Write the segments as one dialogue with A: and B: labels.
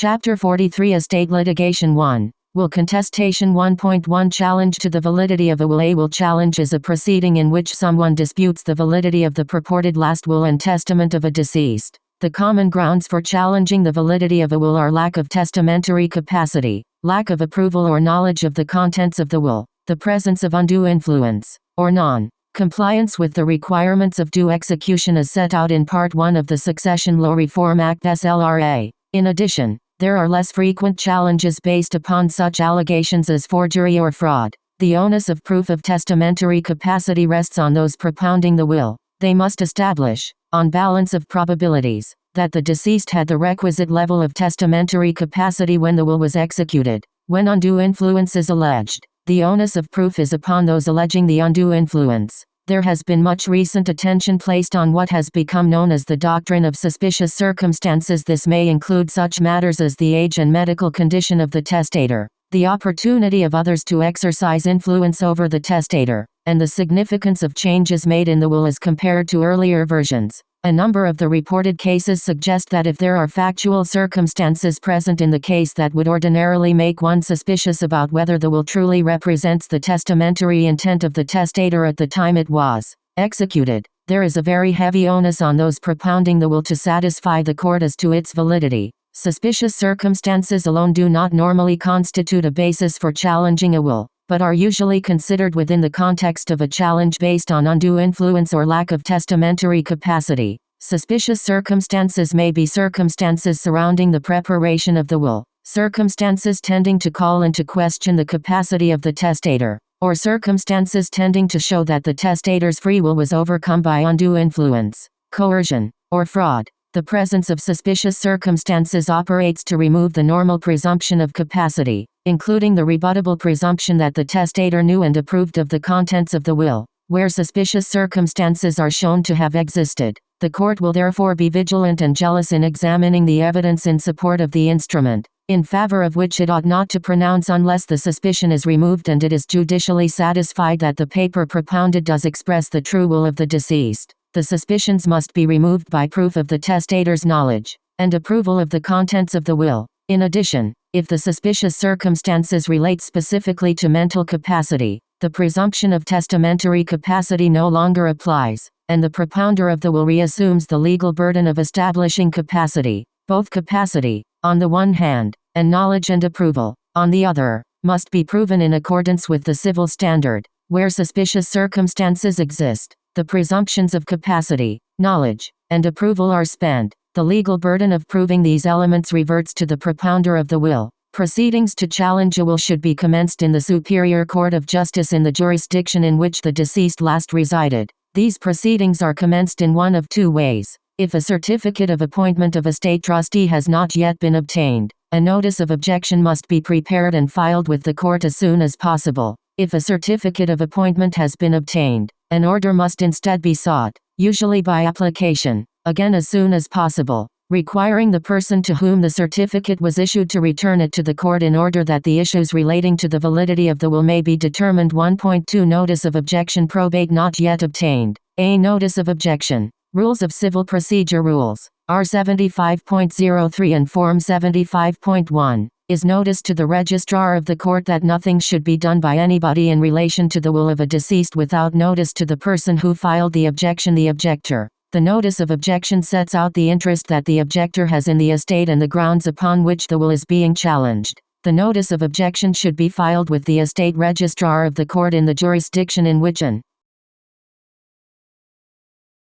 A: Chapter 43 Estate Litigation 1. Will Contestation 1.1 Challenge to the validity of a will. A will challenge is a proceeding in which someone disputes the validity of the purported last will and testament of a deceased. The common grounds for challenging the validity of a will are lack of testamentary capacity, lack of approval or knowledge of the contents of the will, the presence of undue influence, or non-compliance with the requirements of due execution as set out in Part 1 of the Succession Law Reform Act (SLRA). In addition, there are less frequent challenges based upon such allegations as forgery or fraud. The onus of proof of testamentary capacity rests on those propounding the will. They must establish, on balance of probabilities, that the deceased had the requisite level of testamentary capacity when the will was executed. When undue influence is alleged, the onus of proof is upon those alleging the undue influence. There has been much recent attention placed on what has become known as the doctrine of suspicious circumstances. This may include such matters as the age and medical condition of the testator, the opportunity of others to exercise influence over the testator, and the significance of changes made in the will as compared to earlier versions. A number of the reported cases suggest that if there are factual circumstances present in the case that would ordinarily make one suspicious about whether the will truly represents the testamentary intent of the testator at the time it was executed, there is a very heavy onus on those propounding the will to satisfy the court as to its validity. Suspicious circumstances alone do not normally constitute a basis for challenging a will, but are usually considered within the context of a challenge based on undue influence or lack of testamentary capacity. Suspicious circumstances may be circumstances surrounding the preparation of the will, circumstances tending to call into question the capacity of the testator, or circumstances tending to show that the testator's free will was overcome by undue influence, coercion, or fraud. The presence of suspicious circumstances operates to remove the normal presumption of capacity, including the rebuttable presumption that the testator knew and approved of the contents of the will. Where suspicious circumstances are shown to have existed, the court will therefore be vigilant and jealous in examining the evidence in support of the instrument, in favor of which it ought not to pronounce unless the suspicion is removed and it is judicially satisfied that the paper propounded does express the true will of the deceased. The suspicions must be removed by proof of the testator's knowledge and approval of the contents of the will. In addition, if the suspicious circumstances relate specifically to mental capacity, the presumption of testamentary capacity no longer applies, and the propounder of the will reassumes the legal burden of establishing capacity. Both capacity, on the one hand, and knowledge and approval, on the other, must be proven in accordance with the civil standard. Where suspicious circumstances exist, the presumptions of capacity, knowledge, and approval are spent. The legal burden of proving these elements reverts to the propounder of the will. Proceedings to challenge a will should be commenced in the Superior Court of Justice in the jurisdiction in which the deceased last resided. These proceedings are commenced in one of two ways. If a certificate of appointment of a state trustee has not yet been obtained, a notice of objection must be prepared and filed with the court as soon as possible. If a certificate of appointment has been obtained, an order must instead be sought, usually by application, again as soon as possible, requiring the person to whom the certificate was issued to return it to the court in order that the issues relating to the validity of the will may be determined. 1.2 Notice of Objection Probate not yet obtained. A Notice of Objection. Rules of Civil Procedure Rules, R 75.03 and Form 75.1. Is notice to the registrar of the court that nothing should be done by anybody in relation to the will of a deceased without notice to the person who filed the objection, the objector. The notice of objection sets out the interest that the objector has in the estate and the grounds upon which the will is being challenged. The notice of objection should be filed with the estate registrar of the court in the jurisdiction in which an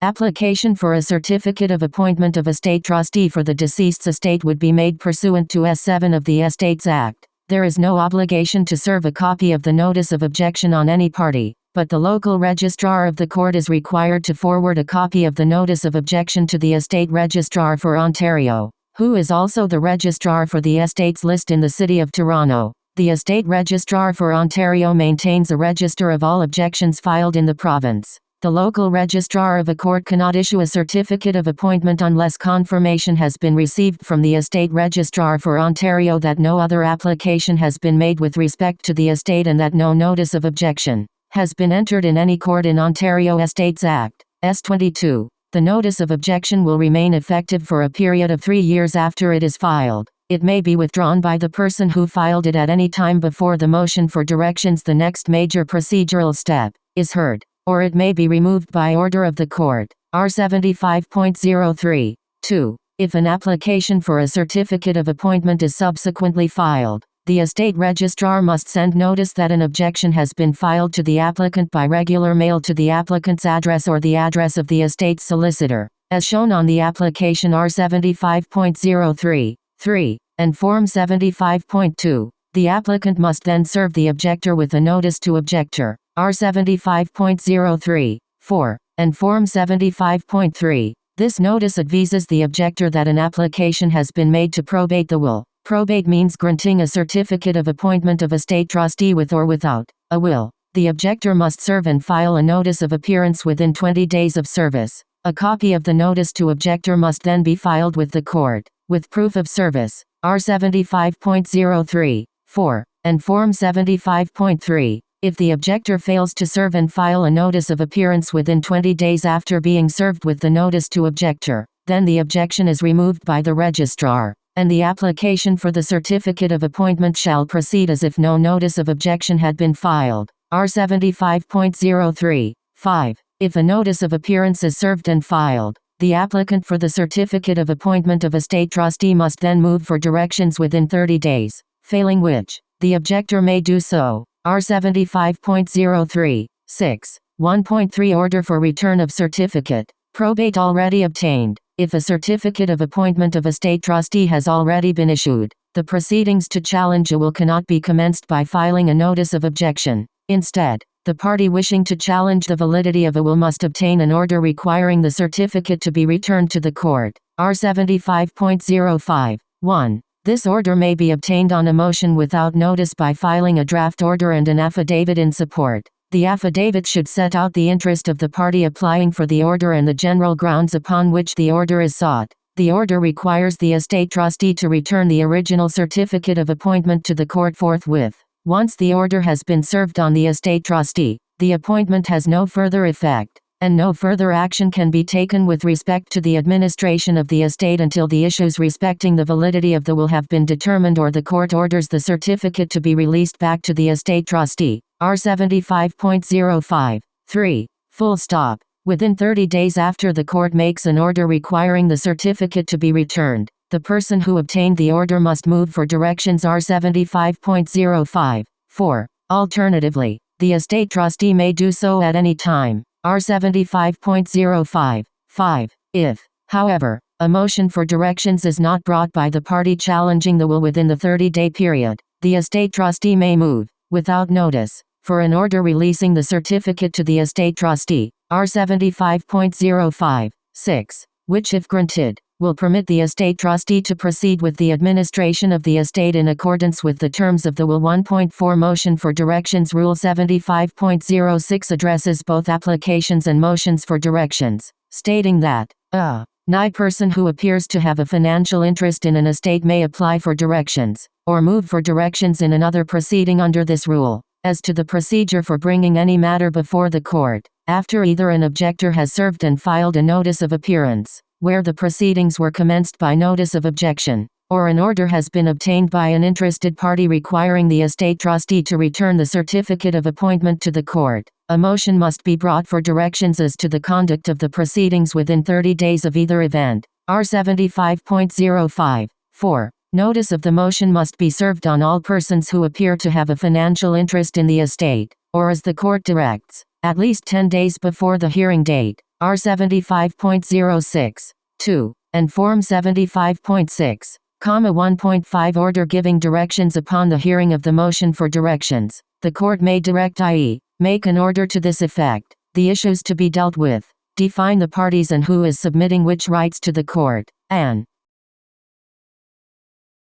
A: application for a certificate of appointment of a state trustee for the deceased's estate would be made pursuant to S7 of the Estates Act. There is no obligation to serve a copy of the notice of objection on any party, but the local registrar of the court is required to forward a copy of the notice of objection to the estate registrar for Ontario, who is also the registrar for the estates list in the City of Toronto. The estate registrar for Ontario maintains a register of all objections filed in the province. The local registrar of a court cannot issue a certificate of appointment unless confirmation has been received from the estate registrar for Ontario that no other application has been made with respect to the estate and that no notice of objection has been entered in any court in Ontario Estates Act, S22. The notice of objection will remain effective for a period of 3 years after it is filed. It may be withdrawn by the person who filed it at any time before the motion for directions, the next major procedural step, is heard, or it may be removed by order of the court. R75.03. 2. If an application for a certificate of appointment is subsequently filed, the estate registrar must send notice that an objection has been filed to the applicant by regular mail to the applicant's address or the address of the estate's solicitor, as shown on the application R75.03. 3. And Form 75.2. The applicant must then serve the objector with a notice to objector. R75.03. 4. And Form 75.3. This notice advises the objector that an application has been made to probate the will. Probate means granting a certificate of appointment of estate trustee with or without a will. The objector must serve and file a notice of appearance within 20 days of service. A copy of the notice to objector must then be filed with the court, with proof of service. R75.03. 4. And Form 75.3. If the objector fails to serve and file a notice of appearance within 20 days after being served with the notice to objector, then the objection is removed by the registrar, and the application for the certificate of appointment shall proceed as if no notice of objection had been filed. R75.03. 5. If a notice of appearance is served and filed, the applicant for the certificate of appointment of estate trustee must then move for directions within 30 days, failing which, the objector may do so. R75.03. 6. 1.3 Order for return of certificate. Probate already obtained. If a certificate of appointment of estate trustee has already been issued, the proceedings to challenge a will cannot be commenced by filing a notice of objection. Instead, the party wishing to challenge the validity of a will must obtain an order requiring the certificate to be returned to the court. R75.05. 1. This order may be obtained on a motion without notice by filing a draft order and an affidavit in support. The affidavit should set out the interest of the party applying for the order and the general grounds upon which the order is sought. The order requires the estate trustee to return the original certificate of appointment to the court forthwith. Once the order has been served on the estate trustee, the appointment has no further effect, and no further action can be taken with respect to the administration of the estate until the issues respecting the validity of the will have been determined or the court orders the certificate to be released back to the estate trustee. R75.05. 3. Full stop. Within 30 days after the court makes an order requiring the certificate to be returned, the person who obtained the order must move for directions. R75.05. 4. Alternatively, the estate trustee may do so at any time. R75.05. 5. If, however, a motion for directions is not brought by the party challenging the will within the 30-day period, the estate trustee may move, without notice, for an order releasing the certificate to the estate trustee. R75.05. 6. Which, if granted, will permit the estate trustee to proceed with the administration of the estate in accordance with the terms of the will. 1.4 Motion for Directions. Rule 75.06 addresses both applications and motions for directions, stating that any person who appears to have a financial interest in an estate may apply for directions, or move for directions in another proceeding under this rule. As to the procedure for bringing any matter before the court, after either an objector has served and filed a notice of appearance, where the proceedings were commenced by notice of objection, or an order has been obtained by an interested party requiring the estate trustee to return the certificate of appointment to the court, a motion must be brought for directions as to the conduct of the proceedings within 30 days of either event. R75.05. 4. Notice of the motion must be served on all persons who appear to have a financial interest in the estate, or as the court directs, at least 10 days before the hearing date. R75.06. 2. And Form 75.6. 1.5 Order giving directions upon the hearing of the motion for directions. The court may direct, i.e., make an order to this effect, the issues to be dealt with, define the parties and who is submitting which rights to the court, and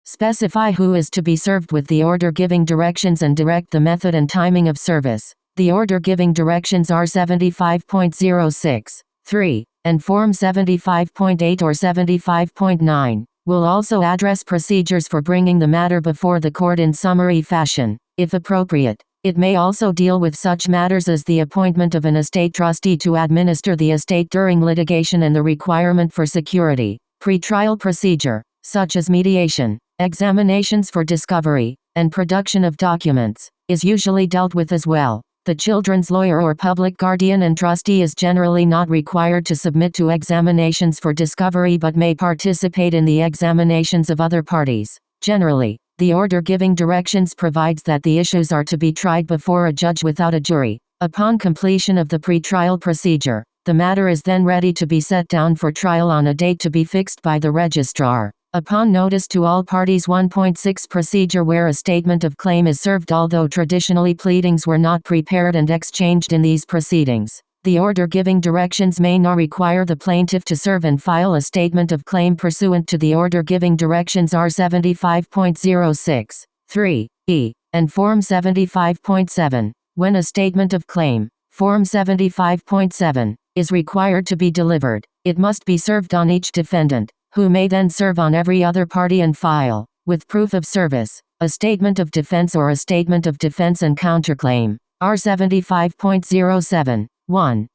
A: specify who is to be served with the order giving directions and direct the method and timing of service. The order giving directions. R75.06. 3. And Form 75.8 or 75.9 will also address procedures for bringing the matter before the court in summary fashion, if appropriate. It may also deal with such matters as the appointment of an estate trustee to administer the estate during litigation and the requirement for security, pre-trial procedure, such as mediation, Examinations for discovery and production of documents is usually dealt with as well. The children's lawyer or public guardian and trustee is generally not required to submit to examinations for discovery but may participate in the examinations of other parties. Generally, the order giving directions provides that the issues are to be tried before a judge without a jury. Upon completion of the pre-trial procedure, the matter is then ready to be set down for trial on a date to be fixed by the registrar. Upon notice to all parties 1.6 procedure where a statement of claim is served. Although traditionally pleadings were not prepared and exchanged in these proceedings, the order giving directions may now require the plaintiff to serve and file a statement of claim pursuant to the order giving directions R 75.06, 3e, and Form 75.7. When a statement of claim, Form 75.7, is required to be delivered, it must be served on each defendant, who may then serve on every other party and file, with proof of service, a statement of defense or a statement of defense and counterclaim. R 75.07. 1.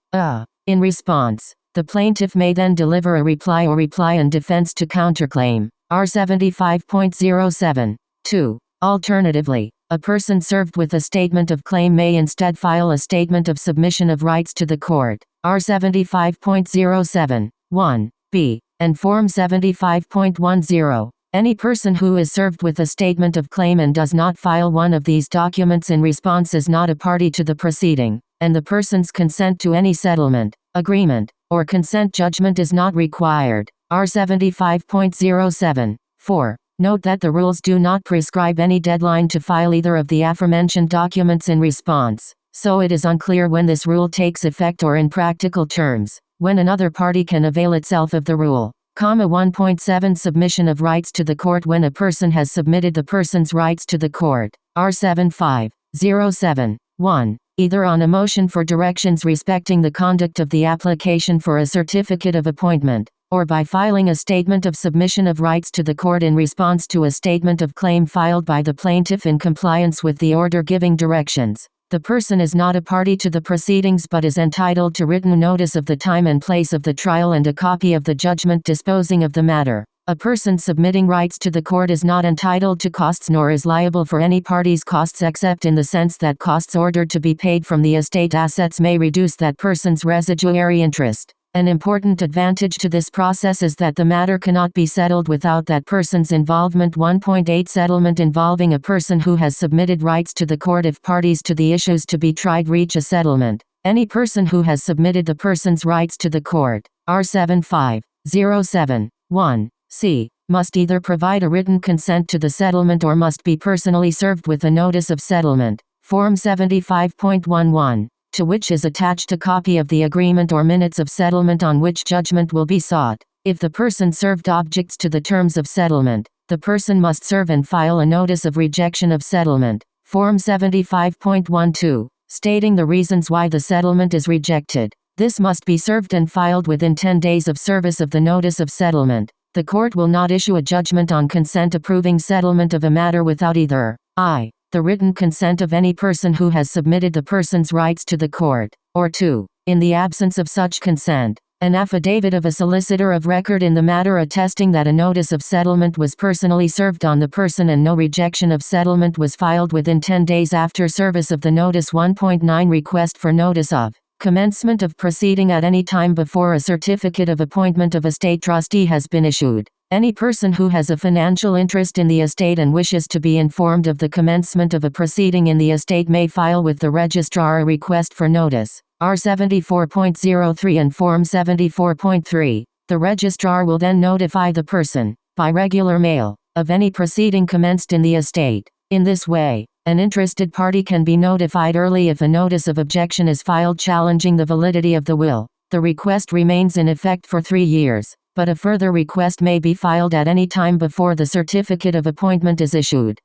A: In response, the plaintiff may then deliver a reply or reply in defense to counterclaim. R 75.07. 2. Alternatively, a person served with a statement of claim may instead file a statement of submission of rights to the court. R 75.07. 1. B. And Form 75.10. Any person who is served with a statement of claim and does not file one of these documents in response is not a party to the proceeding, and the person's consent to any settlement, agreement, or consent judgment is not required. R 75.07. 4. Note that the rules do not prescribe any deadline to file either of the aforementioned documents in response, so it is unclear when this rule takes effect or in practical terms, when another party can avail itself of the rule. 1.7 Submission of rights to the court. When a person has submitted the person's rights to the court. R 7507. 1. Either on a motion for directions respecting the conduct of the application for a certificate of appointment, or by filing a statement of submission of rights to the court in response to a statement of claim filed by the plaintiff in compliance with the order giving directions. The person is not a party to the proceedings but is entitled to written notice of the time and place of the trial and a copy of the judgment disposing of the matter. A person submitting rights to the court is not entitled to costs nor is liable for any party's costs except in the sense that costs ordered to be paid from the estate assets may reduce that person's residuary interest. An important advantage to this process is that the matter cannot be settled without that person's involvement. 1.8 Settlement involving a person who has submitted rights to the court. If parties to the issues to be tried reach a settlement, any person who has submitted the person's rights to the court. R 7507. 1. C. Must either provide a written consent to the settlement or must be personally served with a notice of settlement. Form 75.11. To which is attached a copy of the agreement or minutes of settlement on which judgment will be sought. If the person served objects to the terms of settlement, the person must serve and file a notice of rejection of settlement. Form 75.12, stating the reasons why the settlement is rejected. This must be served and filed within 10 days of service of the notice of settlement. The court will not issue a judgment on consent approving settlement of a matter without either I. The written consent of any person who has submitted the person's rights to the court, or 2. In the absence of such consent, an affidavit of a solicitor of record in the matter attesting that a notice of settlement was personally served on the person and no rejection of settlement was filed within 10 days after service of the notice. 1.9 Request for notice of commencement of proceeding at any time before a certificate of appointment of estate trustee has been issued. Any person who has a financial interest in the estate and wishes to be informed of the commencement of a proceeding in the estate may file with the registrar a request for notice. R 74.03 and Form 74.3. The registrar will then notify the person, by regular mail, of any proceeding commenced in the estate. In this way, an interested party can be notified early if a notice of objection is filed challenging the validity of the will. The request remains in effect for 3 years. But a further request may be filed at any time before the certificate of appointment is issued.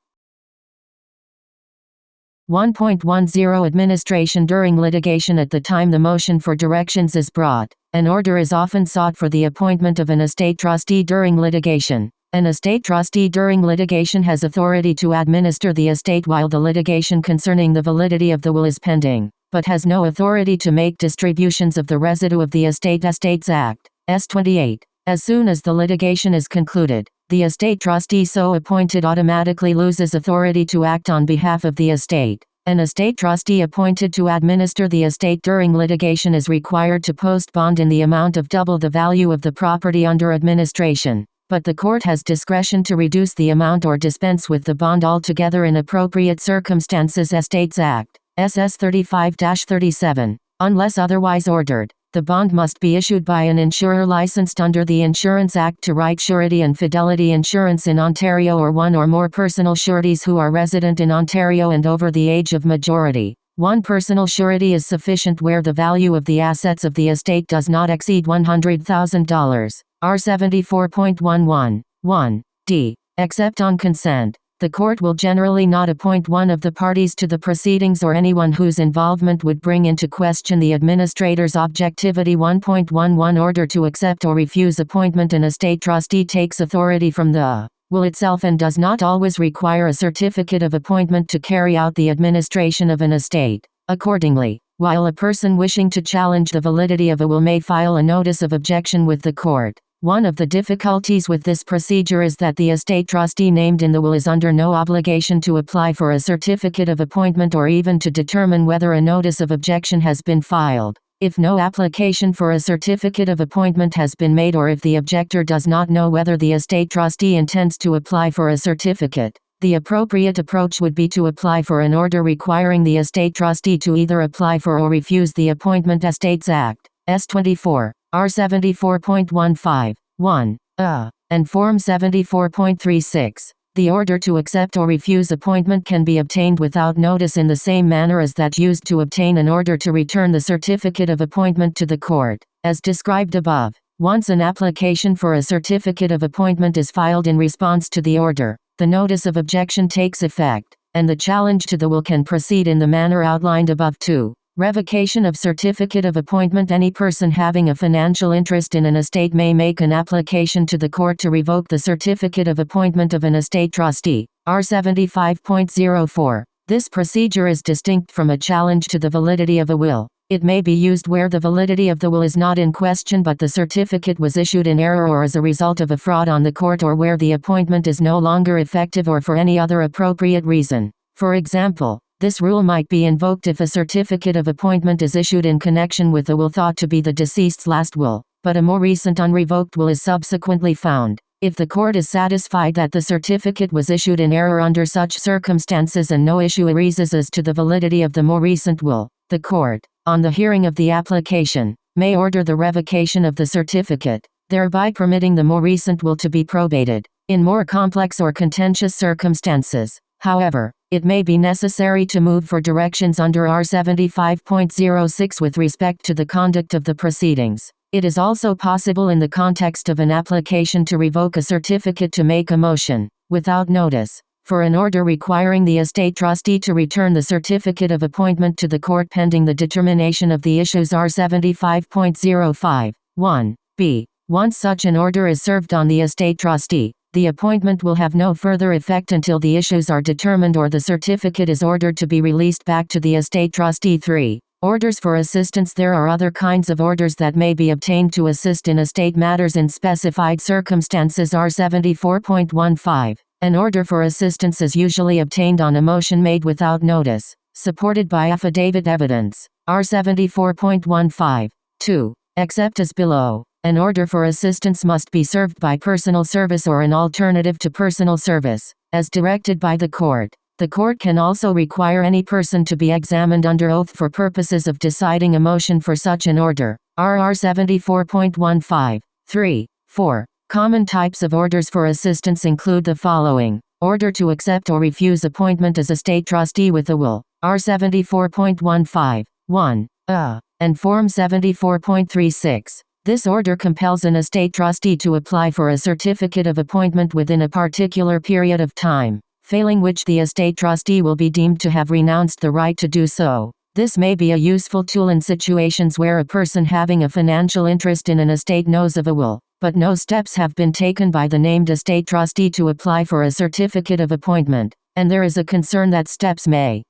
A: 1.10 Administration during litigation. At the time the motion for directions is brought, an order is often sought for the appointment of an estate trustee during litigation. An estate trustee during litigation has authority to administer the estate while the litigation concerning the validity of the will is pending, but has no authority to make distributions of the residue of the estate. Estates Act, S. 28. As soon as the litigation is concluded, The estate trustee so appointed automatically loses authority to act on behalf of the estate. An estate trustee appointed to administer the estate during litigation is required to post bond in the amount of double the value of the property under administration, but the court has discretion to reduce the amount or dispense with the bond altogether in appropriate circumstances. Estates Act, SS 35-37. Unless otherwise ordered, the bond must be issued by an insurer licensed under the Insurance Act to write surety and fidelity insurance in Ontario, or one or more personal sureties who are resident in Ontario and over the age of majority. One personal surety is sufficient where the value of the assets of the estate does not exceed $100,000. R 74.11. 1. D. Except on consent. The court will generally not appoint one of the parties to the proceedings or anyone whose involvement would bring into question the administrator's objectivity. 1.11 Order to accept or refuse appointment. An estate trustee takes authority from the will itself and does not always require a certificate of appointment to carry out the administration of an estate. Accordingly, while a person wishing to challenge the validity of a will may file a notice of objection with the court, one of the difficulties with this procedure is that the estate trustee named in the will is under no obligation to apply for a certificate of appointment or even to determine whether a notice of objection has been filed. If no application for a certificate of appointment has been made, or if the objector does not know whether the estate trustee intends to apply for a certificate, the appropriate approach would be to apply for an order requiring the estate trustee to either apply for or refuse the appointment. Estates Act, S. 24. R 74.15. 1. And Form 74.36. The order to accept or refuse appointment can be obtained without notice in the same manner as that used to obtain an order to return the certificate of appointment to the court, as described above. Once an application for a certificate of appointment is filed in response to the order, the notice of objection takes effect, and the challenge to the will can proceed in the manner outlined above. 2. Revocation of certificate of appointment. Any person having a financial interest in an estate may make an application to the court to revoke the certificate of appointment of an estate trustee. R 75.04. This procedure is distinct from a challenge to the validity of a will. It may be used where the validity of the will is not in question but the certificate was issued in error or as a result of a fraud on the court, or where the appointment is no longer effective or for any other appropriate reason. For example, this rule might be invoked if a certificate of appointment is issued in connection with a will thought to be the deceased's last will, but a more recent unrevoked will is subsequently found. If the court is satisfied that the certificate was issued in error under such circumstances and no issue arises as to the validity of the more recent will, the court, on the hearing of the application, may order the revocation of the certificate, thereby permitting the more recent will to be probated. In more complex or contentious circumstances, however, it may be necessary to move for directions under R 75.06 with respect to the conduct of the proceedings. It is also possible in the context of an application to revoke a certificate to make a motion, without notice, for an order requiring the estate trustee to return the certificate of appointment to the court pending the determination of the issues. R 75.05. 1. B. Once such an order is served on the estate trustee, the appointment will have no further effect until the issues are determined or the certificate is ordered to be released back to the estate trustee. 3. Orders for assistance. There are other kinds of orders that may be obtained to assist in estate matters in specified circumstances. R 74.15. An order for assistance is usually obtained on a motion made without notice, supported by affidavit evidence. R 74.15. 2. Except as below. An order for assistance must be served by personal service or an alternative to personal service, as directed by the court. The court can also require any person to be examined under oath for purposes of deciding a motion for such an order. RR 74.15. 3. 4. Common types of orders for assistance include the following. Order to accept or refuse appointment as estate trustee with a will. R 74.15. 1. And Form 74.36. This order compels an estate trustee to apply for a certificate of appointment within a particular period of time, failing which the estate trustee will be deemed to have renounced the right to do so. This may be a useful tool in situations where a person having a financial interest in an estate knows of a will, but no steps have been taken by the named estate trustee to apply for a certificate of appointment, and there is a concern that steps may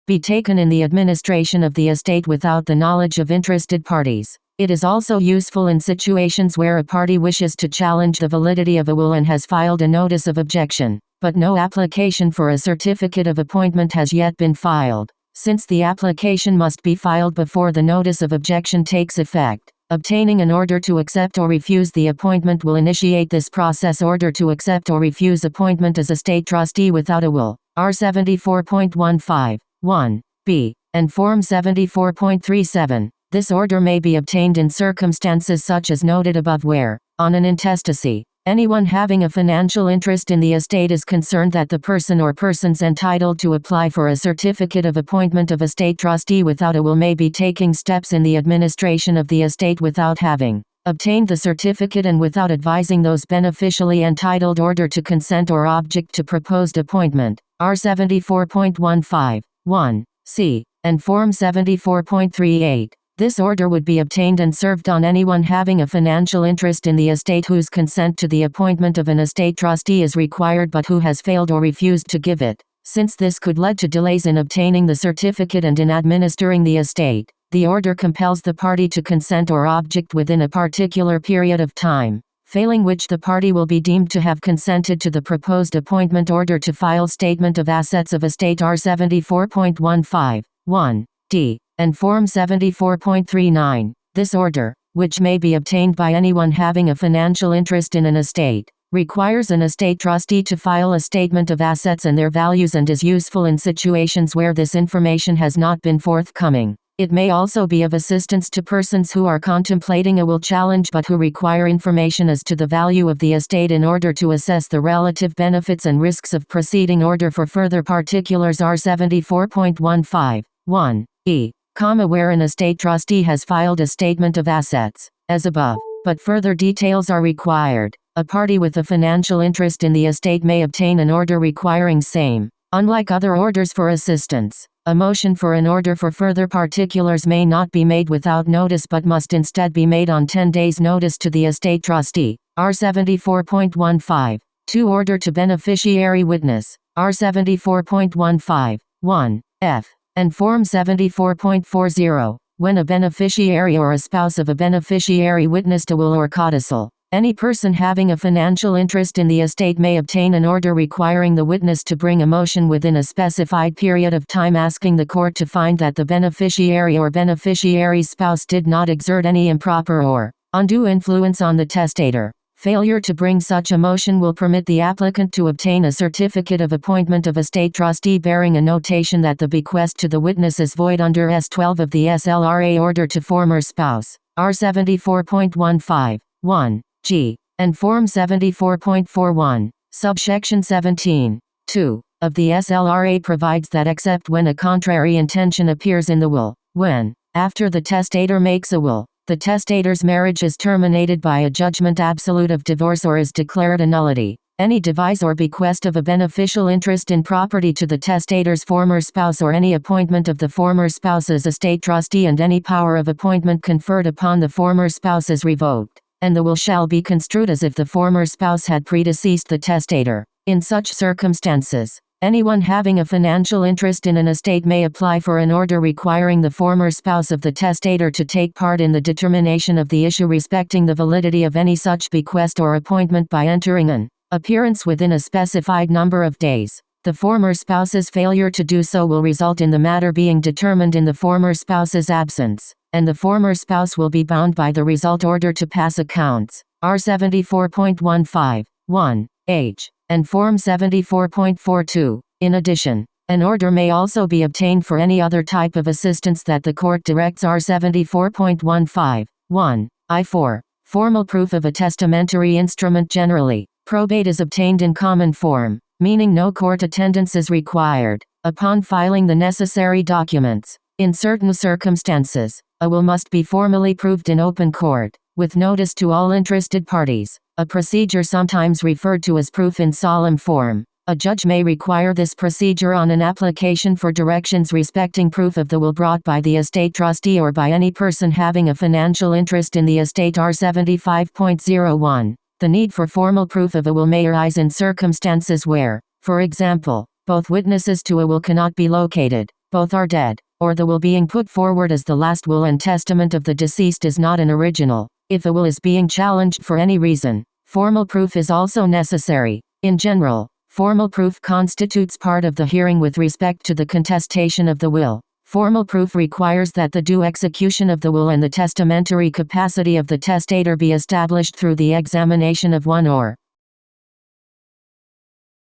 A: be taken in the administration of the estate without the knowledge of interested parties. It is also useful in situations where a party wishes to challenge the validity of a will and has filed a notice of objection, but no application for a certificate of appointment has yet been filed. Since the application must be filed before the notice of objection takes effect, obtaining an order to accept or refuse the appointment will initiate this process. Order to accept or refuse appointment as estate trustee without a will, R74.15, 1b, and Form 74.37. This order may be obtained in circumstances such as noted above where, on an intestacy, anyone having a financial interest in the estate is concerned that the person or persons entitled to apply for a certificate of appointment of estate trustee without a will may be taking steps in the administration of the estate without having obtained the certificate and without advising those beneficially entitled. Order to consent or object to proposed appointment, R74.15, 1c, and Form 74.38. This order would be obtained and served on anyone having a financial interest in the estate whose consent to the appointment of an estate trustee is required but who has failed or refused to give it. Since this could lead to delays in obtaining the certificate and in administering the estate, the order compels the party to consent or object within a particular period of time, failing which the party will be deemed to have consented to the proposed appointment. Order to file statement of assets of estate, R74.15, 1d. and Form 74.39. This order, which may be obtained by anyone having a financial interest in an estate, requires an estate trustee to file a statement of assets and their values and is useful in situations where this information has not been forthcoming. It may also be of assistance to persons who are contemplating a will challenge but who require information as to the value of the estate in order to assess the relative benefits and risks of proceeding. Order for further particulars, R74.15, 1e. Where an estate trustee has filed a statement of assets, as above, but further details are required. A party with a financial interest in the estate may obtain an order requiring same. Unlike other orders for assistance, a motion for an order for further particulars may not be made without notice but must instead be made on 10 days' notice to the estate trustee, R74.15. 2. Order to beneficiary witness, R74.15, 1f. and Form 74.40, when a beneficiary or a spouse of a beneficiary witnessed a will or codicil. Any person having a financial interest in the estate may obtain an order requiring the witness to bring a motion within a specified period of time asking the court to find that the beneficiary or beneficiary's spouse did not exert any improper or undue influence on the testator. Failure to bring such a motion will permit the applicant to obtain a certificate of appointment of estate trustee bearing a notation that the bequest to the witness is void under S12 of the SLRA. Order to former spouse, R74.15, 1g, and Form 74.41, subsection 17, 2, of the SLRA provides that except when a contrary intention appears in the will, when, after the testator makes a will, the testator's marriage is terminated by a judgment absolute of divorce or is declared a nullity, any devise or bequest of a beneficial interest in property to the testator's former spouse or any appointment of the former spouse as estate trustee and any power of appointment conferred upon the former spouse is revoked, and the will shall be construed as if the former spouse had predeceased the testator. In such circumstances, anyone having a financial interest in an estate may apply for an order requiring the former spouse of the testator to take part in the determination of the issue respecting the validity of any such bequest or appointment by entering an appearance within a specified number of days. The former spouse's failure to do so will result in the matter being determined in the former spouse's absence, and the former spouse will be bound by the result. Order to pass accounts, R74.15, 1h. and Form 74.42. In addition, an order may also be obtained for any other type of assistance that the court directs. R74.15, 1I4. Formal proof of a testamentary instrument. Generally, probate is obtained in common form, meaning no court attendance is required, upon filing the necessary documents. In certain circumstances, a will must be formally proved in open court, with notice to all interested parties, a procedure sometimes referred to as proof in solemn form. A judge may require this procedure on an application for directions respecting proof of the will brought by the estate trustee or by any person having a financial interest in the estate. R75.01. The need for formal proof of a will may arise in circumstances where, for example, both witnesses to a will cannot be located, both are dead, or the will being put forward as the last will and testament of the deceased is not an original. If a will is being challenged for any reason, formal proof is also necessary. In general, formal proof constitutes part of the hearing with respect to the contestation of the will. Formal proof requires that the due execution of the will and the testamentary capacity of the testator be established through the examination of one or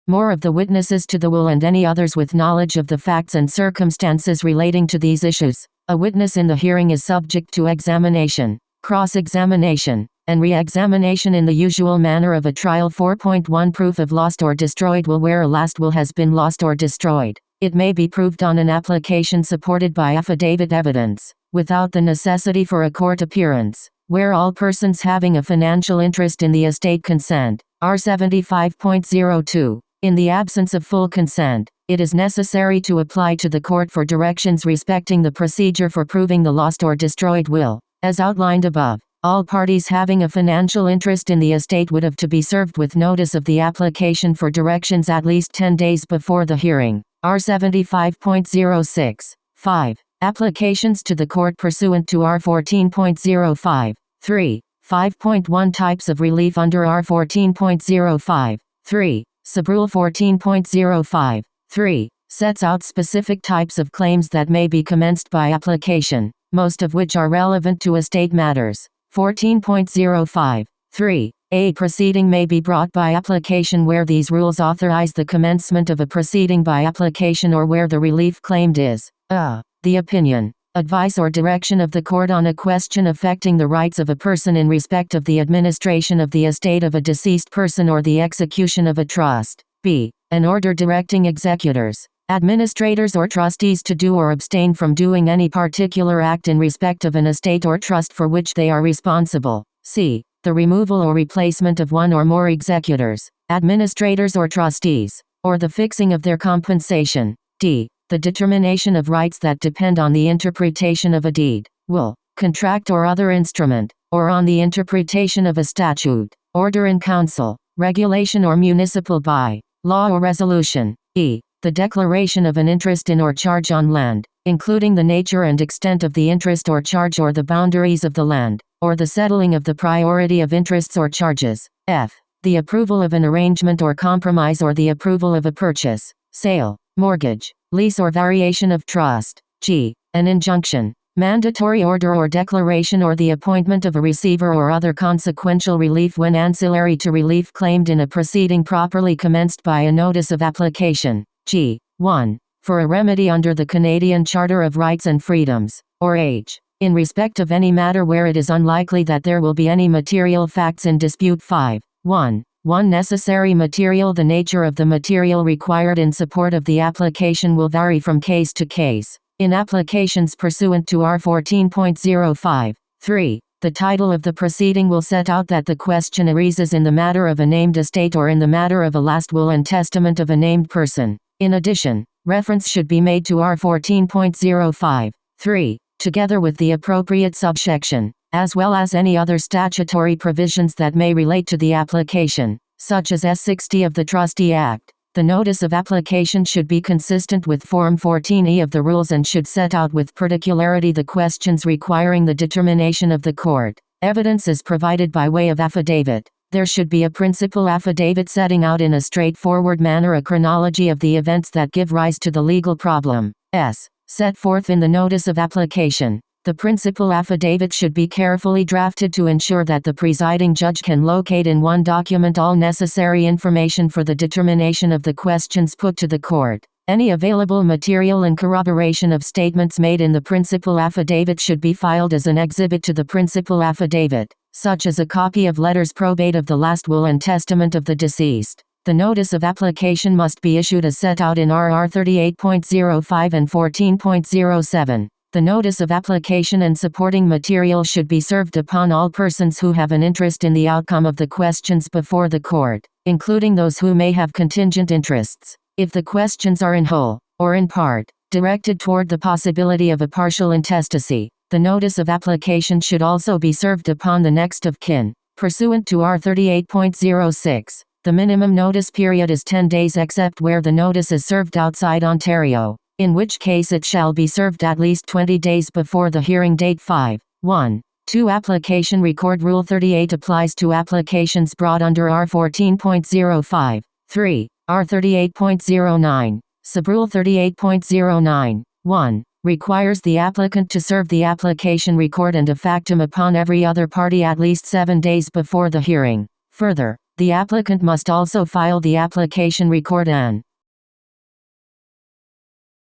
A: more of the witnesses to the will and any others with knowledge of the facts and circumstances relating to these issues. A witness in the hearing is subject to examination, cross-examination, and re-examination in the usual manner of a trial. 4.1 Proof of lost or destroyed will. Where a last will has been lost or destroyed, it may be proved on an application supported by affidavit evidence, without the necessity for a court appearance, where all persons having a financial interest in the estate consent. R. 75.02. In the absence of full consent, it is necessary to apply to the court for directions respecting the procedure for proving the lost or destroyed will. As outlined above, all parties having a financial interest in the estate would have to be served with notice of the application for directions at least 10 days before the hearing. R. 75.06. 5. Applications to the court pursuant to R. 14.05. 3. 5.1 Types of relief under R. 14.05. 3. Subrule 14.05. 3. Sets out specific types of claims that may be commenced by application, most of which are relevant to estate matters. 14.05. 3. A proceeding may be brought by application where these rules authorize the commencement of a proceeding by application or where the relief claimed is the opinion, advice or direction of the court on a question affecting the rights of a person in respect of the administration of the estate of a deceased person or the execution of a trust. B. An order directing executors, administrators or trustees to do or abstain from doing any particular act in respect of an estate or trust for which they are responsible. C. The removal or replacement of one or more executors, administrators or trustees, or the fixing of their compensation. D. The determination of rights that depend on the interpretation of a deed, will, contract or other instrument, or on the interpretation of a statute, order in council, regulation or municipal by law or resolution. E. The declaration of an interest in or charge on land, including the nature and extent of the interest or charge or the boundaries of the land, or the settling of the priority of interests or charges. F. The approval of an arrangement or compromise or the approval of a purchase, sale, mortgage, lease or variation of trust. G. An injunction, mandatory order or declaration or the appointment of a receiver or other consequential relief when ancillary to relief claimed in a proceeding properly commenced by a notice of application. G. 1. For a remedy under the Canadian Charter of Rights and Freedoms, or H. In respect of any matter where it is unlikely that there will be any material facts in dispute. 5. 1. Necessary material. The nature of the material required in support of the application will vary from case to case. In applications pursuant to R. 14.05. 3. The title of the proceeding will set out that the question arises in the matter of a named estate or in the matter of a last will and testament of a named person. In addition, reference should be made to R. 14.05. 3. Together with the appropriate subsection, as well as any other statutory provisions that may relate to the application, such as S60 of the Trustee Act. The notice of application should be consistent with Form 14E of the rules and should set out with particularity the questions requiring the determination of the court. Evidence is provided by way of affidavit. There should be a principal affidavit setting out in a straightforward manner a chronology of the events that give rise to the legal problem. Set forth in the notice of application. The principal affidavit should be carefully drafted to ensure that the presiding judge can locate in one document all necessary information for the determination of the questions put to the court. Any available material and corroboration of statements made in the principal affidavit should be filed as an exhibit to the principal affidavit, such as a copy of letters probate of the last will and testament of the deceased. The notice of application must be issued as set out in RR 38.05 and 14.07. The notice of application and supporting material should be served upon all persons who have an interest in the outcome of the questions before the court, including those who may have contingent interests. If the questions are in whole, or in part, directed toward the possibility of a partial intestacy, the notice of application should also be served upon the next of kin. Pursuant to R 38.06, the minimum notice period is 10 days except where the notice is served outside Ontario. in which case it shall be served at least 20 days before the hearing date. 5.1. 2. Application Record Rule 38 applies to applications brought under R 14.05. 3. R 38.09. Subrule 38.09. 1. Requires the applicant to serve the application record and a factum upon every other party at least 7 days before the hearing. Further, the applicant must also file the application record and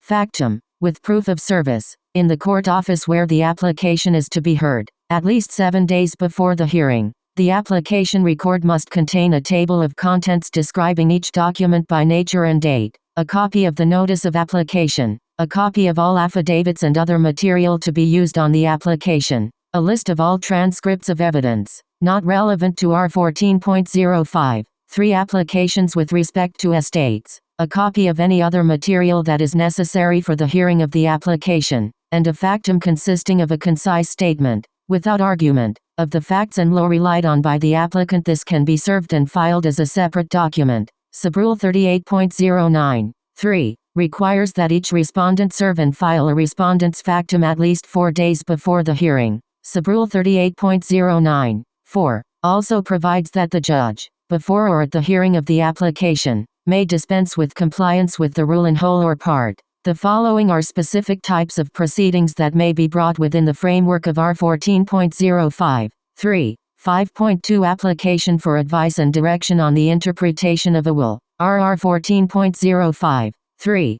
A: factum, with proof of service, in the court office where the application is to be heard, at least 7 days before the hearing. The application record must contain a table of contents describing each document by nature and date, a copy of the notice of application, a copy of all affidavits and other material to be used on the application, a list of all transcripts of evidence, not relevant to R 14.05. 3. Applications with respect to estates, a copy of any other material that is necessary for the hearing of the application, and a factum consisting of a concise statement, without argument, of the facts and law relied on by the applicant. This can be served and filed as a separate document. Subrule 38.09. 3. Requires that each respondent serve and file a respondent's factum at least 4 days before the hearing. Subrule 38.09. 4. Also provides that the judge, before or at the hearing of the application, may dispense with compliance with the rule in whole or part. The following are specific types of proceedings that may be brought within the framework of R 14.05. 3. 5.2 Application for advice and direction on the interpretation of a will. R 14.05. 3.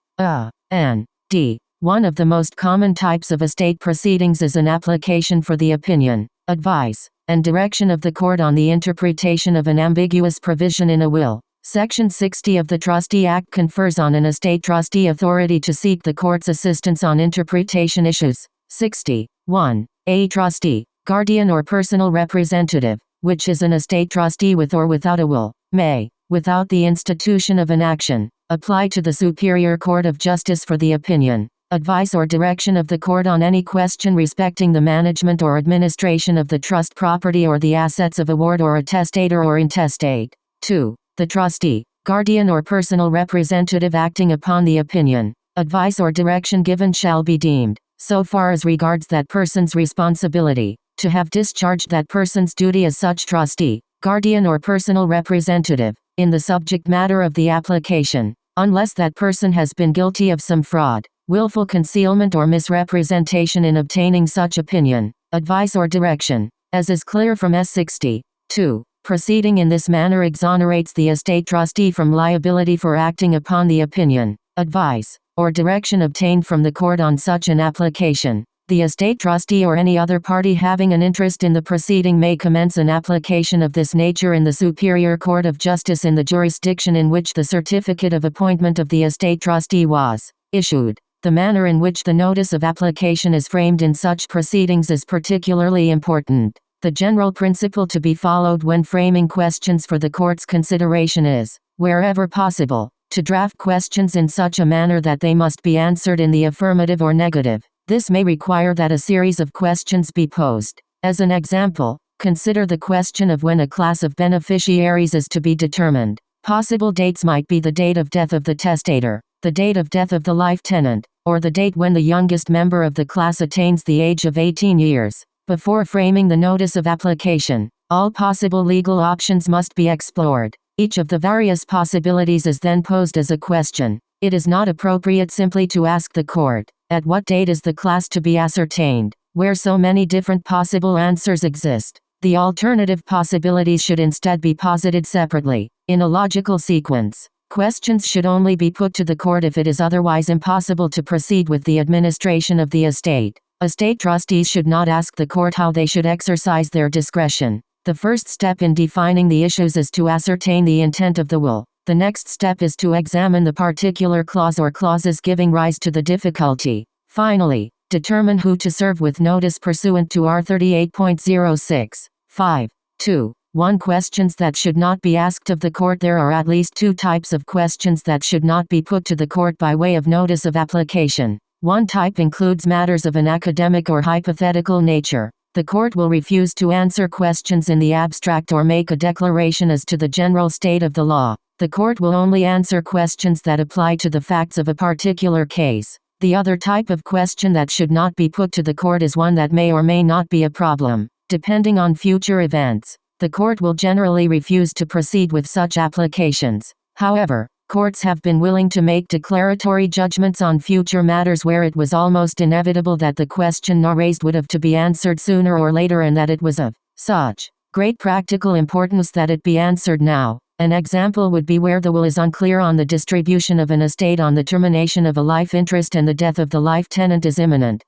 A: N. D. One of the most common types of estate proceedings is an application for the opinion, advice, and direction of the court on the interpretation of an ambiguous provision in a will. Section 60 of the Trustee Act confers on an estate trustee authority to seek the court's assistance on interpretation issues. 60. 1. A trustee, guardian or personal representative, which is an estate trustee with or without a will, may, without the institution of an action, apply to the Superior Court of Justice for the opinion, advice or direction of the court on any question respecting the management or administration of the trust property or the assets of a ward or a testator or intestate. 2. The trustee, guardian or personal representative acting upon the opinion, advice or direction given shall be deemed, so far as regards that person's responsibility, to have discharged that person's duty as such trustee, guardian or personal representative, in the subject matter of the application, unless that person has been guilty of some fraud, willful concealment or misrepresentation in obtaining such opinion, advice or direction, as is clear from S60. 2. Proceeding in this manner exonerates the estate trustee from liability for acting upon the opinion, advice, or direction obtained from the court on such an application. The estate trustee or any other party having an interest in the proceeding may commence an application of this nature in the Superior Court of Justice in the jurisdiction in which the certificate of appointment of the estate trustee was issued. The manner in which the notice of application is framed in such proceedings is particularly important. The general principle to be followed when framing questions for the court's consideration is, wherever possible, to draft questions in such a manner that they must be answered in the affirmative or negative. This may require that a series of questions be posed. As an example, consider the question of when a class of beneficiaries is to be determined. Possible dates might be the date of death of the testator, the date of death of the life tenant, or the date when the youngest member of the class attains the age of 18 years. Before framing the notice of application, all possible legal options must be explored. Each of the various possibilities is then posed as a question. It is not appropriate simply to ask the court, at what date is the class to be ascertained, where so many different possible answers exist. The alternative possibilities should instead be posited separately, in a logical sequence. Questions should only be put to the court if it is otherwise impossible to proceed with the administration of the estate. Estate trustees should not ask the court how they should exercise their discretion. The first step in defining the issues is to ascertain the intent of the will. The next step is to examine the particular clause or clauses giving rise to the difficulty. Finally, determine who to serve with notice pursuant to R 38.06. 5. 2. 1. Questions that should not be asked of the court. There are at least 2 types of questions that should not be put to the court by way of notice of application. One type includes matters of an academic or hypothetical nature. The court will refuse to answer questions in the abstract or make a declaration as to the general state of the law. The court will only answer questions that apply to the facts of a particular case. The other type of question that should not be put to the court is one that may or may not be a problem, depending on future events. The court will generally refuse to proceed with such applications. However, courts have been willing to make declaratory judgments on future matters where it was almost inevitable that the question now raised would have to be answered sooner or later, and that it was of such great practical importance that it be answered now. An example would be where the will is unclear on the distribution of an estate on the termination of a life interest and the death of the life tenant is imminent.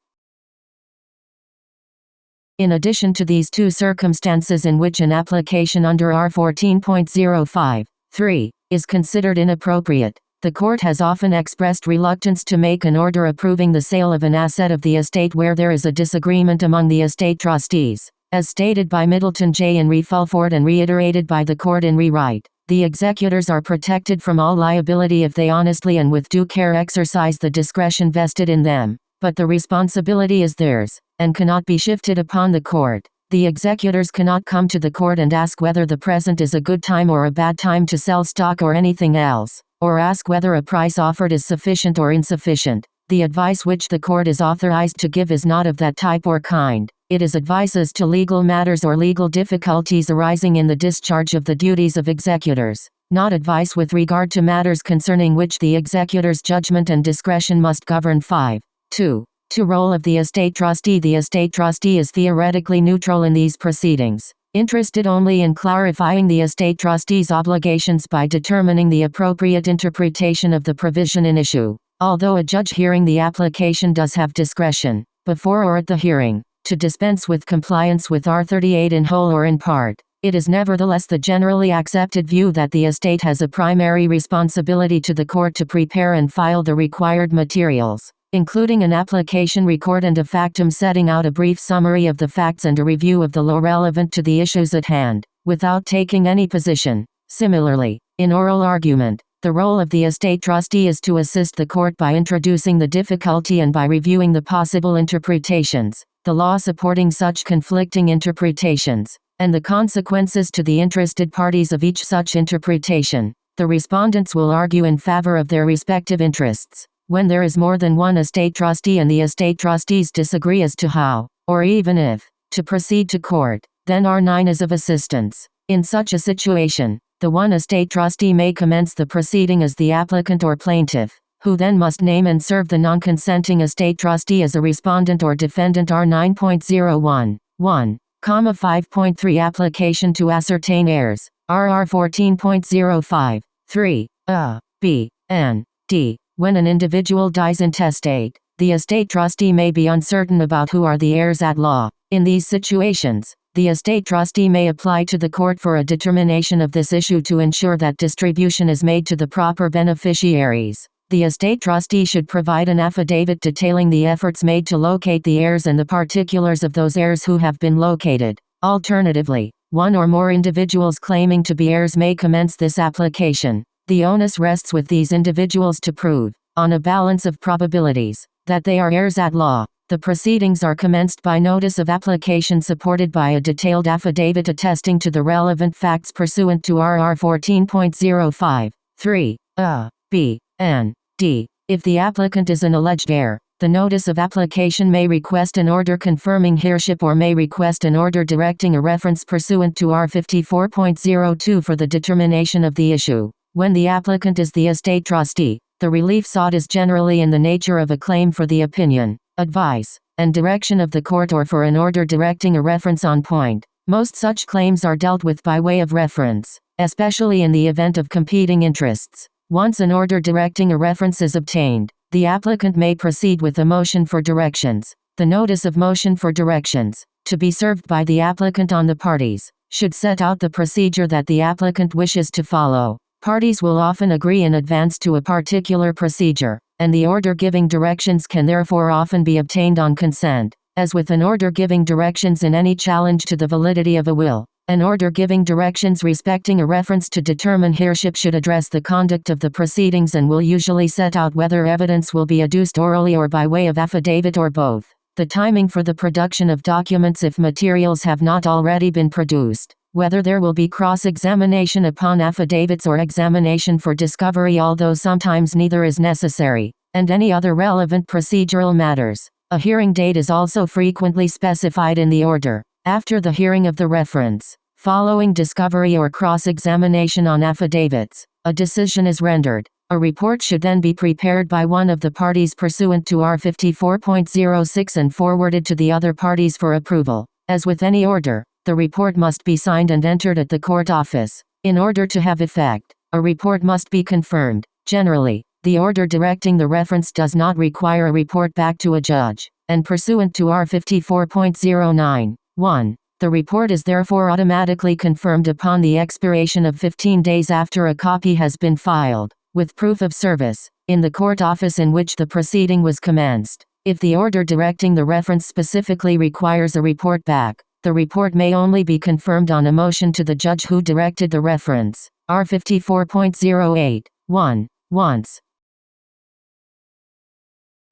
A: In addition to these two circumstances in which an application under R 14.05(3) is considered inappropriate, the court has often expressed reluctance to make an order approving the sale of an asset of the estate where there is a disagreement among the estate trustees. As stated by Middleton J. in re Fulford and reiterated by the court in re Wright, the executors are protected from all liability if they honestly and with due care exercise the discretion vested in them, but the responsibility is theirs, and cannot be shifted upon the court. The executors cannot come to the court and ask whether the present is a good time or a bad time to sell stock or anything else, or ask whether a price offered is sufficient or insufficient. The advice which the court is authorized to give is not of that type or kind. It is advice as to legal matters or legal difficulties arising in the discharge of the duties of executors, not advice with regard to matters concerning which the executor's judgment and discretion must govern. 5. 2. Role of the estate trustee. The estate trustee is theoretically neutral in these proceedings, interested only in clarifying the estate trustee's obligations by determining the appropriate interpretation of the provision in issue. Although a judge hearing the application does have discretion, before or at the hearing, to dispense with compliance with R 38 in whole or in part, it is nevertheless the generally accepted view that the estate has a primary responsibility to the court to prepare and file the required materials, including an application record and a factum setting out a brief summary of the facts and a review of the law relevant to the issues at hand, without taking any position. Similarly, in oral argument, the role of the estate trustee is to assist the court by introducing the difficulty and by reviewing the possible interpretations, the law supporting such conflicting interpretations, and the consequences to the interested parties of each such interpretation. The respondents will argue in favor of their respective interests. When there is more than one estate trustee and the estate trustees disagree as to how, or even if, to proceed to court, then R9 is of assistance. In such a situation, the one estate trustee may commence the proceeding as the applicant or plaintiff, who then must name and serve the non-consenting estate trustee as a respondent or defendant. R 9.01, 1, 5.3 Application to ascertain heirs, RR 14.05, 3, A, B, and D. When an individual dies intestate, the estate trustee may be uncertain about who are the heirs at law. In these situations, the estate trustee may apply to the court for a determination of this issue to ensure that distribution is made to the proper beneficiaries. The estate trustee should provide an affidavit detailing the efforts made to locate the heirs and the particulars of those heirs who have been located. Alternatively, one or more individuals claiming to be heirs may commence this application. The onus rests with these individuals to prove, on a balance of probabilities, that they are heirs at law. The proceedings are commenced by notice of application supported by a detailed affidavit attesting to the relevant facts pursuant to RR 14.05, 3, A, B, and D. If the applicant is an alleged heir, the notice of application may request an order confirming heirship or may request an order directing a reference pursuant to R 54.02 for the determination of the issue. When the applicant is the estate trustee, the relief sought is generally in the nature of a claim for the opinion, advice, and direction of the court or for an order directing a reference on point. Most such claims are dealt with by way of reference, especially in the event of competing interests. Once an order directing a reference is obtained, the applicant may proceed with a motion for directions. The notice of motion for directions, to be served by the applicant on the parties, should set out the procedure that the applicant wishes to follow. Parties will often agree in advance to a particular procedure, and the order giving directions can therefore often be obtained on consent. As with an order giving directions in any challenge to the validity of a will, an order giving directions respecting a reference to determine heirship should address the conduct of the proceedings and will usually set out whether evidence will be adduced orally or by way of affidavit or both. The timing for the production of documents if materials have not already been produced, whether there will be cross-examination upon affidavits or examination for discovery, although sometimes neither is necessary. and any other relevant procedural matters. A hearing date is also frequently specified in the order. After the hearing of the reference, following discovery or cross-examination on affidavits, a decision is rendered. A report should then be prepared by one of the parties pursuant to R 54.06 and forwarded to the other parties for approval. As with any order, the report must be signed and entered at the court office. In order to have effect, a report must be confirmed. Generally, the order directing the reference does not require a report back to a judge, and pursuant to R 54.09(1), the report is therefore automatically confirmed upon the expiration of 15 days after a copy has been filed, with proof of service, in the court office in which the proceeding was commenced. If the order directing the reference specifically requires a report back, the report may only be confirmed on a motion to the judge who directed the reference. R 54.08(1). Once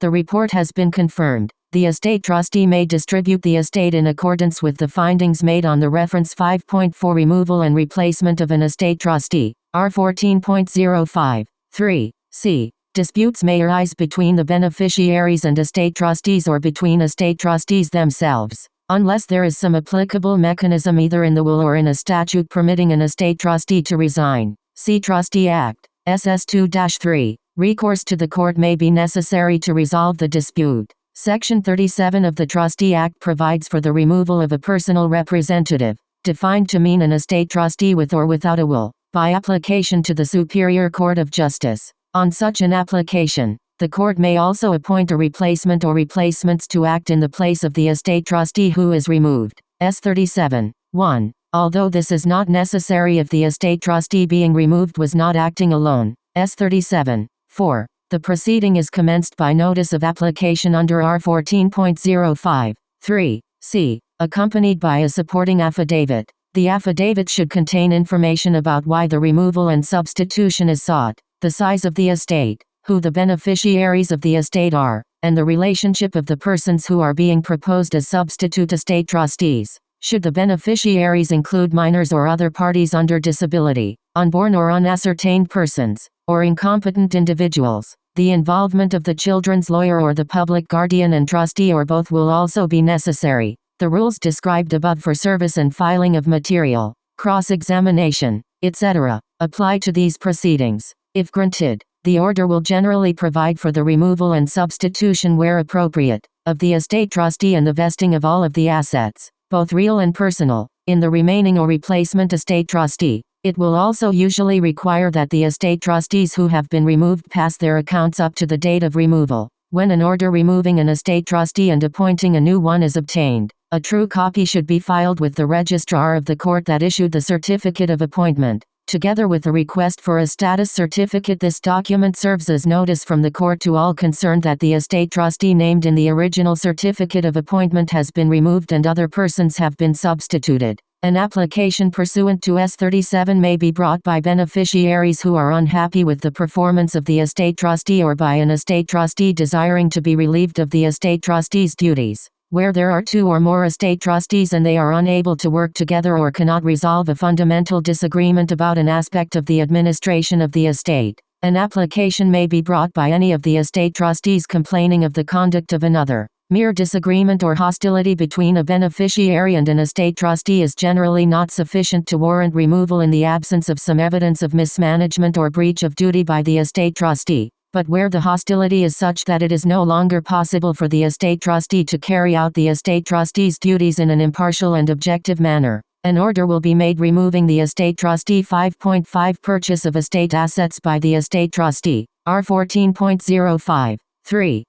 A: the report has been confirmed, the estate trustee may distribute the estate in accordance with the findings made on the reference. 5.4 Removal and replacement of an estate trustee. R 14.05(3) c. Disputes may arise between the beneficiaries and estate trustees or between estate trustees themselves, unless there is some applicable mechanism either in the will or in a statute permitting an estate trustee to resign. See Trustee Act, SS 2-3. Recourse to the court may be necessary to resolve the dispute. Section 37 of the Trustee Act provides for the removal of a personal representative, defined to mean an estate trustee with or without a will, by application to the Superior Court of Justice. On such an application, the court may also appoint a replacement or replacements to act in the place of the estate trustee who is removed. S 37(1). Although this is not necessary if the estate trustee being removed was not acting alone. S 37(4). The proceeding is commenced by notice of application under R 14.05(3) c, accompanied by a supporting affidavit. The affidavit should contain information about why the removal and substitution is sought, the size of the estate, who the beneficiaries of the estate are, and the relationship of the persons who are being proposed as substitute estate trustees. Should the beneficiaries include minors or other parties under disability, unborn or unascertained persons, or incompetent individuals, the involvement of the children's lawyer or the public guardian and trustee or both will also be necessary. The rules described above for service and filing of material, cross-examination, etc., apply to these proceedings. If granted, the order will generally provide for the removal and substitution where appropriate, of the estate trustee and the vesting of all of the assets, both real and personal, in the remaining or replacement estate trustee. It will also usually require that the estate trustees who have been removed pass their accounts up to the date of removal. When an order removing an estate trustee and appointing a new one is obtained, a true copy should be filed with the registrar of the court that issued the certificate of appointment. Together with a request for a status certificate, this document serves as notice from the court to all concerned that the estate trustee named in the original certificate of appointment has been removed and other persons have been substituted. An application pursuant to S 37 may be brought by beneficiaries who are unhappy with the performance of the estate trustee or by an estate trustee desiring to be relieved of the estate trustee's duties. Where there are two or more estate trustees and they are unable to work together or cannot resolve a fundamental disagreement about an aspect of the administration of the estate, an application may be brought by any of the estate trustees complaining of the conduct of another. Mere disagreement or hostility between a beneficiary and an estate trustee is generally not sufficient to warrant removal in the absence of some evidence of mismanagement or breach of duty by the estate trustee. But where the hostility is such that it is no longer possible for the estate trustee to carry out the estate trustee's duties in an impartial and objective manner, an order will be made removing the estate trustee. 5.5 Purchase of estate assets by the estate trustee. R 14.05(3).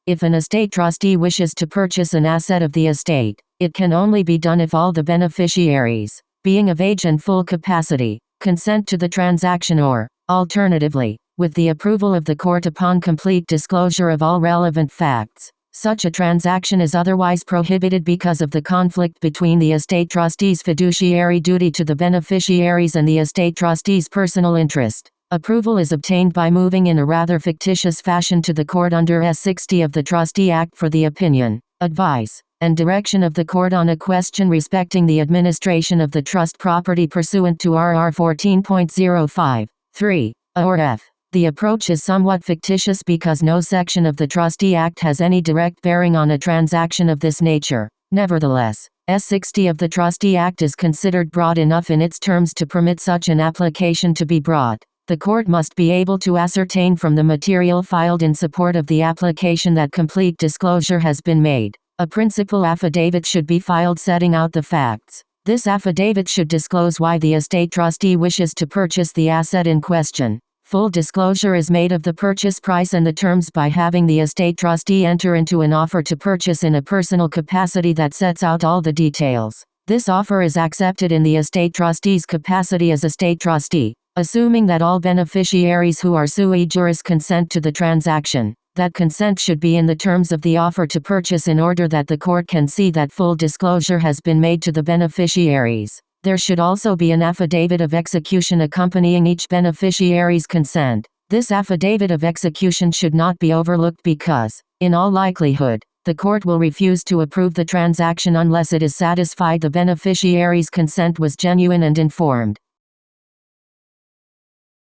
A: If an estate trustee wishes to purchase an asset of the estate, it can only be done if all the beneficiaries, being of age and full capacity, consent to the transaction or, alternatively, with the approval of the court upon complete disclosure of all relevant facts. Such a transaction is otherwise prohibited because of the conflict between the estate trustee's fiduciary duty to the beneficiaries and the estate trustee's personal interest. Approval is obtained by moving in a rather fictitious fashion to the court under S 60 of the Trustee Act for the opinion, advice, and direction of the court on a question respecting the administration of the trust property pursuant to RR 14.05(3) or F. The approach is somewhat fictitious because no section of the Trustee Act has any direct bearing on a transaction of this nature. Nevertheless, S60 of the Trustee Act is considered broad enough in its terms to permit such an application to be brought. The court must be able to ascertain from the material filed in support of the application that complete disclosure has been made. A principal affidavit should be filed setting out the facts. This affidavit should disclose why the estate trustee wishes to purchase the asset in question. Full disclosure is made of the purchase price and the terms by having the estate trustee enter into an offer to purchase in a personal capacity that sets out all the details. This offer is accepted in the estate trustee's capacity as estate trustee, assuming that all beneficiaries who are sui juris consent to the transaction. That consent should be in the terms of the offer to purchase in order that the court can see that full disclosure has been made to the beneficiaries. There should also be an affidavit of execution accompanying each beneficiary's consent. This affidavit of execution should not be overlooked because, in all likelihood, the court will refuse to approve the transaction unless it is satisfied the beneficiary's consent was genuine and informed.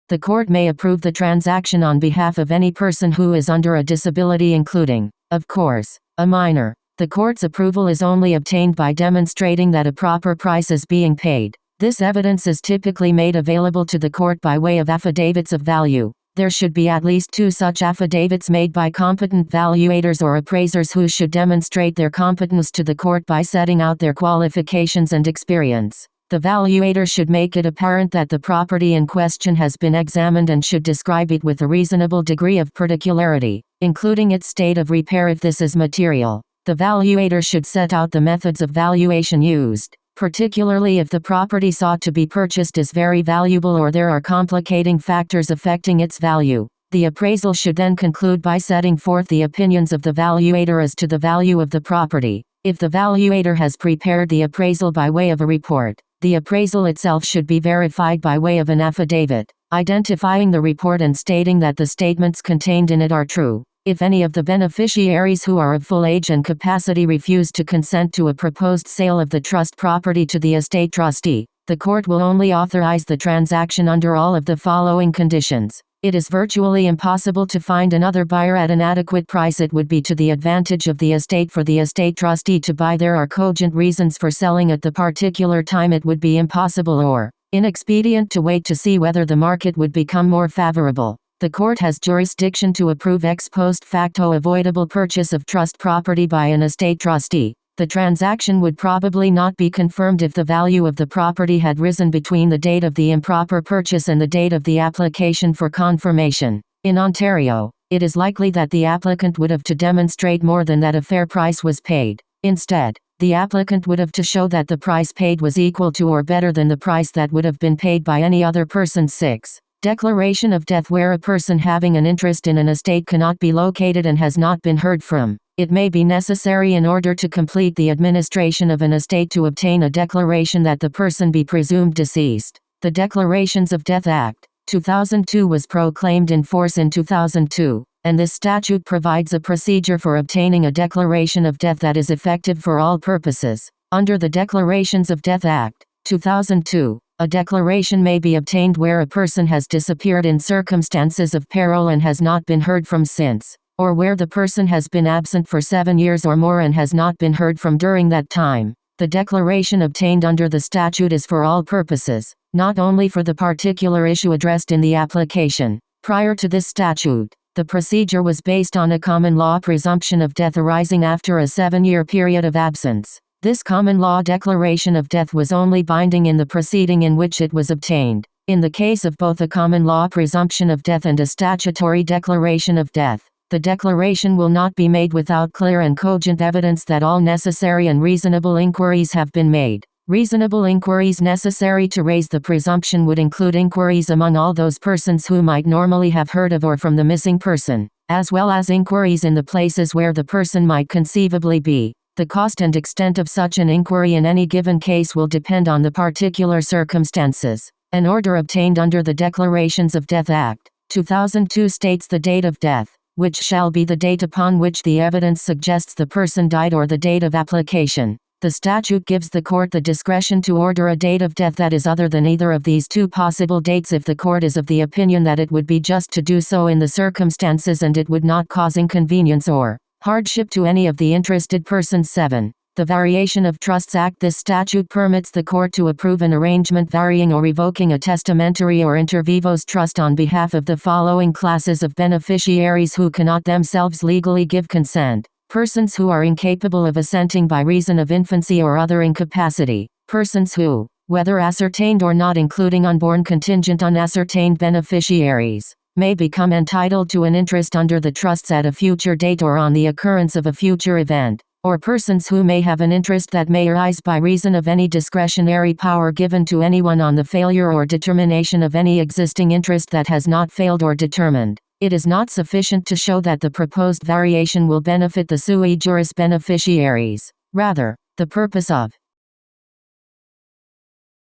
A: The court may approve the transaction on behalf of any person who is under a disability including, of course, a minor. The court's approval is only obtained by demonstrating that a proper price is being paid. This evidence is typically made available to the court by way of affidavits of value. There should be at least 2 such affidavits made by competent valuators or appraisers who should demonstrate their competence to the court by setting out their qualifications and experience. The valuator should make it apparent that the property in question has been examined and should describe it with a reasonable degree of particularity, including its state of repair if this is material. The valuator should set out the methods of valuation used, particularly if the property sought to be purchased is very valuable or there are complicating factors affecting its value. The appraisal should then conclude by setting forth the opinions of the valuator as to the value of the property. If the valuator has prepared the appraisal by way of a report, the appraisal itself should be verified by way of an affidavit, identifying the report and stating that the statements contained in it are true. If any of the beneficiaries who are of full age and capacity refuse to consent to a proposed sale of the trust property to the estate trustee, the court will only authorize the transaction under all of the following conditions. It is virtually impossible to find another buyer at an adequate price. It would be to the advantage of the estate for the estate trustee to buy. There are cogent reasons for selling at the particular time. It would be impossible or inexpedient to wait to see whether the market would become more favorable. The court has jurisdiction to approve ex post facto avoidable purchase of trust property by an estate trustee. The transaction would probably not be confirmed if the value of the property had risen between the date of the improper purchase and the date of the application for confirmation. In Ontario, it is likely that the applicant would have to demonstrate more than that a fair price was paid. Instead, the applicant would have to show that the price paid was equal to or better than the price that would have been paid by any other person. 6. Declaration of death. Where a person having an interest in an estate cannot be located and has not been heard from, it may be necessary in order to complete the administration of an estate to obtain a declaration that the person be presumed deceased. The Declarations of Death Act, 2002 was proclaimed in force in 2002, and this statute provides a procedure for obtaining a declaration of death that is effective for all purposes. Under the Declarations of Death Act, 2002, a declaration may be obtained where a person has disappeared in circumstances of peril and has not been heard from since, or where the person has been absent for 7 years or more and has not been heard from during that time. The declaration obtained under the statute is for all purposes, not only for the particular issue addressed in the application. Prior to this statute, the procedure was based on a common law presumption of death arising after a 7-year period of absence. This common law declaration of death was only binding in the proceeding in which it was obtained. In the case of both a common law presumption of death and a statutory declaration of death, the declaration will not be made without clear and cogent evidence that all necessary and reasonable inquiries have been made. Reasonable inquiries necessary to raise the presumption would include inquiries among all those persons who might normally have heard of or from the missing person, as well as inquiries in the places where the person might conceivably be. The cost and extent of such an inquiry in any given case will depend on the particular circumstances. An order obtained under the Declarations of Death Act, 2002 states the date of death, which shall be the date upon which the evidence suggests the person died or the date of application. The statute gives the court the discretion to order a date of death that is other than either of these two possible dates if the court is of the opinion that it would be just to do so in the circumstances and it would not cause inconvenience or hardship to any of the interested persons. 7. The Variation of Trusts Act. This statute permits the court to approve an arrangement varying or revoking a testamentary or inter vivos trust on behalf of the following classes of beneficiaries who cannot themselves legally give consent: persons who are incapable of assenting by reason of infancy or other incapacity; persons who, whether ascertained or not including unborn contingent unascertained beneficiaries, may become entitled to an interest under the trusts at a future date or on the occurrence of a future event; or persons who may have an interest that may arise by reason of any discretionary power given to anyone on the failure or determination of any existing interest that has not failed or determined. It is not sufficient to show that the proposed variation will benefit the sui juris beneficiaries. Rather, the purpose of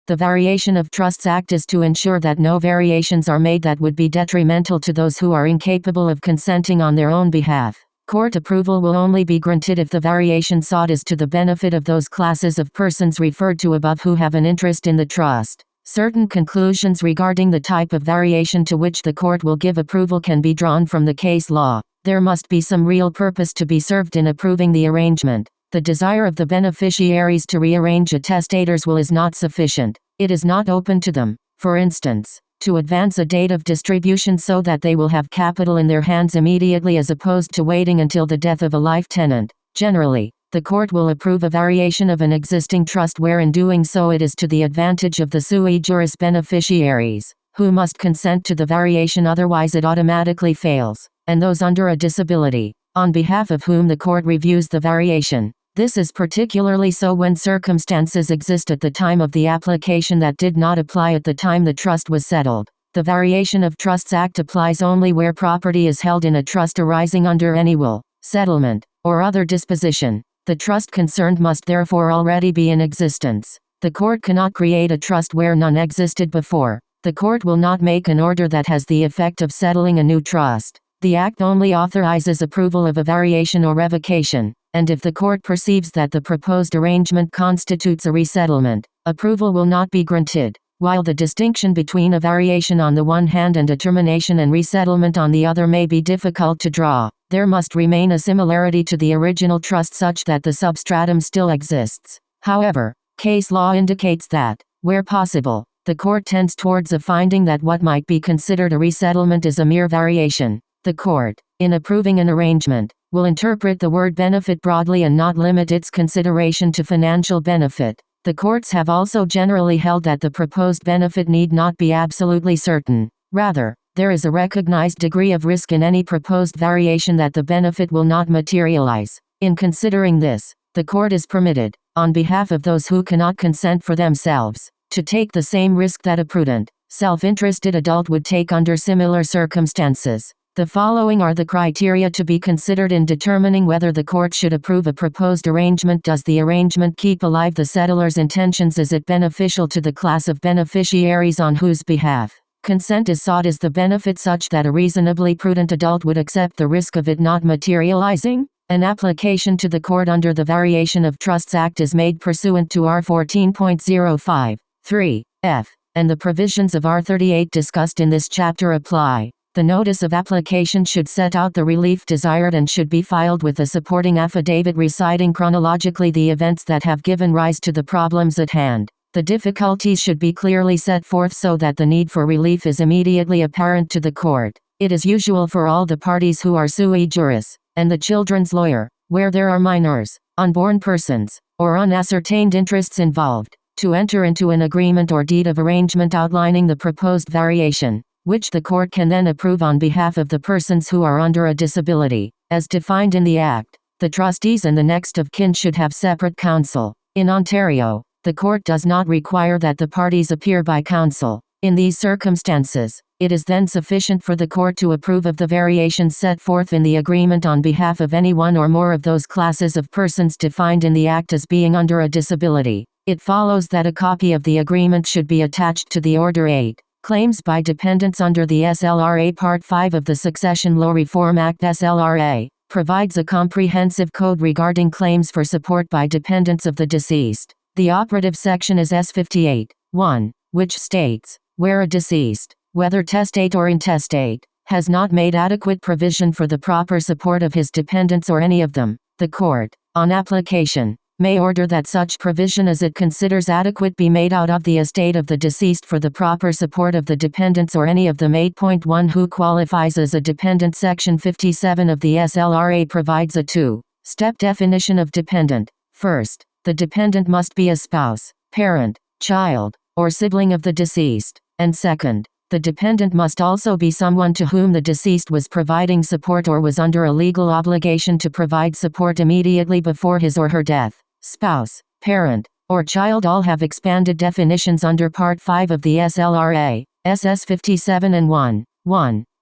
A: the Variation of Trusts Act is to ensure that no variations are made that would be detrimental to those who are incapable of consenting on their own behalf. Court approval will only be granted if the variation sought is to the benefit of those classes of persons referred to above who have an interest in the trust. Certain conclusions regarding the type of variation to which the court will give approval can be drawn from the case law. There must be some real purpose to be served in approving the arrangement. The desire of the beneficiaries to rearrange a testator's will is not sufficient. It is not open to them, for instance, to advance a date of distribution so that they will have capital in their hands immediately as opposed to waiting until the death of a life tenant. Generally, the court will approve a variation of an existing trust where in doing so it is to the advantage of the sui juris beneficiaries, who must consent to the variation otherwise it automatically fails, and those under a disability, on behalf of whom the court reviews the variation. This is particularly so when circumstances exist at the time of the application that did not apply at the time the trust was settled. The Variation of Trusts Act applies only where property is held in a trust arising under any will, settlement, or other disposition. The trust concerned must therefore already be in existence. The court cannot create a trust where none existed before. The court will not make an order that has the effect of settling a new trust. The Act only authorizes approval of a variation or revocation, and if the court perceives that the proposed arrangement constitutes a resettlement, approval will not be granted. While the distinction between a variation on the one hand and a termination and resettlement on the other may be difficult to draw, there must remain a similarity to the original trust such that the substratum still exists. However, case law indicates that, where possible, the court tends towards a finding that what might be considered a resettlement is a mere variation. The court, in approving an arrangement, will interpret the word benefit broadly and not limit its consideration to financial benefit. The courts have also generally held that the proposed benefit need not be absolutely certain. Rather, there is a recognized degree of risk in any proposed variation that the benefit will not materialize. In considering this, the court is permitted, on behalf of those who cannot consent for themselves, to take the same risk that a prudent, self-interested adult would take under similar circumstances. The following are the criteria to be considered in determining whether the court should approve a proposed arrangement. Does the arrangement keep alive the settlor's intentions? Is it beneficial to the class of beneficiaries on whose behalf consent is sought? Is the benefit such that a reasonably prudent adult would accept the risk of it not materializing? An application to the court under the Variation of Trusts Act is made pursuant to R 14.05, 3, F, and the provisions of R 38 discussed in this chapter apply. The notice of application should set out the relief desired and should be filed with a supporting affidavit reciting chronologically the events that have given rise to the problems at hand. The difficulties should be clearly set forth so that the need for relief is immediately apparent to the court. It is usual for all the parties who are sui juris, and the children's lawyer, where there are minors, unborn persons, or unascertained interests involved, to enter into an agreement or deed of arrangement outlining the proposed variation, which the court can then approve on behalf of the persons who are under a disability, as defined in the Act. The trustees and the next of kin should have separate counsel. In Ontario, the court does not require that the parties appear by counsel. In these circumstances, it is then sufficient for the court to approve of the variations set forth in the agreement on behalf of any one or more of those classes of persons defined in the Act as being under a disability. It follows that a copy of the agreement should be attached to the Order 8. Claims by dependents under the SLRA Part 5 of the Succession Law Reform Act SLRA provides a comprehensive code regarding claims for support by dependents of the deceased. The operative section is S58, 1, which states, where a deceased, whether testate or intestate, has not made adequate provision for the proper support of his dependents or any of them, the court, on application, may order that such provision as it considers adequate be made out of the estate of the deceased for the proper support of the dependents or any of them. 8.1 Who qualifies as a dependent? Section 57 of the SLRA provides a two-step definition of dependent. First, the dependent must be a spouse, parent, child, or sibling of the deceased, and second, the dependent must also be someone to whom the deceased was providing support or was under a legal obligation to provide support immediately before his or her death. Spouse, parent, or child all have expanded definitions under Part 5 of the SLRA, SS 57 and 1.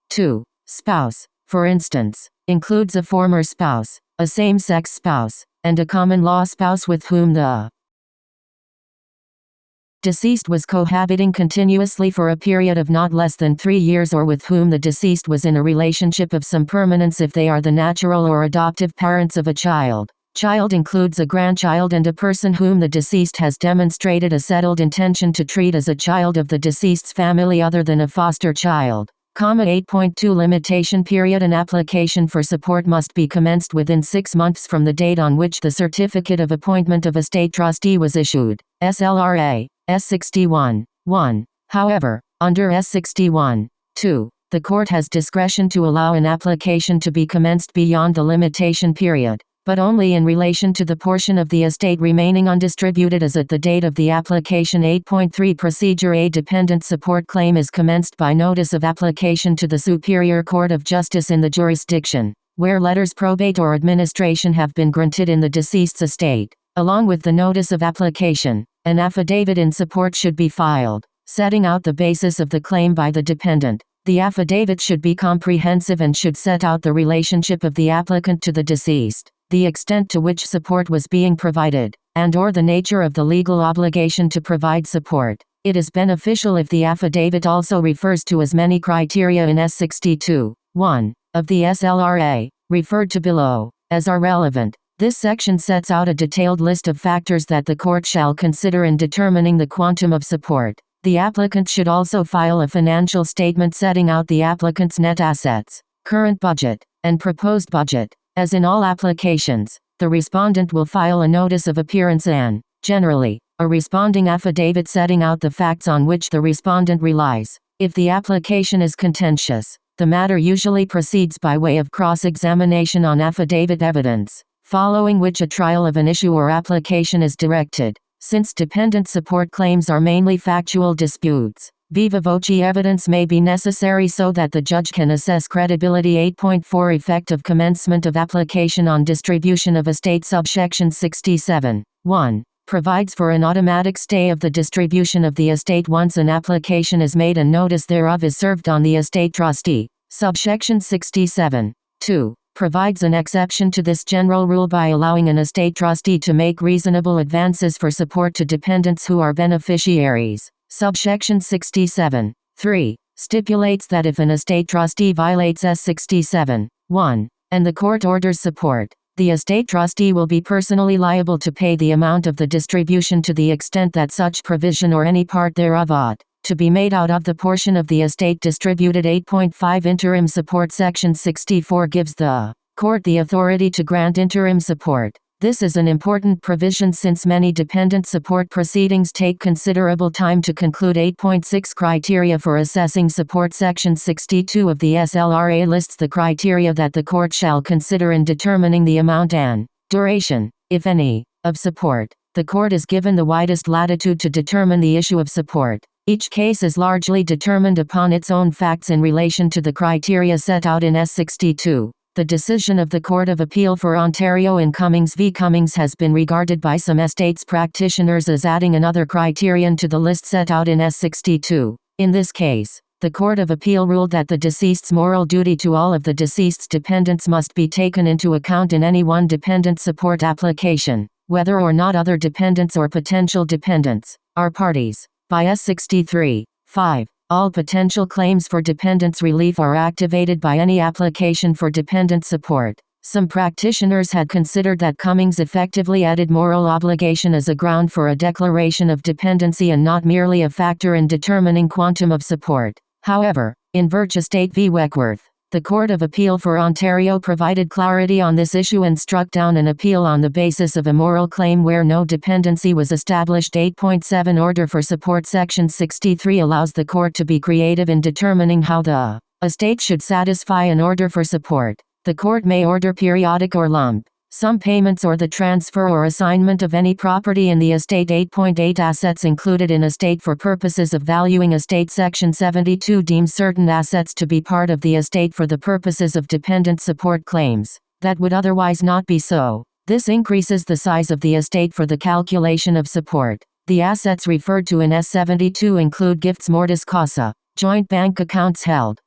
A: 2. Spouse, for instance, includes a former spouse, a same-sex spouse, and a common-law spouse with whom the deceased was cohabiting continuously for a period of not less than 3 years or with whom the deceased was in a relationship of some permanence if they are the natural or adoptive parents of a child. Child includes a grandchild and a person whom the deceased has demonstrated a settled intention to treat as a child of the deceased's family other than a foster child. 8.2 Limitation period. An application for support must be commenced within 6 months from the date on which the certificate of appointment of a state trustee was issued. SLRA, S61, 1. However, under S61, 2, the court has discretion to allow an application to be commenced beyond the limitation period, but only in relation to the portion of the estate remaining undistributed as at the date of the application. 8.3 Procedure. A dependent support claim is commenced by notice of application to the Superior Court of Justice in the jurisdiction, where letters probate or administration have been granted in the deceased's estate. Along with the notice of application, an affidavit in support should be filed, setting out the basis of the claim by the dependent. The affidavit should be comprehensive and should set out the relationship of the applicant to the deceased, the extent to which support was being provided, and/or the nature of the legal obligation to provide support. It is beneficial if the affidavit also refers to as many criteria in S62, 1, of the SLRA, referred to below, as are relevant. This section sets out a detailed list of factors that the court shall consider in determining the quantum of support. The applicant should also file a financial statement setting out the applicant's net assets, current budget, and proposed budget. As in all applications, the respondent will file a notice of appearance and, generally, a responding affidavit setting out the facts on which the respondent relies. If the application is contentious, the matter usually proceeds by way of cross-examination on affidavit evidence, following which a trial of an issue or application is directed. Since dependent support claims are mainly factual disputes, viva voce evidence may be necessary so that the judge can assess credibility. 8.4 Effect of commencement of application on distribution of estate. Subsection 67, 1, provides for an automatic stay of the distribution of the estate once an application is made and notice thereof is served on the estate trustee. Subsection 67, 2, provides an exception to this general rule by allowing an estate trustee to make reasonable advances for support to dependents who are beneficiaries. Subsection 67, 3, stipulates that if an estate trustee violates S67, 1, and the court orders support, the estate trustee will be personally liable to pay the amount of the distribution to the extent that such provision or any part thereof ought to be made out of the portion of the estate distributed. 8.5 Interim support. Section 64 gives the court the authority to grant interim support. This is an important provision since many dependent support proceedings take considerable time to conclude. 8.6 Criteria for assessing support. Section 62 of the SLRA lists the criteria that the court shall consider in determining the amount and duration, if any, of support. The court is given the widest latitude to determine the issue of support. Each case is largely determined upon its own facts in relation to the criteria set out in S62. The decision of the Court of Appeal for Ontario in Cummings v. Cummings has been regarded by some estates practitioners as adding another criterion to the list set out in S62. In this case, the Court of Appeal ruled that the deceased's moral duty to all of the deceased's dependents must be taken into account in any one dependent support application, whether or not other dependents or potential dependents are parties. By S63, 5, all potential claims for dependents relief are activated by any application for dependent support. Some practitioners had considered that Cummings effectively added moral obligation as a ground for a declaration of dependency and not merely a factor in determining quantum of support. However, in Birch Estate v. Weckworth, the Court of Appeal for Ontario provided clarity on this issue and struck down an appeal on the basis of a moral claim where no dependency was established. 8.7 Order for Support. Section 63 allows the court to be creative in determining how the estate should satisfy an order for support. The court may order periodic or lump sum payments or the transfer or assignment of any property in the estate. 8.8 Assets included in estate for purposes of valuing estate. Section 72 deems certain assets to be part of the estate for the purposes of dependent support claims that would otherwise not be so. This increases the size of the estate for the calculation of support. The assets referred to in S72 include gifts mortis causa, joint bank accounts held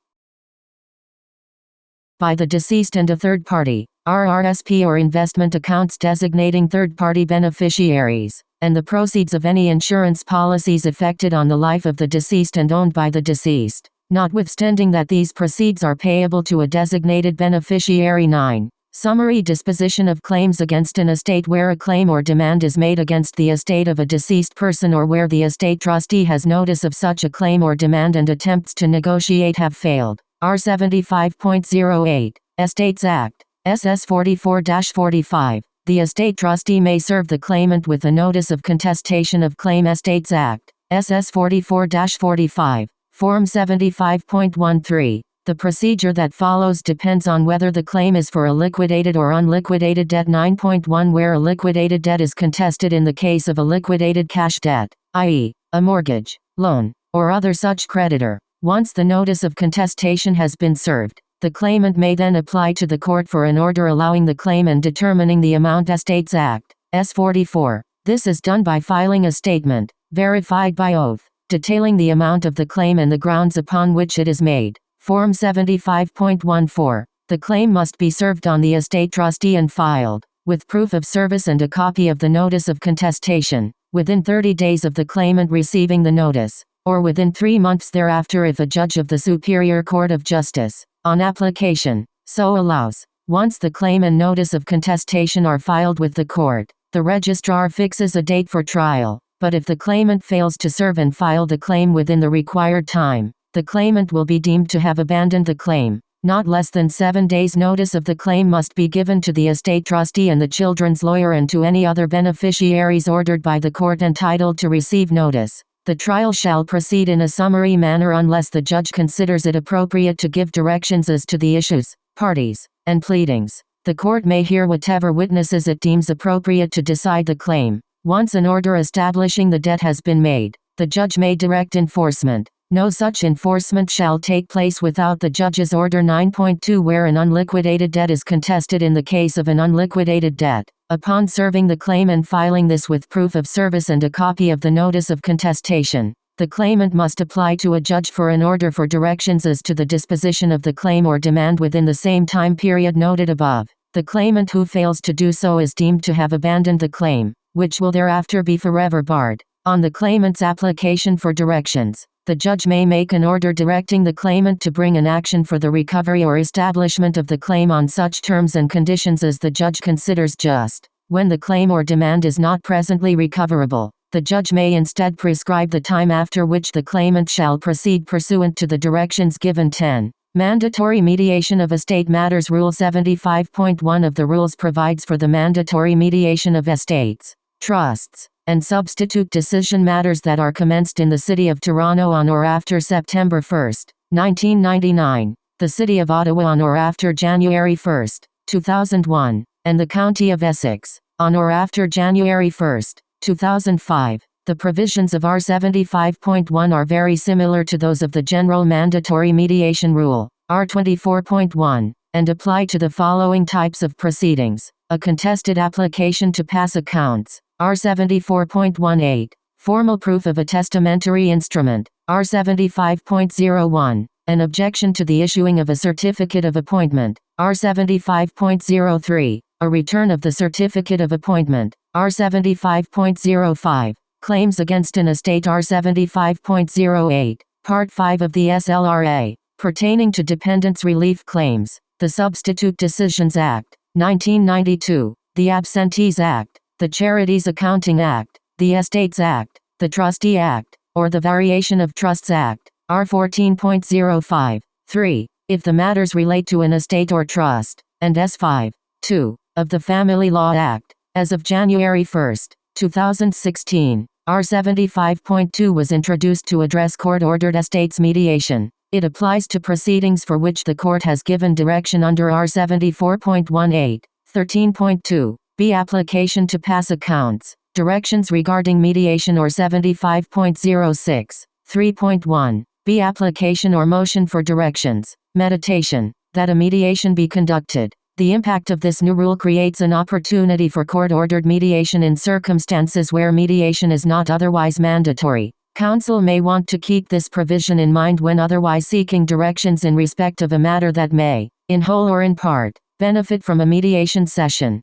A: by the deceased and a third party, RRSP or investment accounts designating third-party beneficiaries, and the proceeds of any insurance policies effected on the life of the deceased and owned by the deceased, notwithstanding that these proceeds are payable to a designated beneficiary. 9. Summary disposition of claims against an estate. Where a claim or demand is made against the estate of a deceased person or where the estate trustee has notice of such a claim or demand and attempts to negotiate have failed. R75.08, Estates Act, SS 44-45. The estate trustee may serve the claimant with a notice of contestation of claim. Estates Act, SS 44-45, Form 75.13. The procedure that follows depends on whether the claim is for a liquidated or unliquidated debt. 9.1 Where a liquidated debt is contested. In the case of a liquidated cash debt, i.e., a mortgage, loan, or other such creditor, once the notice of contestation has been served, the claimant may then apply to the court for an order allowing the claim and determining the amount. Estates Act, S. 44. This is done by filing a statement, verified by oath, detailing the amount of the claim and the grounds upon which it is made. Form 75.14. The claim must be served on the estate trustee and filed, with proof of service and a copy of the notice of contestation, within 30 days of the claimant receiving the notice, or within 3 months thereafter if a judge of the Superior Court of Justice, on application, so allows. Once the claim and notice of contestation are filed with the court, the registrar fixes a date for trial, but if the claimant fails to serve and file the claim within the required time, the claimant will be deemed to have abandoned the claim. Not less than 7 days' notice of the claim must be given to the estate trustee and the children's lawyer and to any other beneficiaries ordered by the court entitled to receive notice. The trial shall proceed in a summary manner unless the judge considers it appropriate to give directions as to the issues, parties, and pleadings. The court may hear whatever witnesses it deems appropriate to decide the claim. Once an order establishing the debt has been made, the judge may direct enforcement. No such enforcement shall take place without the judge's order. 9.2 Where an unliquidated debt is contested. In the case of an unliquidated debt, upon serving the claim and filing this with proof of service and a copy of the notice of contestation, the claimant must apply to a judge for an order for directions as to the disposition of the claim or demand within the same time period noted above. The claimant who fails to do so is deemed to have abandoned the claim, which will thereafter be forever barred. On the claimant's application for directions, the judge may make an order directing the claimant to bring an action for the recovery or establishment of the claim on such terms and conditions as the judge considers just. When the claim or demand is not presently recoverable, the judge may instead prescribe the time after which the claimant shall proceed pursuant to the directions given. 10. Mandatory mediation of estate matters. Rule 75.1 of the rules provides for the mandatory mediation of estates, trusts, and substitute decision matters that are commenced in the City of Toronto on or after September 1, 1999, the City of Ottawa on or after January 1, 2001, and the County of Essex, on or after January 1, 2005. The provisions of R75.1 are very similar to those of the General Mandatory Mediation Rule, R24.1, and apply to the following types of proceedings: a contested application to pass accounts, R74.18, formal proof of a testamentary instrument, R75.01, an objection to the issuing of a certificate of appointment, R75.03, a return of the certificate of appointment, R75.05, claims against an estate, R75.08, Part 5 of the SLRA, pertaining to dependents relief claims, the Substitute Decisions Act, 1992, the Absentees Act, the Charities Accounting Act, the Estates Act, the Trustee Act, or the Variation of Trusts Act, R 14.05. 3. If the matters relate to an estate or trust, and S 5. 2. Of the Family Law Act, as of January 1, 2016, R 75.2 was introduced to address court-ordered estates mediation. It applies to proceedings for which the court has given direction under R 74.18. 13.2. B. Application to pass accounts, directions regarding mediation or 75.06. 3.1. B. Application or motion for directions, meditation, that a mediation be conducted. The impact of this new rule creates an opportunity for court-ordered mediation in circumstances where mediation is not otherwise mandatory. Counsel may want to keep this provision in mind when otherwise seeking directions in respect of a matter that may, in whole or in part, benefit from a mediation session.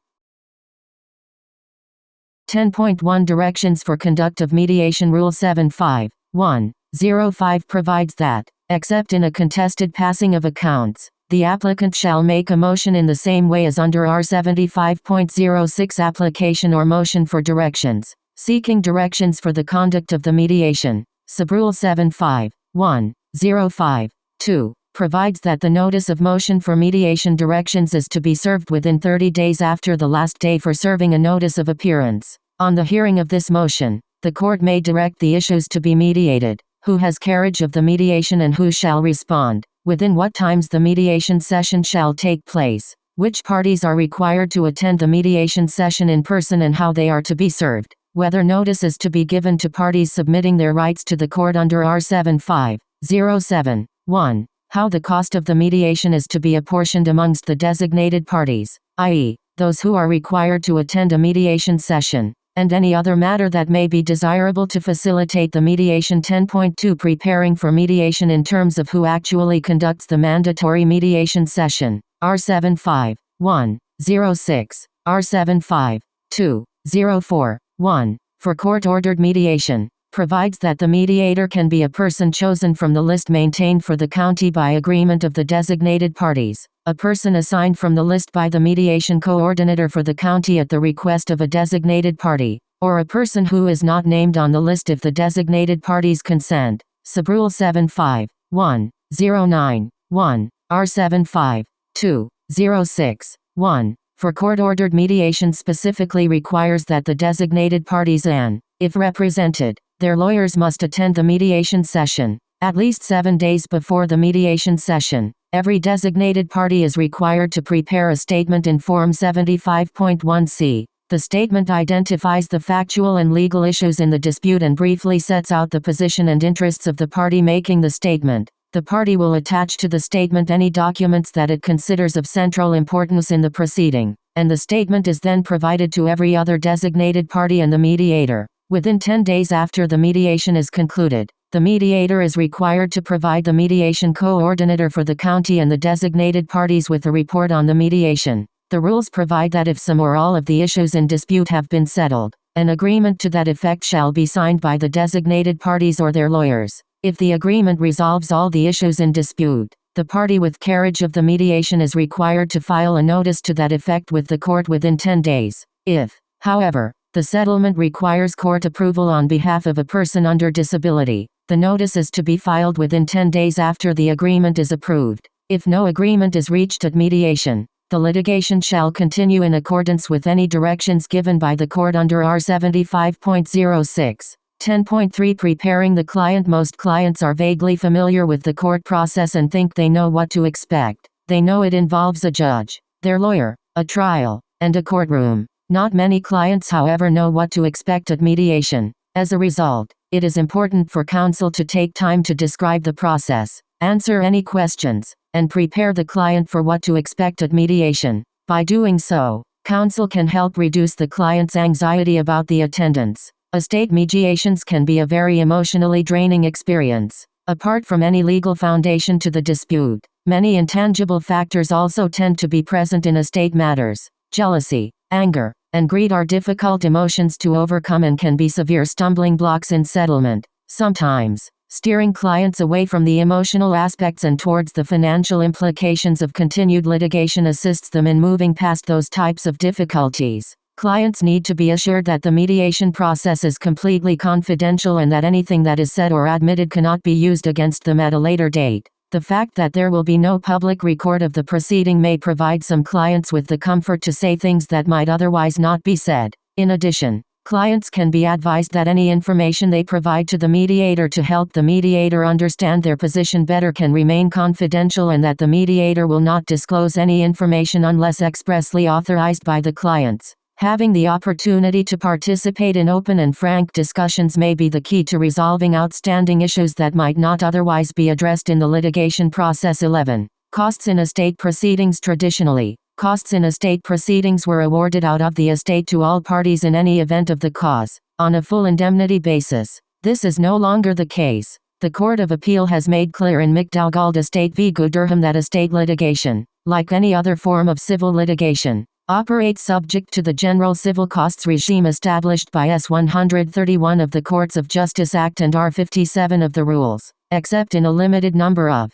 A: 10.1 Directions for Conduct of Mediation Rule 7.5.1.05 provides that, except in a contested passing of accounts, the applicant shall make a motion in the same way as under R 75.06 application or motion for directions, seeking directions for the conduct of the mediation. Subrule 7.5.1.05.2 provides that the notice of motion for mediation directions is to be served within 30 days after the last day for serving a notice of appearance. On the hearing of this motion, the court may direct the issues to be mediated, who has carriage of the mediation and who shall respond, within what times the mediation session shall take place, which parties are required to attend the mediation session in person and how they are to be served, whether notice is to be given to parties submitting their rights to the court under R 75.07.1, how the cost of the mediation is to be apportioned amongst the designated parties, i.e., those who are required to attend a mediation session, and any other matter that may be desirable to facilitate the mediation. 10.2 Preparing for mediation in terms of who actually conducts the mandatory mediation session, R 75.1.06, R 75.2.04.1, for court-ordered mediation, provides that the mediator can be a person chosen from the list maintained for the county by agreement of the designated parties, a person assigned from the list by the mediation coordinator for the county at the request of a designated party, or a person who is not named on the list if the designated parties consent. Subrule 7.5.1.09.1, R 75.2.06.1, for court-ordered mediation specifically requires that the designated parties and, if represented, their lawyers must attend the mediation session, at least 7 days before the mediation session. Every designated party is required to prepare a statement in Form 75.1c. The statement identifies the factual and legal issues in the dispute and briefly sets out the position and interests of the party making the statement. The party will attach to the statement any documents that it considers of central importance in the proceeding, and the statement is then provided to every other designated party and the mediator. Within 10 days after the mediation is concluded, the mediator is required to provide the mediation coordinator for the county and the designated parties with a report on the mediation. The rules provide that if some or all of the issues in dispute have been settled, an agreement to that effect shall be signed by the designated parties or their lawyers. If the agreement resolves all the issues in dispute, the party with carriage of the mediation is required to file a notice to that effect with the court within 10 days. If, however, the settlement requires court approval on behalf of a person under disability, the notice is to be filed within 10 days after the agreement is approved. If no agreement is reached at mediation, the litigation shall continue in accordance with any directions given by the court under R 75.06. 10.3 Preparing the client. Most clients are vaguely familiar with the court process and think they know what to expect. They know it involves a judge, their lawyer, a trial, and a courtroom. Not many clients, however, know what to expect at mediation. As a result, it is important for counsel to take time to describe the process, answer any questions, and prepare the client for what to expect at mediation. By doing so, counsel can help reduce the client's anxiety about the attendance. Estate mediations can be a very emotionally draining experience. Apart from any legal foundation to the dispute, many intangible factors also tend to be present in estate matters. Jealousy, anger, and greed are difficult emotions to overcome and can be severe stumbling blocks in settlement. Sometimes, Steering clients away from the emotional aspects and towards the financial implications of continued litigation assists them in moving past those types of difficulties. Clients need to be assured that the mediation process is completely confidential and that anything that is said or admitted cannot be used against them at a later date. The fact that there will be no public record of the proceeding may provide some clients with the comfort to say things that might otherwise not be said. In addition, clients can be advised that any information they provide to the mediator to help the mediator understand their position better can remain confidential and that the mediator will not disclose any information unless expressly authorized by the clients. Having the opportunity to participate in open and frank discussions may be the key to resolving outstanding issues that might not otherwise be addressed in the litigation process. 11. Costs in estate proceedings. Traditionally, costs in estate proceedings were awarded out of the estate to all parties in any event of the cause, on a full indemnity basis. This is no longer the case. The Court of Appeal has made clear in McDougald Estate v. Durham that estate litigation, like any other form of civil litigation, operates subject to the general civil costs regime established by S. 131 of the Courts of Justice Act and R. 57 of the Rules, except in a limited number of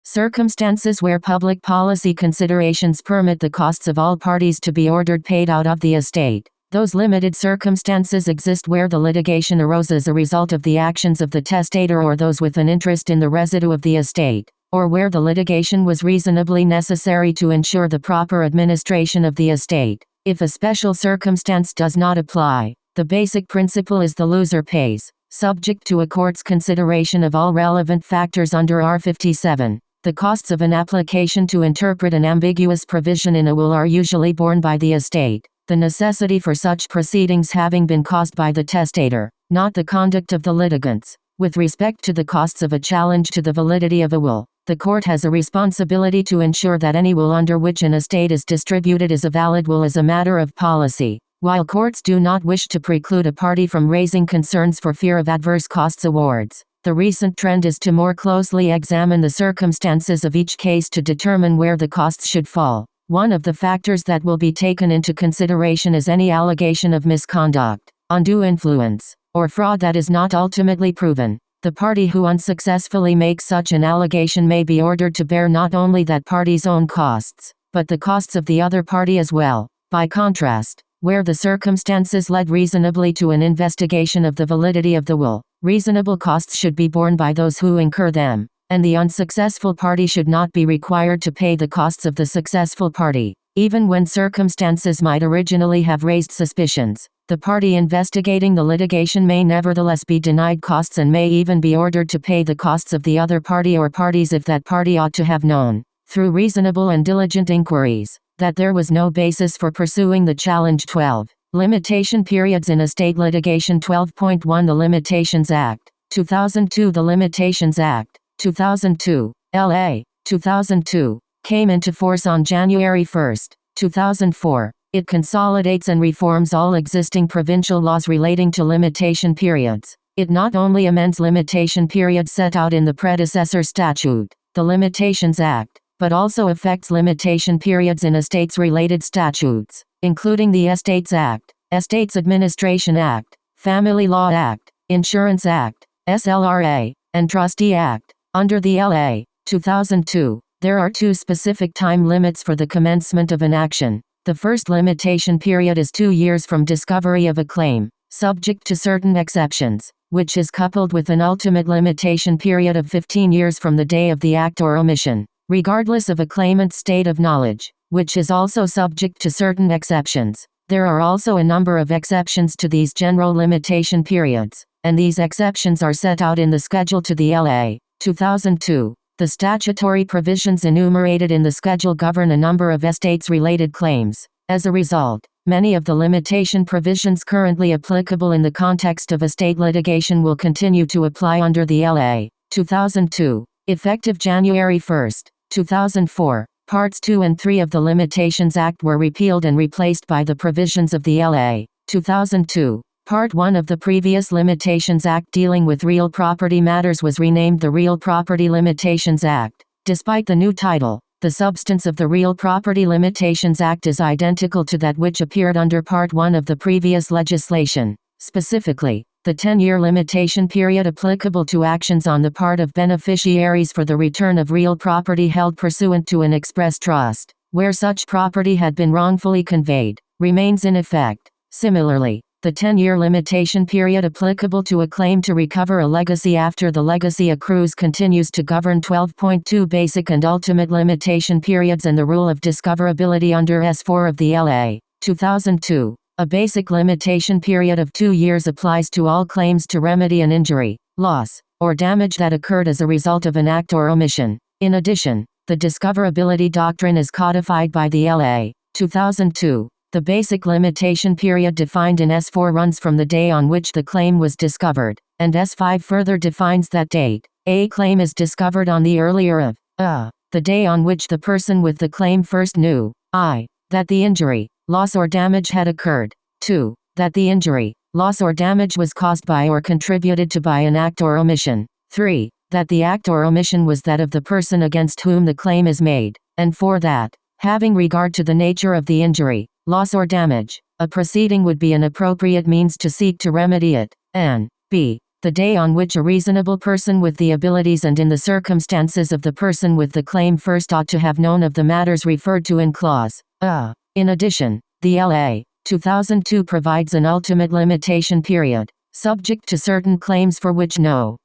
A: circumstances where public policy considerations permit the costs of all parties to be ordered paid out of the estate. Those limited circumstances exist where the litigation arose as a result of the actions of the testator or those with an interest in the residue of the estate, or where the litigation was reasonably necessary to ensure the proper administration of the estate. If a special circumstance does not apply, the basic principle is the loser pays, subject to a court's consideration of all relevant factors under R. 57. The costs of an application to interpret an ambiguous provision in a will are usually borne by the estate, the necessity for such proceedings having been caused by the testator, not the conduct of the litigants. With respect to the costs of a challenge to the validity of a will, the court has a responsibility to ensure that any will under which an estate is distributed is a valid will as a matter of policy. While courts do not wish to preclude a party from raising concerns for fear of adverse costs awards, the recent trend is to more closely examine the circumstances of each case to determine where the costs should fall. One of the factors that will be taken into consideration is any allegation of misconduct, undue influence, or fraud that is not ultimately proven. The party who unsuccessfully makes such an allegation may be ordered to bear not only that party's own costs, but the costs of the other party as well. By contrast, where the circumstances led reasonably to an investigation of the validity of the will, reasonable costs should be borne by those who incur them, and the unsuccessful party should not be required to pay the costs of the successful party. Even when circumstances might originally have raised suspicions, the party investigating the litigation may nevertheless be denied costs and may even be ordered to pay the costs of the other party or parties if that party ought to have known, through reasonable and diligent inquiries, that there was no basis for pursuing the challenge. 12. Limitation periods in estate litigation. 12.1 The Limitations Act, 2002. The Limitations Act, 2002, L.A., 2002, came into force on January 1, 2004. It consolidates and reforms all existing provincial laws relating to limitation periods. It not only amends limitation periods set out in the predecessor statute, the Limitations Act, but also affects limitation periods in estates-related statutes, including the Estates Act, Estates Administration Act, Family Law Act, Insurance Act, SLRA, and Trustee Act. Under the L.A., 2002, there are two specific time limits for the commencement of an action. The first limitation period is 2 years from discovery of a claim, subject to certain exceptions, which is coupled with an ultimate limitation period of 15 years from the day of the act or omission, regardless of a claimant's state of knowledge, which is also subject to certain exceptions. There are also a number of exceptions to these general limitation periods, and these exceptions are set out in the schedule to the L.A., 2002. The statutory provisions enumerated in the schedule govern a number of estates-related claims. As a result, many of the limitation provisions currently applicable in the context of estate litigation will continue to apply under the L.A. 2002. Effective January 1, 2004, Parts 2 and 3 of the Limitations Act were repealed and replaced by the provisions of the L.A. 2002. Part 1 of the previous Limitations Act dealing with real property matters was renamed the Real Property Limitations Act. Despite the new title, the substance of the Real Property Limitations Act is identical to that which appeared under Part 1 of the previous legislation. Specifically, The 10-year limitation period applicable to actions on the part of beneficiaries for the return of real property held pursuant to an express trust, where such property had been wrongfully conveyed, remains in effect. Similarly, the 10-year limitation period applicable to a claim to recover a legacy after the legacy accrues continues to govern 12.2 basic and ultimate limitation periods and the rule of discoverability under S4 of the LA. 2002. A basic limitation period of 2 years applies to all claims to remedy an injury, loss, or damage that occurred as a result of an act or omission. In addition, the discoverability doctrine is codified by the LA. 2002. The basic limitation period defined in S4 runs from the day on which the claim was discovered, and S5 further defines that date. A claim is discovered on the earlier of the day on which the person with the claim first knew that the injury, loss or damage had occurred. 2. That the injury, loss or damage was caused by or contributed to by an act or omission. 3. That the act or omission was that of the person against whom the claim is made. And 4. That, having regard to the nature of the injury, loss or damage, a proceeding would be an appropriate means to seek to remedy it. And b. The day on which a reasonable person with the abilities and in the circumstances of the person with the claim first ought to have known of the matters referred to in clause In addition, the LA. 2002 provides an ultimate limitation period, subject to certain claims for which no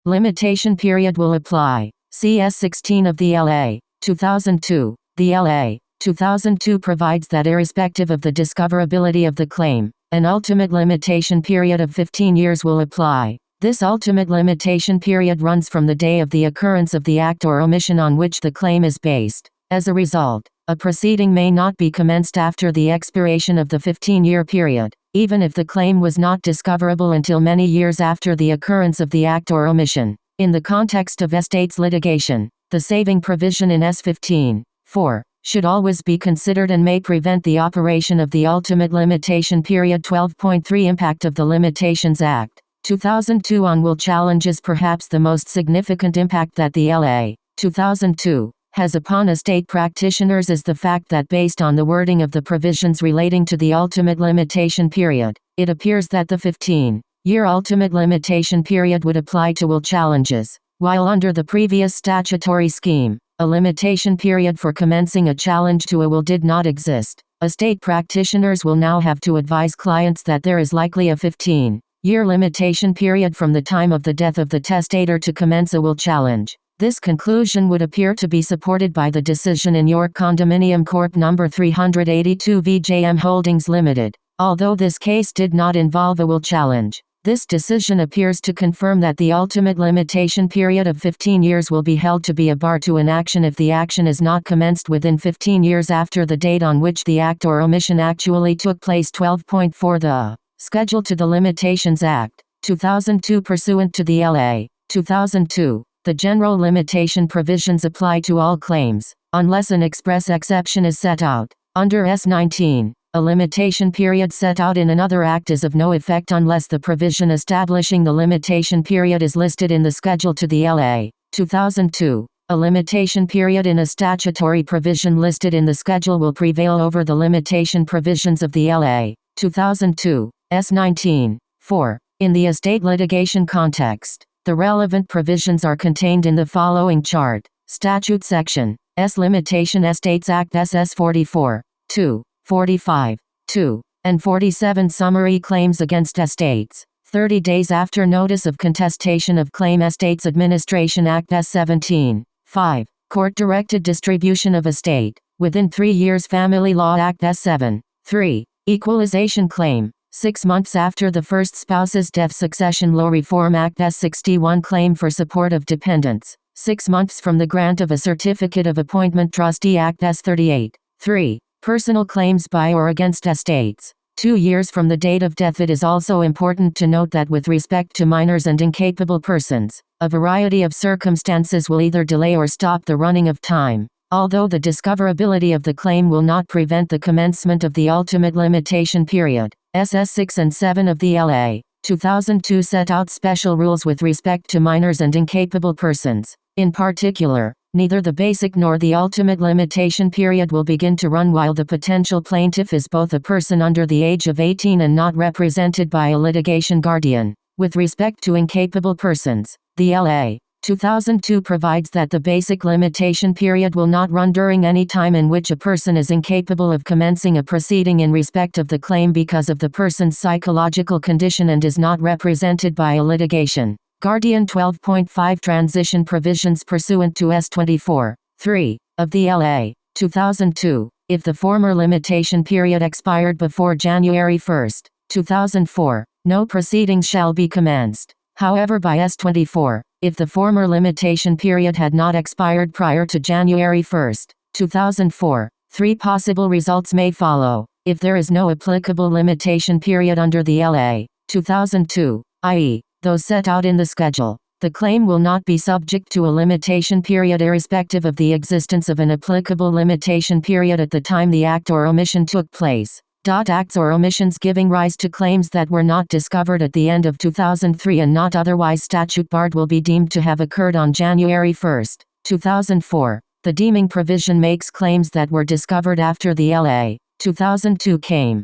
A: limitation period will apply. CS 16 of the LA. 2002. The LA. 2002 provides that irrespective of the discoverability of the claim, an ultimate limitation period of 15 years will apply. This ultimate limitation period runs from the day of the occurrence of the act or omission on which the claim is based. As a result, a proceeding may not be commenced after the expiration of the 15-year period, even if the claim was not discoverable until many years after the occurrence of the act or omission. In the context of estates litigation, the saving provision in S15, 4, should always be considered and may prevent the operation of the ultimate limitation period. 12.3 Impact of the Limitations Act. 2002 on will challenge is perhaps the most significant impact that the LA. 2002 has upon estate practitioners is the fact that based on the wording of the provisions relating to the ultimate limitation period, it appears that the 15-year ultimate limitation period would apply to will challenges, while under the previous statutory scheme, a limitation period for commencing a challenge to a will did not exist. Estate practitioners will now have to advise clients that there is likely a 15-year limitation period from the time of the death of the testator to commence a will challenge. This conclusion would appear to be supported by the decision in York Condominium Corp. No. 382 v. JM Holdings Limited. Although this case did not involve a will challenge, this decision appears to confirm that the ultimate limitation period of 15 years will be held to be a bar to an action if the action is not commenced within 15 years after the date on which the act or omission actually took place. 12.4 The Schedule to the Limitations Act. 2002 pursuant to the LA. 2002. The general limitation provisions apply to all claims, unless an express exception is set out. Under S19, a limitation period set out in another act is of no effect unless the provision establishing the limitation period is listed in the schedule to the LA. 2002. A limitation period in a statutory provision listed in the schedule will prevail over the limitation provisions of the LA. 2002. S19. 4. In the estate litigation context, the relevant provisions are contained in the following chart. Statute Section S. Limitation Estates Act SS 44, 2, 45, 2, and 47 Summary Claims Against Estates. 30 days after notice of contestation of claim. Estates Administration Act S. 17, 5. Court-directed distribution of estate. Within 3 years. Family Law Act S. 7, 3. Equalization claim. 6 months after the first spouse's death. Succession Law Reform Act S. 61. Claim for support of dependents. 6 months from the grant of a certificate of appointment. Trustee Act S. 38, 3. Personal claims by or against estates. 2 years from the date of death. It is also important to note that with respect to minors and incapable persons, a variety of circumstances will either delay or stop the running of time. Although the discoverability of the claim will not prevent the commencement of the ultimate limitation period. SS 6 and 7 of the LA. 2002 set out special rules with respect to minors and incapable persons. In particular, Neither the basic nor the ultimate limitation period will begin to run while the potential plaintiff is both a person under the age of 18 and not represented by a litigation guardian. With respect to incapable persons, the LA 2002 provides that the basic limitation period will not run during any time in which a person is incapable of commencing a proceeding in respect of the claim because of the person's psychological condition and is not represented by a litigation guardian. 12.5 Transition provisions pursuant to S24, 3, of the LA 2002. If the former limitation period expired before January 1, 2004, no proceedings shall be commenced. However, by S24, if the former limitation period had not expired prior to January 1, 2004, three possible results may follow. If there is no applicable limitation period under the LA 2002, i.e., those set out in the schedule, the claim will not be subject to a limitation period irrespective of the existence of an applicable limitation period at the time the act or omission took place. Acts or omissions giving rise to claims that were not discovered at the end of 2003 and not otherwise statute barred will be deemed to have occurred on January 1, 2004. The deeming provision makes claims that were discovered after the LA 2002 came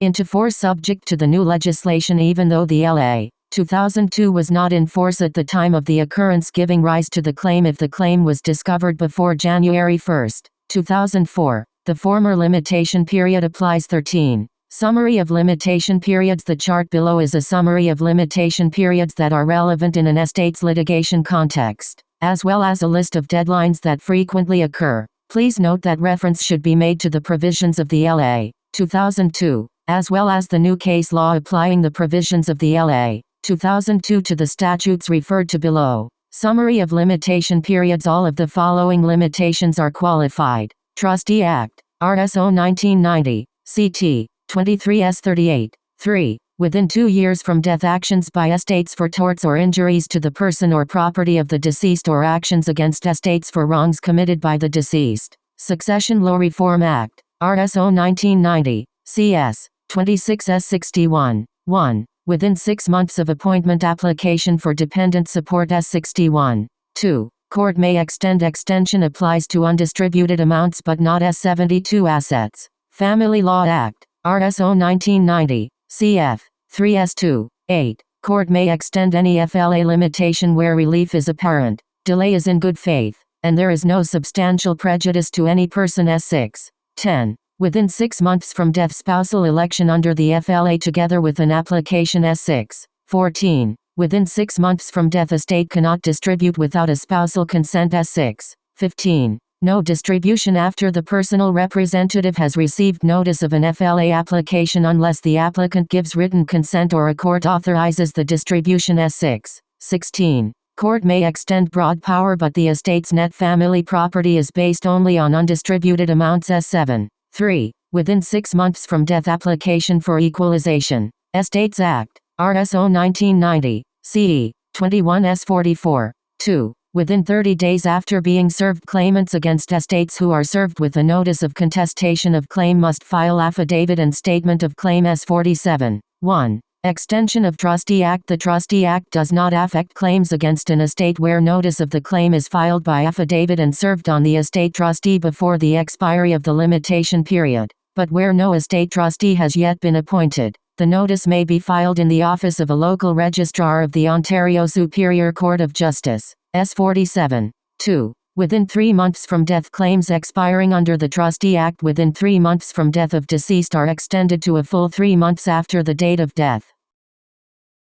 A: into force subject to the new legislation, even though the LA 2002 was not in force at the time of the occurrence giving rise to the claim if the claim was discovered before January 1, 2004. The former limitation period applies. 13. Summary of limitation periods. The chart below is a summary of limitation periods that are relevant in an estate's litigation context, as well as a list of deadlines that frequently occur. Please note that reference should be made to the provisions of the LA 2002, as well as the new case law applying the provisions of the LA 2002 to the statutes referred to below. Summary of limitation periods. All of the following limitations are qualified. Trustee Act, RSO 1990, CT, 23S38, 3. Within 2 years from death, actions by estates for torts or injuries to the person or property of the deceased or actions against estates for wrongs committed by the deceased. Succession Law Reform Act, RSO 1990, CS, 26S61, 1. Within 6 months of appointment, application for dependent support S61, 2. Court may extend. Extension applies to undistributed amounts but not S72 assets. Family Law Act, RSO 1990, CF, 3S2, 8. Court may extend any FLA limitation where relief is apparent, delay is in good faith, and there is no substantial prejudice to any person. S6, 10. Within 6 months from death, spousal election under the FLA together with an application. S6, 14. Within 6 months from death, estate cannot distribute without a spousal consent. S6, 15. No distribution after the personal representative has received notice of an FLA application unless the applicant gives written consent or a court authorizes the distribution. S6, 16. Court may extend broad power but the estate's net family property is based only on undistributed amounts. S7, 3. Within 6 months from death, application for equalization. Estates Act, RSO 1990, CE, 21S44, 2. Within 30 days after being served, claimants against estates who are served with a notice of contestation of claim must file affidavit and statement of claim. S47, 1. Extension of Trustee Act. The Trustee Act does not affect claims against an estate where notice of the claim is filed by affidavit and served on the estate trustee before the expiry of the limitation period, but where no estate trustee has yet been appointed, the notice may be filed in the office of a local registrar of the Ontario Superior Court of Justice. S47, 2. Within 3 months from death, claims expiring under the Trustee Act within 3 months from death of deceased are extended to a full 3 months after the date of death.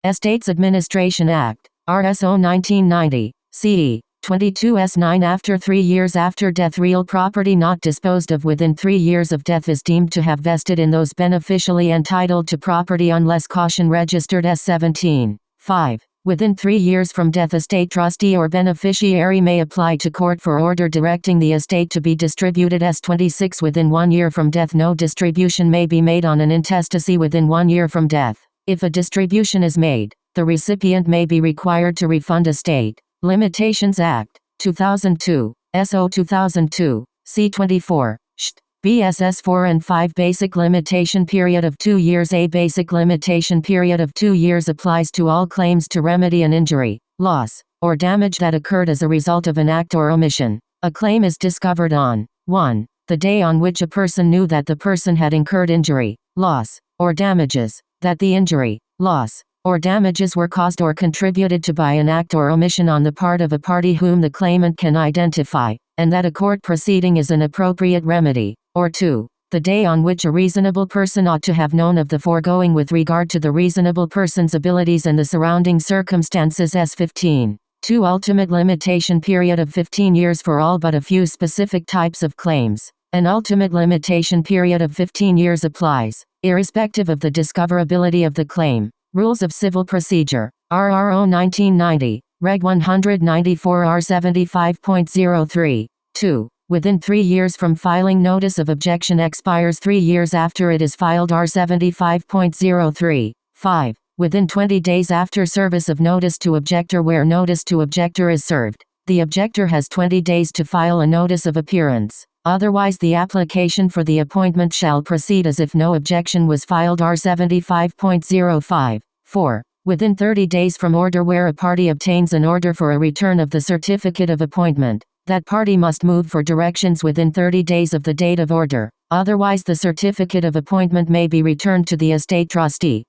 A: Estates Administration Act, RSO 1990, CE, 22S9. After 3 years after death, real property not disposed of within 3 years of death is deemed to have vested in those beneficially entitled to property unless caution registered. S17, 5. Within 3 years from death, estate trustee or beneficiary may apply to court for order directing the estate to be distributed. S26. Within 1 year from death, no distribution may be made on an intestacy within 1 year from death. If a distribution is made, the recipient may be required to refund estate. Limitations Act, 2002, SO 2002, C24, SHT, BSS 4 and 5. Basic limitation period of 2 years. A basic limitation period of 2 years applies to all claims to remedy an injury, loss, or damage that occurred as a result of an act or omission. A claim is discovered on 1. The day on which a person knew that the person had incurred injury, loss, or damages, that the injury, loss, or damages were caused or contributed to by an act or omission on the part of a party whom the claimant can identify, and that a court proceeding is an appropriate remedy. Or 2. The day on which a reasonable person ought to have known of the foregoing with regard to the reasonable person's abilities and the surrounding circumstances. S15. 2. Ultimate limitation period of 15 years for all but a few specific types of claims. An ultimate limitation period of 15 years applies, irrespective of the discoverability of the claim. Rules of Civil Procedure. RRO 1990, Reg 194 R 75.03. 2. Within 3 years from filing notice of objection expires 3 years after it is filed. R 75.03. 5. Within 20 days after service of notice to objector where notice to objector is served, the objector has 20 days to file a notice of appearance. Otherwise the application for the appointment shall proceed as if no objection was filed. R 75.05. 4. Within 30 days from order where a party obtains an order for a return of the certificate of appointment, that party must move for directions within 30 days of the date of order. Otherwise the certificate of appointment may be returned to the estate trustee.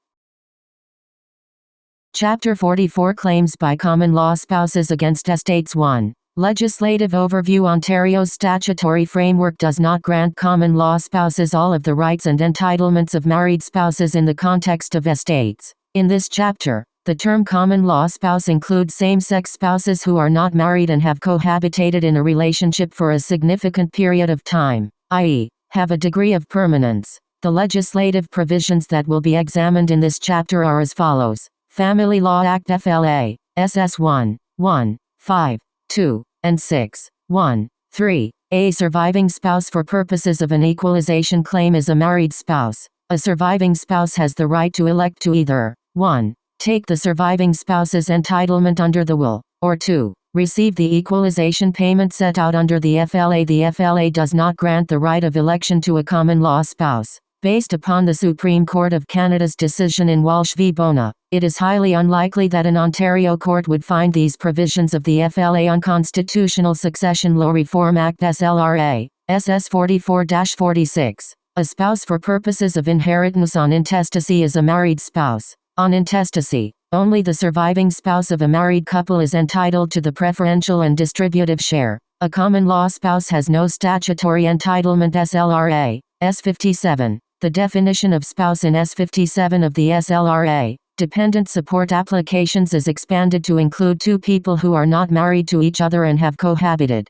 A: Chapter 44 Claims by Common Law Spouses Against Estates. 1. Legislative overview. Ontario's statutory framework does not grant common law spouses all of the rights and entitlements of married spouses in the context of estates. In this chapter, the term common law spouse includes same-sex spouses who are not married and have cohabitated in a relationship for a significant period of time, i.e., have a degree of permanence. The legislative provisions that will be examined in this chapter are as follows. Family Law Act FLA, SS 1, 1, 5, 2, and 6. 1. 3. A surviving spouse for purposes of an equalization claim is a married spouse. A surviving spouse has the right to elect to either 1. Take the surviving spouse's entitlement under the will, or 2. Receive the equalization payment set out under the FLA. The FLA does not grant the right of election to a common law spouse. Based upon the Supreme Court of Canada's decision in Walsh v. Bona, it is highly unlikely that an Ontario court would find these provisions of the FLA unconstitutional. Succession Law Reform Act SLRA, SS 44-46. A spouse for purposes of inheritance on intestacy is a married spouse. On intestacy, only the surviving spouse of a married couple is entitled to the preferential and distributive share. A common law spouse has no statutory entitlement. SLRA, S57. The definition of spouse in S57 of the SLRA, dependent support applications, is expanded to include two people who are not married to each other and have cohabited,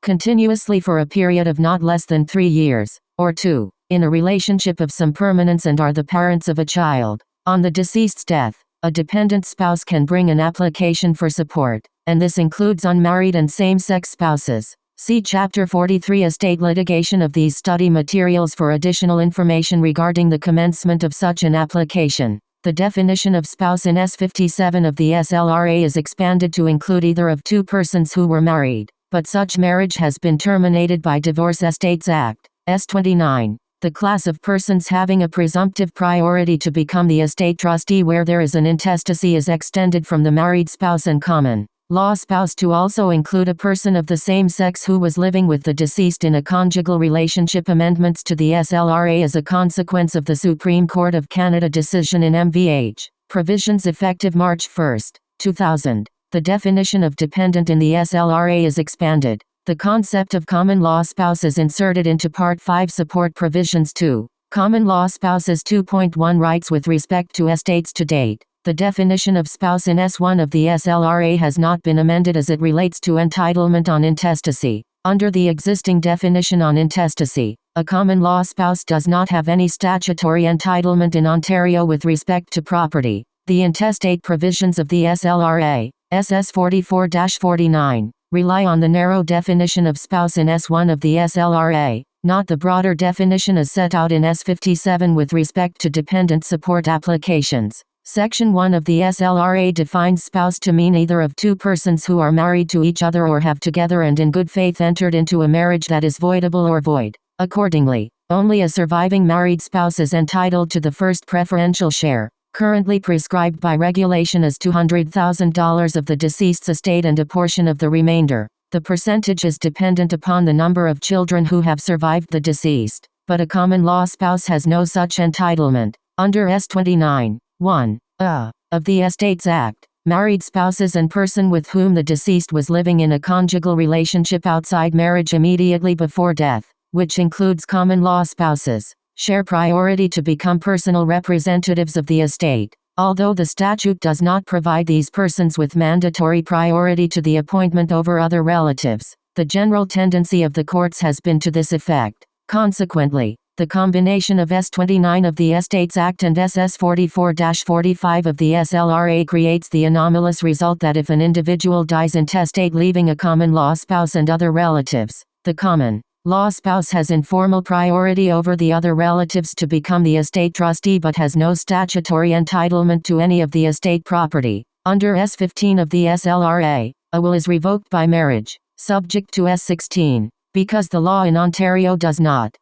A: continuously for a period of not less than 3 years, or 2, in a relationship of some permanence and are the parents of a child. On the deceased's death, a dependent spouse can bring an application for support, and this includes unmarried and same-sex spouses. See Chapter 43 Estate Litigation of these study materials for additional information regarding the commencement of such an application. The definition of spouse in S57 of the SLRA is expanded to include either of two persons who were married, but such marriage has been terminated by Divorce Estates Act, S29. The class of persons having a presumptive priority to become the estate trustee where there is an intestacy is extended from the married spouse and common law spouse to also include a person of the same sex who was living with the deceased in a conjugal relationship. Amendments to the SLRA as a consequence of the Supreme Court of Canada decision in MVH. Provisions effective March 1, 2000. The definition of dependent in the SLRA is expanded. The concept of common law spouse is inserted into Part 5 support provisions 2. Common law spouses 2.1 Rights with respect to estates. To date, the definition of spouse in S1 of the SLRA has not been amended as it relates to entitlement on intestacy. Under the existing definition on intestacy, a common law spouse does not have any statutory entitlement in Ontario with respect to property. The intestate provisions of the SLRA, SS 44-49, rely on the narrow definition of spouse in S1 of the SLRA, not the broader definition as set out in S57 with respect to dependent support applications. Section 1 of the SLRA defines spouse to mean either of two persons who are married to each other or have together and in good faith entered into a marriage that is voidable or void. Accordingly, only a surviving married spouse is entitled to the first preferential share. currently prescribed by regulation as $200,000 of the deceased's estate and a portion of the remainder. The percentage is dependent upon the number of children who have survived the deceased, but a common law spouse has no such entitlement. Under S29, 1a of the Estates Act, married spouses and person with whom the deceased was living in a conjugal relationship outside marriage immediately before death, which includes common law spouses, share priority to become personal representatives of the estate. Although the statute does not provide these persons with mandatory priority to the appointment over other relatives, the general tendency of the courts has been to this effect. Consequently, the combination of S29 of the Estates Act and SS 44-45 of the SLRA creates the anomalous result that if an individual dies intestate leaving a common law spouse and other relatives, the common law spouse has informal priority over the other relatives to become the estate trustee but has no statutory entitlement to any of the estate property. Under S15 of the SLRA, a will is revoked by marriage, subject to S16, because the law in Ontario does not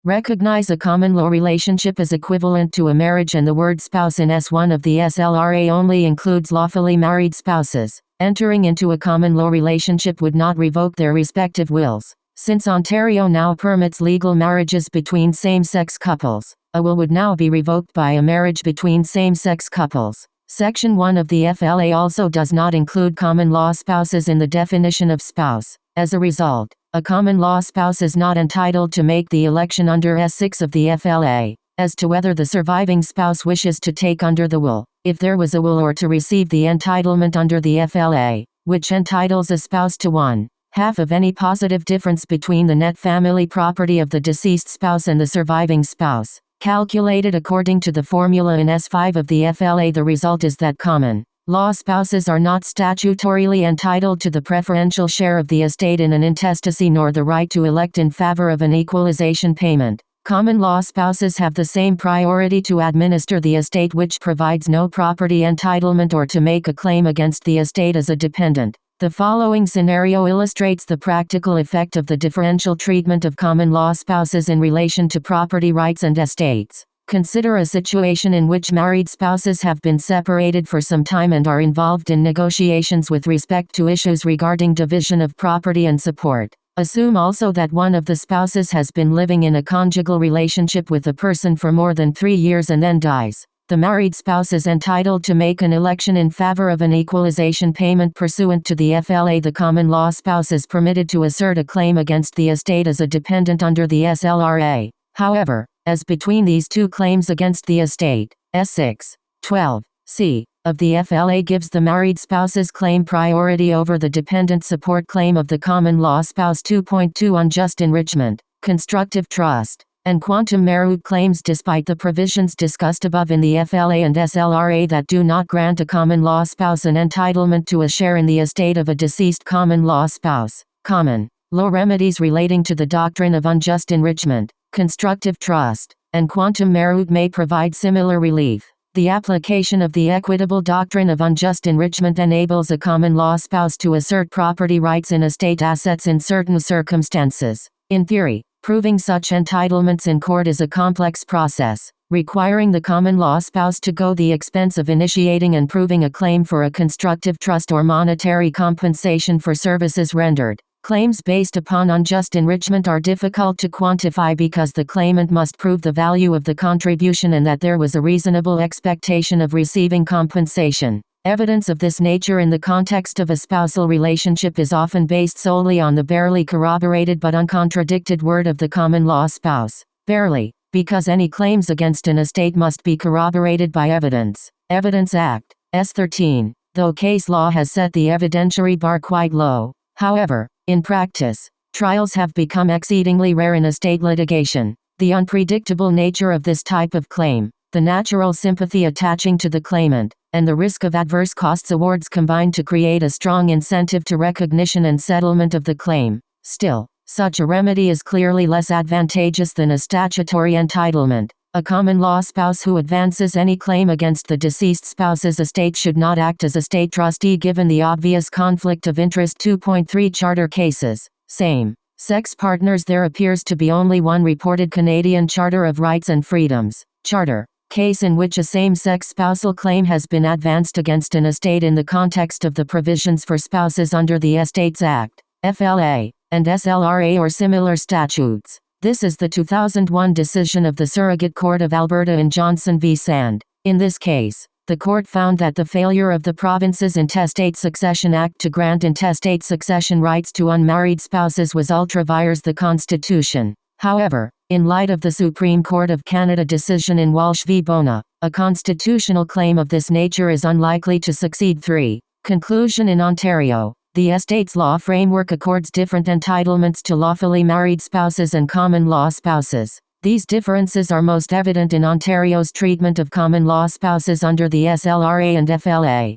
A: recognize a common law relationship as equivalent to a marriage, and the word spouse in S1 of the SLRA only includes lawfully married spouses. Entering into a common law relationship would not revoke their respective wills. Since Ontario now permits legal marriages between same-sex couples, a will would now be revoked by a marriage between same-sex couples. Section 1 of the FLA also does not include common law spouses in the definition of spouse. As a result, a common law spouse is not entitled to make the election under S6 of the FLA, as to whether the surviving spouse wishes to take under the will, if there was a will, or to receive the entitlement under the FLA, which entitles a spouse to 1/2 of any positive difference between the net family property of the deceased spouse and the surviving spouse. Calculated according to the formula in S5 of the FLA, the result is that common law spouses are not statutorily entitled to the preferential share of the estate in an intestacy nor the right to elect in favor of an equalization payment. Common law spouses have the same priority to administer the estate which provides no property entitlement or to make a claim against the estate as a dependent. The following scenario illustrates the practical effect of the differential treatment of common law spouses in relation to property rights and estates. Consider a situation in which married spouses have been separated for some time and are involved in negotiations with respect to issues regarding division of property and support. Assume also that one of the spouses has been living in a conjugal relationship with a person for more than 3 years and then dies. The married spouse is entitled to make an election in favor of an equalization payment pursuant to the FLA. The common law spouse is permitted to assert a claim against the estate as a dependent under the SLRA. However, as between these two claims against the estate, S6(12)(c) of the FLA gives the married spouse's claim priority over the dependent support claim of the common law spouse. 2.2 Unjust enrichment, constructive trust, and quantum meruit claims. Despite the provisions discussed above in the FLA and SLRA that do not grant a common law spouse an entitlement to a share in the estate of a deceased common law spouse, common law remedies relating to the doctrine of unjust enrichment, constructive trust, and quantum meruit may provide similar relief. The application of the equitable doctrine of unjust enrichment enables a common law spouse to assert property rights in estate assets in certain circumstances. In theory, proving such entitlements in court is a complex process, requiring the common law spouse to go the expense of initiating and proving a claim for a constructive trust or monetary compensation for services rendered. Claims based upon unjust enrichment are difficult to quantify because the claimant must prove the value of the contribution and that there was a reasonable expectation of receiving compensation. Evidence of this nature in the context of a spousal relationship is often based solely on the barely corroborated but uncontradicted word of the common law spouse. Barely, because any claims against an estate must be corroborated by evidence. Evidence Act, S13, though case law has set the evidentiary bar quite low. However, in practice, trials have become exceedingly rare in estate litigation. The unpredictable nature of this type of claim, the natural sympathy attaching to the claimant, and the risk of adverse costs awards combine to create a strong incentive to recognition and settlement of the claim. Still, such a remedy is clearly less advantageous than a statutory entitlement. A common law spouse who advances any claim against the deceased spouse's estate should not act as estate trustee given the obvious conflict of interest. 2.3 Charter cases. Same-sex partners. There appears to be only one reported Canadian Charter of Rights and Freedoms. Charter Case in which a same-sex spousal claim has been advanced against an estate in the context of the provisions for spouses under the Estates Act, FLA, and SLRA or similar statutes. This is the 2001 decision of the Surrogate Court of Alberta in Johnson v. Sand. In this case, the court found that the failure of the province's Intestate Succession Act to grant intestate succession rights to unmarried spouses was ultra vires the Constitution. However, in light of the Supreme Court of Canada decision in Walsh v. Bona, a constitutional claim of this nature is unlikely to succeed. 3. Conclusion. In Ontario, the estates law framework accords different entitlements to lawfully married spouses and common law spouses. These differences are most evident in Ontario's treatment of common law spouses under the SLRA and FLA.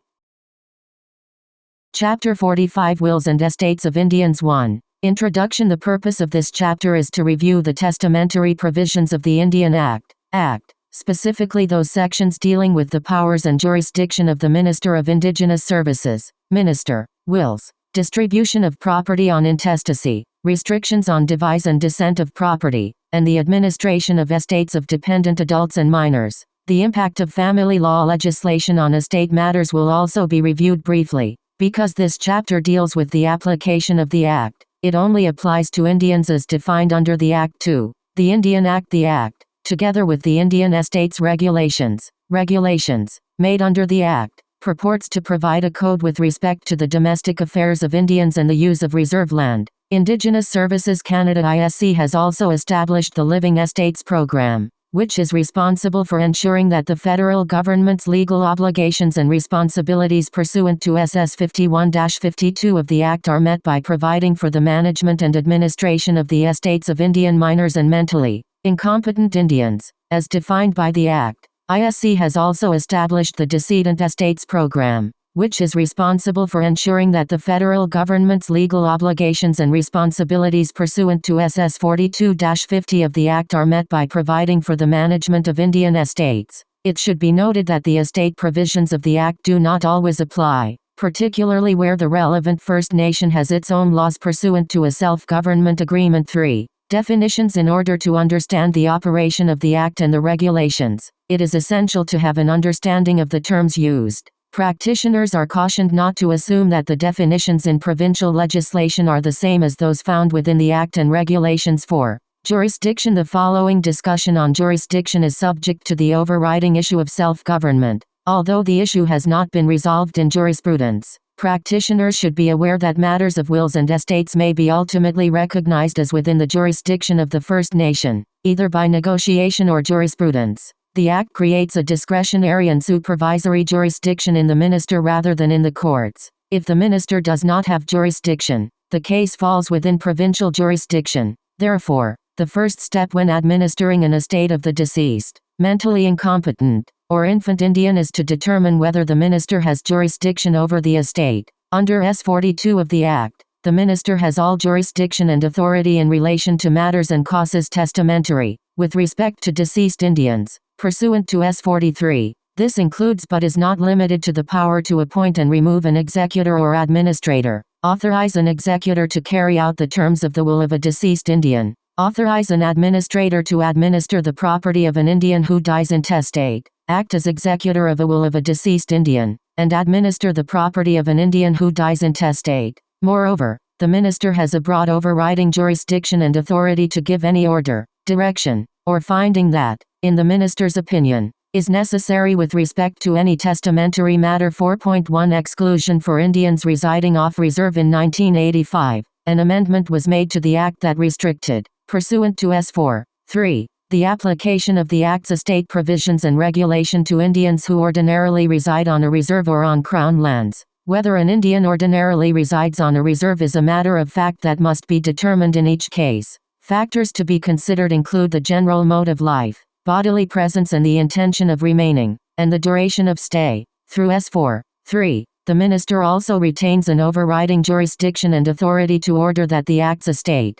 A: Chapter 45 Wills and Estates of Indians 1. Introduction. The purpose of this chapter is to review the testamentary provisions of the Indian Act, specifically those sections dealing with the powers and jurisdiction of the Minister of Indigenous Services, Minister, wills, distribution of property on intestacy, restrictions on devise and descent of property, and the administration of estates of dependent adults and minors. The impact of family law legislation on estate matters will also be reviewed briefly. Because this chapter deals with the application of the Act, it only applies to Indians as defined under the Act 2. The Indian Act. The Act, together with the Indian Estates Regulations, made under the Act, purports to provide a code with respect to the domestic affairs of Indians and the use of reserve land. Indigenous Services Canada ISC has also established the Living Estates Program, which is responsible for ensuring that the federal government's legal obligations and responsibilities pursuant to SS 51-52 of the Act are met by providing for the management and administration of the estates of Indian minors and mentally incompetent Indians, as defined by the Act. ISC has also established the Decedent Estates Program, which is responsible for ensuring that the federal government's legal obligations and responsibilities pursuant to SS 42-50 of the Act are met by providing for the management of Indian estates. It should be noted that the estate provisions of the Act do not always apply, particularly where the relevant First Nation has its own laws pursuant to a self-government agreement. 3. Definitions. In order to understand the operation of the Act and the regulations, it is essential to have an understanding of the terms used. Practitioners are cautioned not to assume that the definitions in provincial legislation are the same as those found within the Act and regulations. 4. Jurisdiction. The following discussion on jurisdiction is subject to the overriding issue of self-government. Although the issue has not been resolved in jurisprudence, practitioners should be aware that matters of wills and estates may be ultimately recognized as within the jurisdiction of the First Nation, either by negotiation or jurisprudence. The Act creates a discretionary and supervisory jurisdiction in the minister rather than in the courts. If the minister does not have jurisdiction, the case falls within provincial jurisdiction. Therefore, the first step when administering an estate of the deceased, mentally incompetent, or infant Indian is to determine whether the minister has jurisdiction over the estate. Under S. 42 of the Act, the minister has all jurisdiction and authority in relation to matters and causes testamentary, with respect to deceased Indians, pursuant to S. 43. This includes but is not limited to the power to appoint and remove an executor or administrator, authorize an executor to carry out the terms of the will of a deceased Indian, authorize an administrator to administer the property of an Indian who dies intestate, act as executor of a will of a deceased Indian, and administer the property of an Indian who dies intestate. Moreover, the minister has a broad overriding jurisdiction and authority to give any order, direction, or finding that, in the minister's opinion, is necessary with respect to any testamentary matter. 4.1 Exclusion for Indians residing off reserve. In 1985, an amendment was made to the Act that restricted, pursuant to S. 4.3, the application of the Act's estate provisions and regulation to Indians who ordinarily reside on a reserve or on Crown lands. Whether an Indian ordinarily resides on a reserve is a matter of fact that must be determined in each case. Factors to be considered include the general mode of life, bodily presence and the intention of remaining, and the duration of stay. Through S. 4.3, the minister also retains an overriding jurisdiction and authority to order that the Act's estate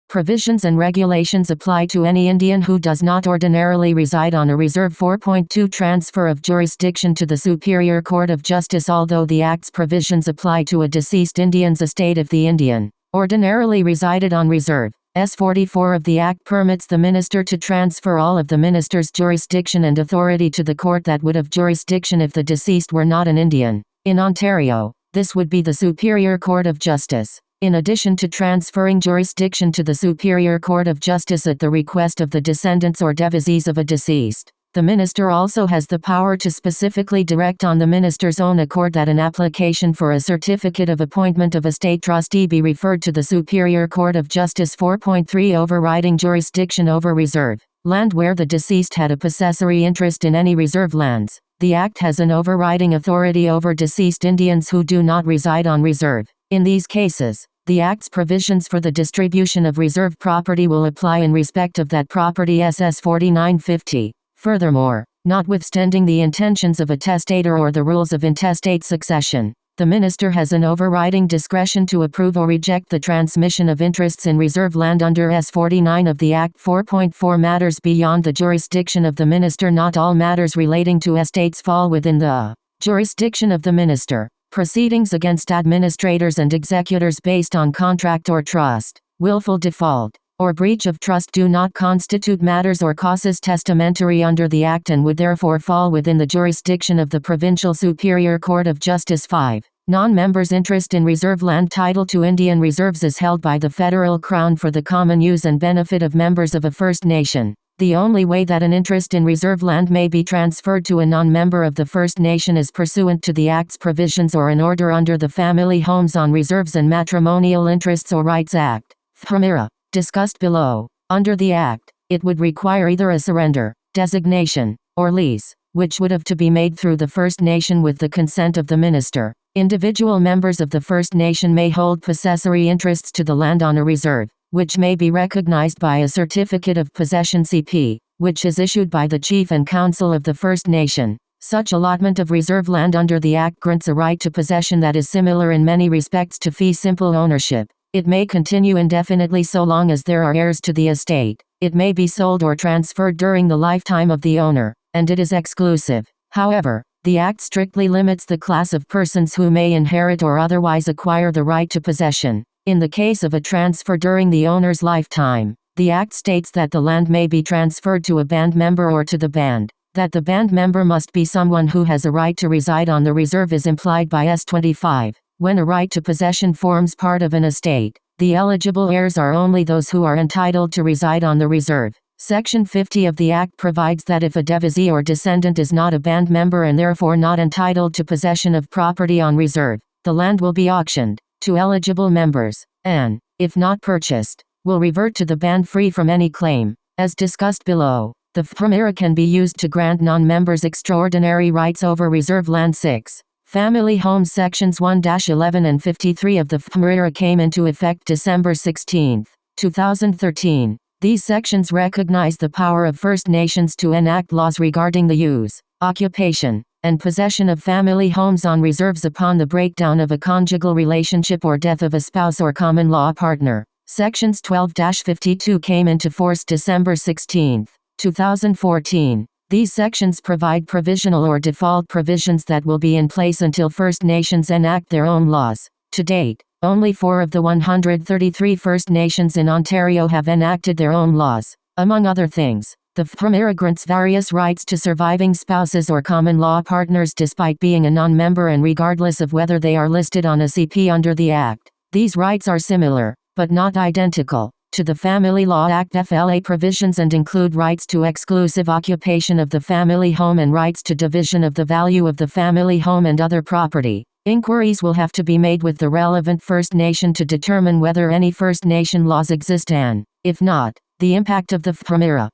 A: provisions and regulations apply to any Indian who does not ordinarily reside on a reserve. 4.2 Transfer of jurisdiction to the Superior Court of Justice. Although the Act's provisions apply to a deceased Indian's estate if the Indian ordinarily resided on reserve, S44 of the Act permits the minister to transfer all of the minister's jurisdiction and authority to the court that would have jurisdiction if the deceased were not an Indian. In Ontario, this would be the Superior Court of Justice. In addition to transferring jurisdiction to the Superior Court of Justice at the request of the descendants or devotees of a deceased, the minister also has the power to specifically direct on the minister's own accord that an application for a certificate of appointment of a state trustee be referred to the Superior Court of Justice. 4.3 Overriding jurisdiction over reserve land. Where the deceased had a possessory interest in any reserve lands, the Act has an overriding authority over deceased Indians who do not reside on reserve. In these cases, the Act's provisions for the distribution of reserve property will apply in respect of that property. SS 4950. Furthermore, notwithstanding the intentions of a testator or the rules of intestate succession, the minister has an overriding discretion to approve or reject the transmission of interests in reserve land under S 49 of the Act. 4.4 Matters beyond the jurisdiction of the minister. Not all matters relating to estates fall within the jurisdiction of the minister. Proceedings against administrators and executors based on contract or trust, willful default, or breach of trust do not constitute matters or causes testamentary under the Act and would therefore fall within the jurisdiction of the Provincial Superior Court of Justice. 5. Non-members' interest in reserve land. Title to Indian reserves is held by the federal crown for the common use and benefit of members of a First Nation. The only way that an interest in reserve land may be transferred to a non-member of the First Nation is pursuant to the Act's provisions or an order under the Family Homes on Reserves and Matrimonial Interests or Rights Act. FMIRA. Discussed below. Under the Act, it would require either a surrender, designation, or lease, which would have to be made through the First Nation with the consent of the minister. Individual members of the First Nation may hold possessory interests to the land on a reserve, which may be recognized by a certificate of possession CP, which is issued by the Chief and Council of the First Nation. Such allotment of reserve land under the Act grants a right to possession that is similar in many respects to fee simple ownership. It may continue indefinitely so long as there are heirs to the estate. It may be sold or transferred during the lifetime of the owner, and it is exclusive. However, the Act strictly limits the class of persons who may inherit or otherwise acquire the right to possession. In the case of a transfer during the owner's lifetime, the Act states that the land may be transferred to a band member or to the band. That the band member must be someone who has a right to reside on the reserve is implied by S25. When a right to possession forms part of an estate, the eligible heirs are only those who are entitled to reside on the reserve. Section 50 of the Act provides that if a devotee or descendant is not a band member and therefore not entitled to possession of property on reserve, the land will be auctioned to eligible members, and, if not purchased, will revert to the band free from any claim. As discussed below, the FMIRA can be used to grant non-members extraordinary rights over reserve land. 6. Family Homes. Sections 1-11 and 53 of the FMIRA came into effect December 16, 2013. These sections recognize the power of First Nations to enact laws regarding the use, occupation, and possession of family homes on reserves upon the breakdown of a conjugal relationship or death of a spouse or common law partner. Sections 12-52 came into force December 16, 2014. These sections provide provisional or default provisions that will be in place until First Nations enact their own laws. To date, only 4 of the 133 First Nations in Ontario have enacted their own laws. Among other things, the FMIRA grants various rights to surviving spouses or common law partners despite being a non-member and regardless of whether they are listed on a CP under the Act. These rights are similar, but not identical, to the Family Law Act FLA provisions and include rights to exclusive occupation of the family home and rights to division of the value of the family home and other property. Inquiries will have to be made with the relevant First Nation to determine whether any First Nation laws exist and, if not, the impact of the FMIRA.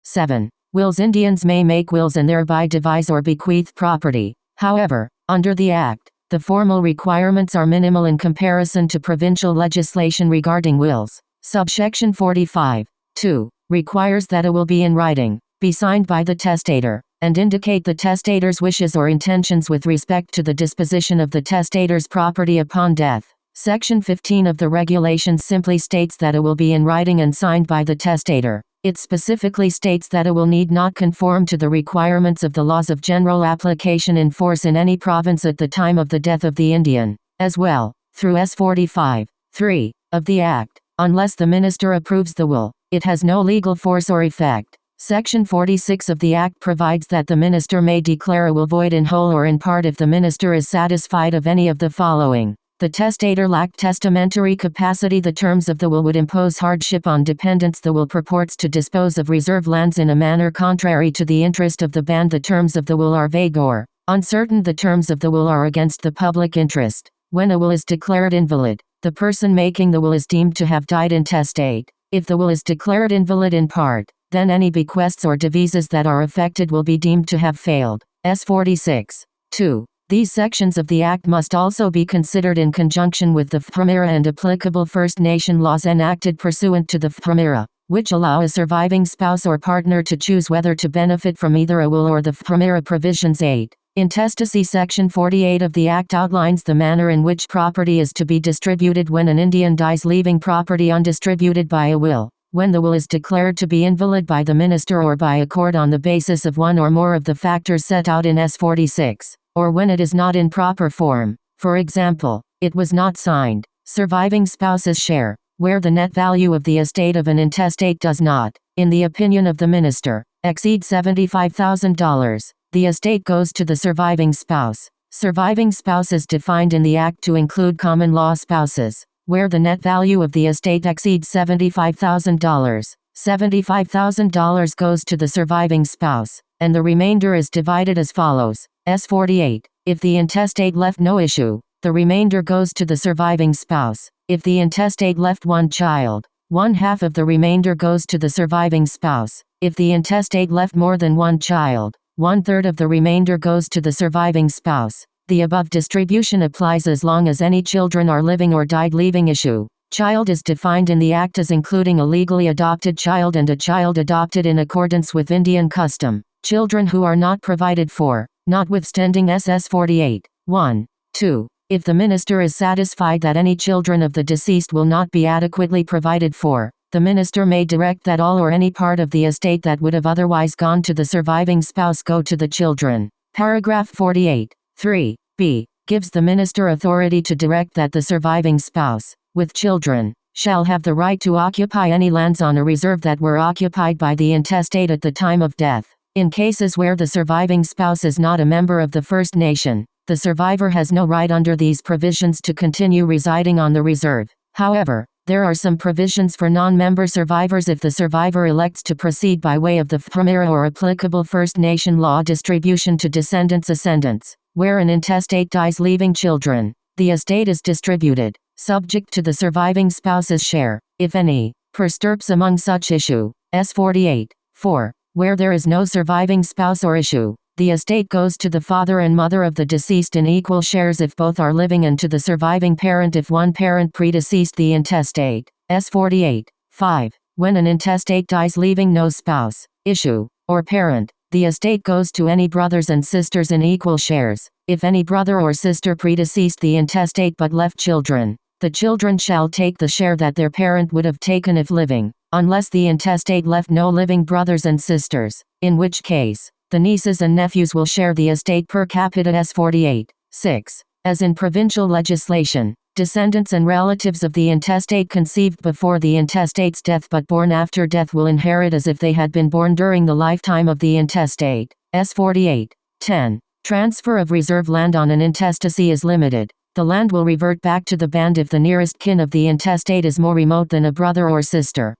A: 7. Wills. Indians may make wills and thereby devise or bequeath property. However, under the Act, the formal requirements are minimal in comparison to provincial legislation regarding wills. Subsection 45, 2, requires that a will be in writing, be signed by the testator, and indicate the testator's wishes or intentions with respect to the disposition of the testator's property upon death. Section 15 of the regulations simply states that a will be in writing and signed by the testator. It specifically states that a will need not conform to the requirements of the laws of general application in force in any province at the time of the death of the Indian. As well, through S45, 3, of the Act. Unless the Minister approves the will, it has no legal force or effect. Section 46 of the Act provides that the Minister may declare a will void in whole or in part if the Minister is satisfied of any of the following. The testator lacked testamentary capacity. The terms of the will would impose hardship on dependents. The will purports to dispose of reserve lands in a manner contrary to the interest of the band. The terms of the will are vague or uncertain. The terms of the will are against the public interest. When a will is declared invalid, the person making the will is deemed to have died intestate. If the will is declared invalid in part, then any bequests or devises that are affected will be deemed to have failed. S46. 2. These sections of the Act must also be considered in conjunction with the FPRMERA and applicable First Nation laws enacted pursuant to the FPRMERA, which allow a surviving spouse or partner to choose whether to benefit from either a will or the FPRMERA provisions. 8. Intestacy. Section 48 of the Act outlines the manner in which property is to be distributed when an Indian dies, leaving property undistributed by a will. When the will is declared to be invalid by the Minister or by a court on the basis of one or more of the factors set out in S46, or when it is not in proper form, for example, it was not signed. Surviving spouse's share, where the net value of the estate of an intestate does not, in the opinion of the Minister, exceed $75,000, the estate goes to the surviving spouse. Surviving spouse is defined in the Act to include common law spouses. Where the net value of the estate exceeds $75,000, $75,000 goes to the surviving spouse, and the remainder is divided as follows. S48. If the intestate left no issue, the remainder goes to the surviving spouse. If the intestate left one child, 1/2 of the remainder goes to the surviving spouse. If the intestate left more than one child, 1/3 of the remainder goes to the surviving spouse. The above distribution applies as long as any children are living or died, leaving issue. Child is defined in the Act as including a legally adopted child and a child adopted in accordance with Indian custom. Children who are not provided for, notwithstanding SS 48. 1. 2. If the Minister is satisfied that any children of the deceased will not be adequately provided for, the Minister may direct that all or any part of the estate that would have otherwise gone to the surviving spouse go to the children. Paragraph 48. 3. B. Gives the Minister authority to direct that the surviving spouse, with children, shall have the right to occupy any lands on a reserve that were occupied by the intestate at the time of death. In cases where the surviving spouse is not a member of the First Nation, the survivor has no right under these provisions to continue residing on the reserve. However, there are some provisions for non-member survivors if the survivor elects to proceed by way of the FPRMERA or applicable First Nation law distribution to descendants-ascendants. Where an intestate dies leaving children, the estate is distributed, subject to the surviving spouse's share, if any, per stirps among such issue. S48. 4. Where there is no surviving spouse or issue, the estate goes to the father and mother of the deceased in equal shares if both are living, and to the surviving parent if one parent predeceased the intestate. S48. 5. When an intestate dies leaving no spouse, issue, or parent, the estate goes to any brothers and sisters in equal shares. If any brother or sister predeceased the intestate but left children, the children shall take the share that their parent would have taken if living, unless the intestate left no living brothers and sisters, in which case, the nieces and nephews will share the estate per capita. S48. 6. As in provincial legislation, descendants and relatives of the intestate conceived before the intestate's death but born after death will inherit as if they had been born during the lifetime of the intestate. S48. 10. Transfer of reserve land on an intestacy is limited. The land will revert back to the band if the nearest kin of the intestate is more remote than a brother or sister.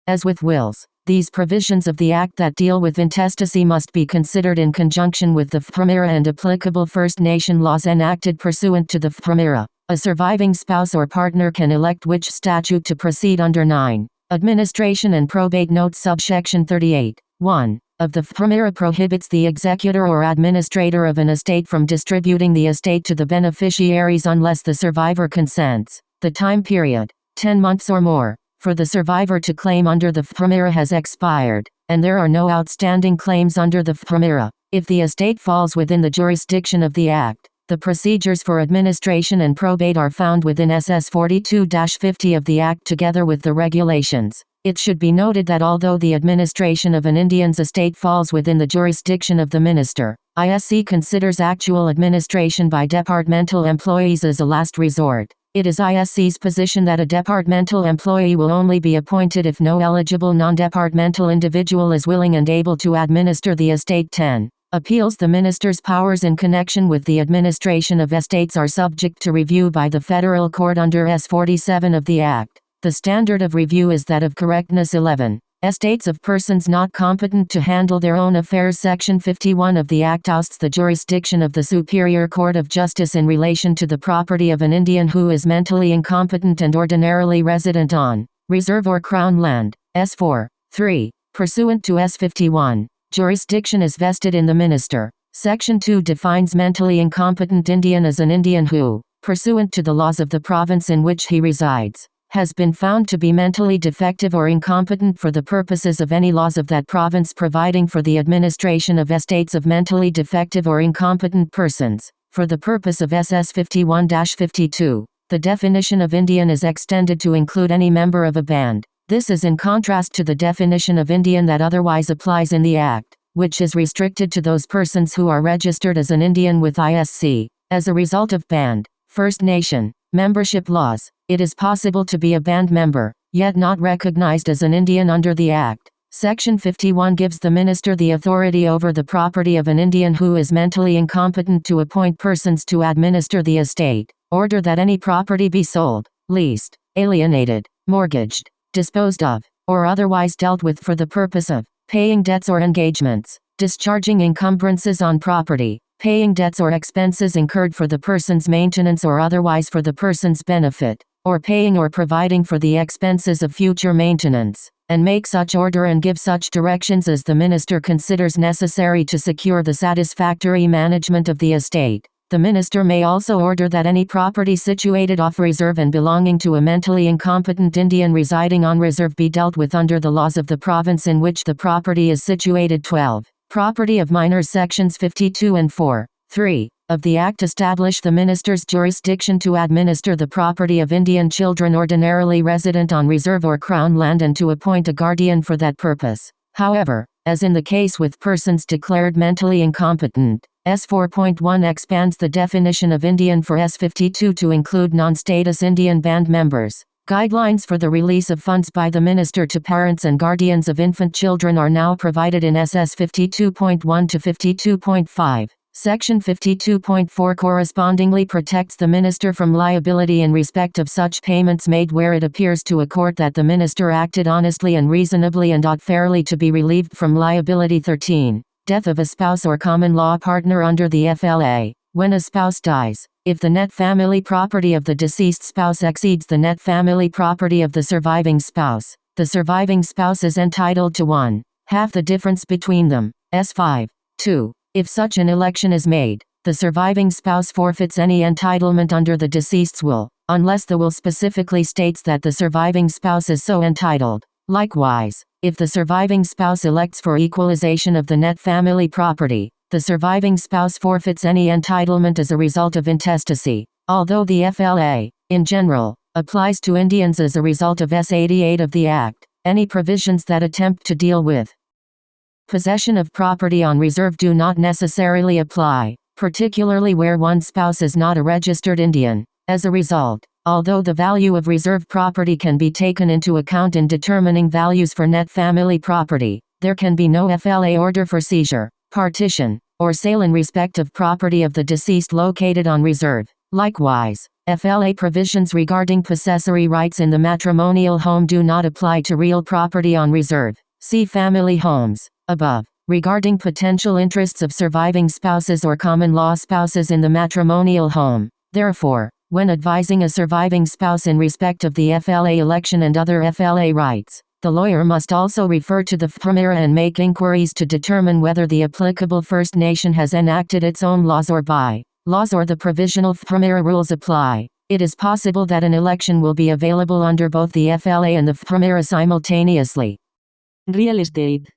A: As with wills, these provisions of the Act that deal with intestacy must be considered in conjunction with the FPRMERA and applicable First Nation laws enacted pursuant to the FPRMERA. A surviving spouse or partner can elect which statute to proceed under. 9. Administration and probate note subsection 38. 1. Of the FPRMERA prohibits the executor or administrator of an estate from distributing the estate to the beneficiaries unless the survivor consents. The time period, 10 months or more, for the survivor to claim under the FPRMERA has expired, and there are no outstanding claims under the FPRMERA. If the estate falls within the jurisdiction of the Act, the procedures for administration and probate are found within SS 42-50 of the Act together with the regulations. It should be noted that although the administration of an Indian's estate falls within the jurisdiction of the Minister, ISC considers actual administration by departmental employees as a last resort. It is ISC's position that a departmental employee will only be appointed if no eligible non-departmental individual is willing and able to administer the estate. 10. Appeals. The minister's powers in connection with the administration of estates are subject to review by the federal court under S. 47 of the Act. The standard of review is that of correctness. 11. Estates of persons not competent to handle their own affairs. Section 51 of the Act ousts the jurisdiction of the Superior Court of Justice in relation to the property of an Indian who is mentally incompetent and ordinarily resident on reserve or crown land. S. 4. 3. Pursuant to S. 51, jurisdiction is vested in the minister. Section 2 defines mentally incompetent Indian as an Indian who, pursuant to the laws of the province in which he resides, has been found to be mentally defective or incompetent for the purposes of any laws of that province providing for the administration of estates of mentally defective or incompetent persons. For the purpose of SS 51-52, the definition of Indian is extended to include any member of a band. This is in contrast to the definition of Indian that otherwise applies in the Act, which is restricted to those persons who are registered as an Indian with ISC. As a result of band, First Nation, membership laws, it is possible to be a band member, yet not recognized as an Indian under the Act. Section 51 gives the minister the authority over the property of an Indian who is mentally incompetent to appoint persons to administer the estate, order that any property be sold, leased, alienated, mortgaged, disposed of, or otherwise dealt with for the purpose of paying debts or engagements, discharging encumbrances on property, paying debts or expenses incurred for the person's maintenance or otherwise for the person's benefit, or paying or providing for the expenses of future maintenance, and make such order and give such directions as the minister considers necessary to secure the satisfactory management of the estate. The minister may also order that any property situated off reserve and belonging to a mentally incompetent Indian residing on reserve be dealt with under the laws of the province in which the property is situated. 12. Property of minors. Sections 52 and 4. 3. Of the Act establish the minister's jurisdiction to administer the property of Indian children ordinarily resident on reserve or crown land and to appoint a guardian for that purpose. However, as in the case with persons declared mentally incompetent, S. 4.1 expands the definition of Indian for S. 52 to include non-status Indian band members. Guidelines for the release of funds by the minister to parents and guardians of infant children are now provided in SS 52.1 to 52.5. Section 52.4 correspondingly protects the minister from liability in respect of such payments made where it appears to a court that the minister acted honestly and reasonably and ought fairly to be relieved from liability. 13. Death of a spouse or common law partner under the FLA. When a spouse dies, if the net family property of the deceased spouse exceeds the net family property of the surviving spouse, the surviving spouse is entitled to 1/2 the difference between them. S. 5. 2. If such an election is made, the surviving spouse forfeits any entitlement under the deceased's will, unless the will specifically states that the surviving spouse is so entitled. Likewise, if the surviving spouse elects for equalization of the net family property, the surviving spouse forfeits any entitlement as a result of intestacy. Although the FLA, in general, applies to Indians as a result of S. 88 of the Act, any provisions that attempt to deal with possession of property on reserve do not necessarily apply, particularly where one spouse is not a registered Indian. As a result, although the value of reserve property can be taken into account in determining values for net family property, there can be no FLA order for seizure, partition, or sale in respect of property of the deceased located on reserve. Likewise, FLA provisions regarding possessory rights in the matrimonial home do not apply to real property on reserve. See family homes above. Regarding potential interests of surviving spouses or common law spouses in the matrimonial home, therefore, when advising a surviving spouse in respect of the FLA election and other FLA rights, the lawyer must also refer to the FPRA and make inquiries to determine whether the applicable First Nation has enacted its own laws or by laws or the provisional FPRA rules apply. It is possible that an election will be available under both the FLA and the FPRA simultaneously. Real estate.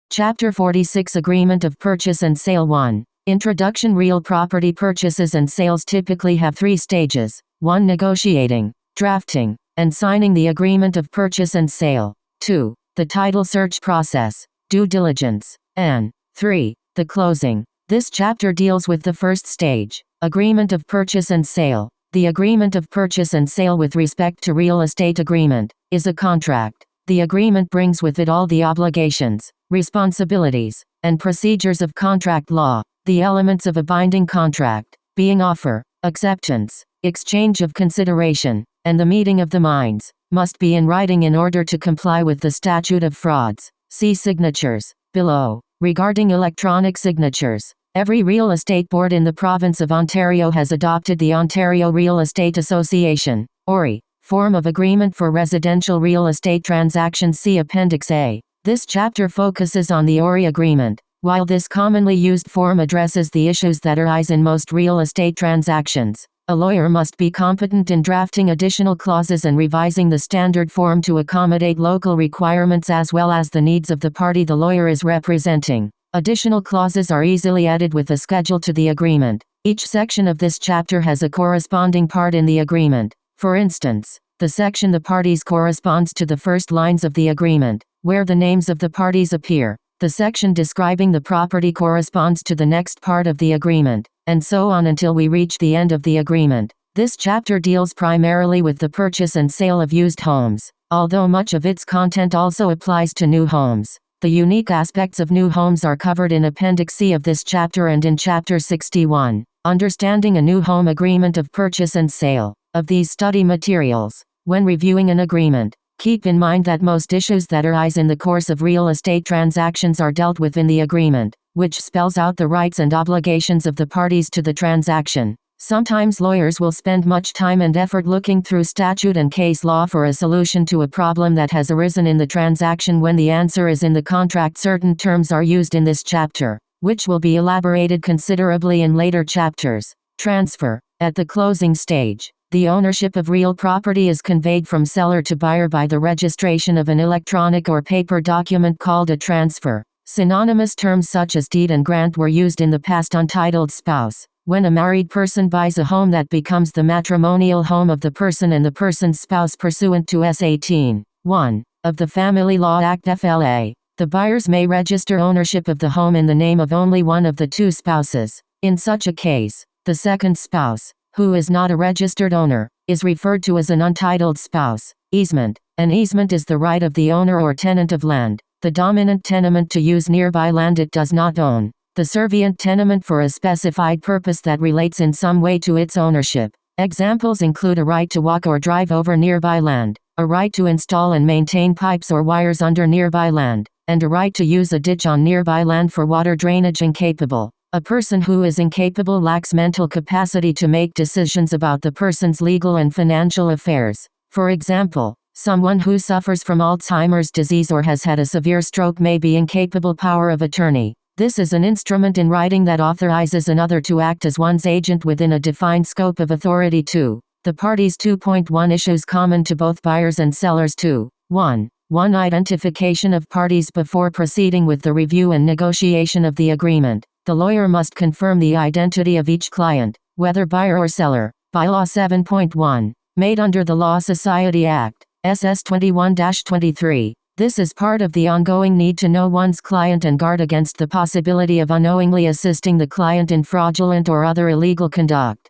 A: Chapter 46 Agreement of Purchase and Sale 1. Introduction. Real property purchases and sales typically have 3 stages. 1. Negotiating, drafting, and signing the agreement of purchase and sale. 2. The title search process, due diligence. And 3. The closing. This chapter deals with the first stage, agreement of purchase and sale. The agreement of purchase and sale with respect to real estate agreement is a contract. The agreement brings with it all the obligations, responsibilities, and procedures of contract law. The elements of a binding contract being offer, acceptance, exchange of consideration, and the meeting of the minds, must be in writing in order to comply with the statute of frauds. See signatures below. Regarding electronic signatures, every real estate board in the province of Ontario has adopted the Ontario Real Estate Association, ORI, form of agreement for residential real estate transactions. See Appendix A. This chapter focuses on the ORI agreement. While this commonly used form addresses the issues that arise in most real estate transactions, a lawyer must be competent in drafting additional clauses and revising the standard form to accommodate local requirements as well as the needs of the party the lawyer is representing. Additional clauses are easily added with a schedule to the agreement. Each section of this chapter has a corresponding part in the agreement. For instance, the section "The Parties" corresponds to the first lines of the agreement, where the names of the parties appear. The section describing the property corresponds to the next part of the agreement, and so on until we reach the end of the agreement. This chapter deals primarily with the purchase and sale of used homes, although much of its content also applies to new homes. The unique aspects of new homes are covered in Appendix C of this chapter and in Chapter 61, Understanding a New Home Agreement of Purchase and Sale. Of these study materials, when reviewing an agreement, keep in mind that most issues that arise in the course of real estate transactions are dealt with in the agreement, which spells out the rights and obligations of the parties to the transaction. Sometimes lawyers will spend much time and effort looking through statute and case law for a solution to a problem that has arisen in the transaction when the answer is in the contract. Certain terms are used in this chapter, which will be elaborated considerably in later chapters. Transfer. At the closing stage, the ownership of real property is conveyed from seller to buyer by the registration of an electronic or paper document called a transfer. Synonymous terms such as deed and grant were used in the past. Untitled spouse. When a married person buys a home that becomes the matrimonial home of the person and the person's spouse pursuant to S. 18(1) of the Family Law Act FLA, the buyers may register ownership of the home in the name of only one of the two spouses. In such a case, the second spouse, who is not a registered owner, is referred to as an untitled spouse. Easement. An easement is the right of the owner or tenant of land, the dominant tenement, to use nearby land it does not own, the servient tenement for a specified purpose that relates in some way to its ownership. Examples include a right to walk or drive over nearby land, a right to install and maintain pipes or wires under nearby land, and a right to use a ditch on nearby land for water drainage. Incapable. A person who is incapable lacks mental capacity to make decisions about the person's legal and financial affairs. For example, someone who suffers from Alzheimer's disease or has had a severe stroke may be incapable power of attorney. This is an instrument in writing that authorizes another to act as one's agent within a defined scope of authority. 2. The parties. 2.1 Issues common to both buyers and sellers. 2. 1. Identification of parties. Before proceeding with the review and negotiation of the agreement, the lawyer must confirm the identity of each client, whether buyer or seller. Bylaw 7.1. Made under the Law Society Act, SS 21-23. This is part of the ongoing need to know one's client and guard against the possibility of unknowingly assisting the client in fraudulent or other illegal conduct.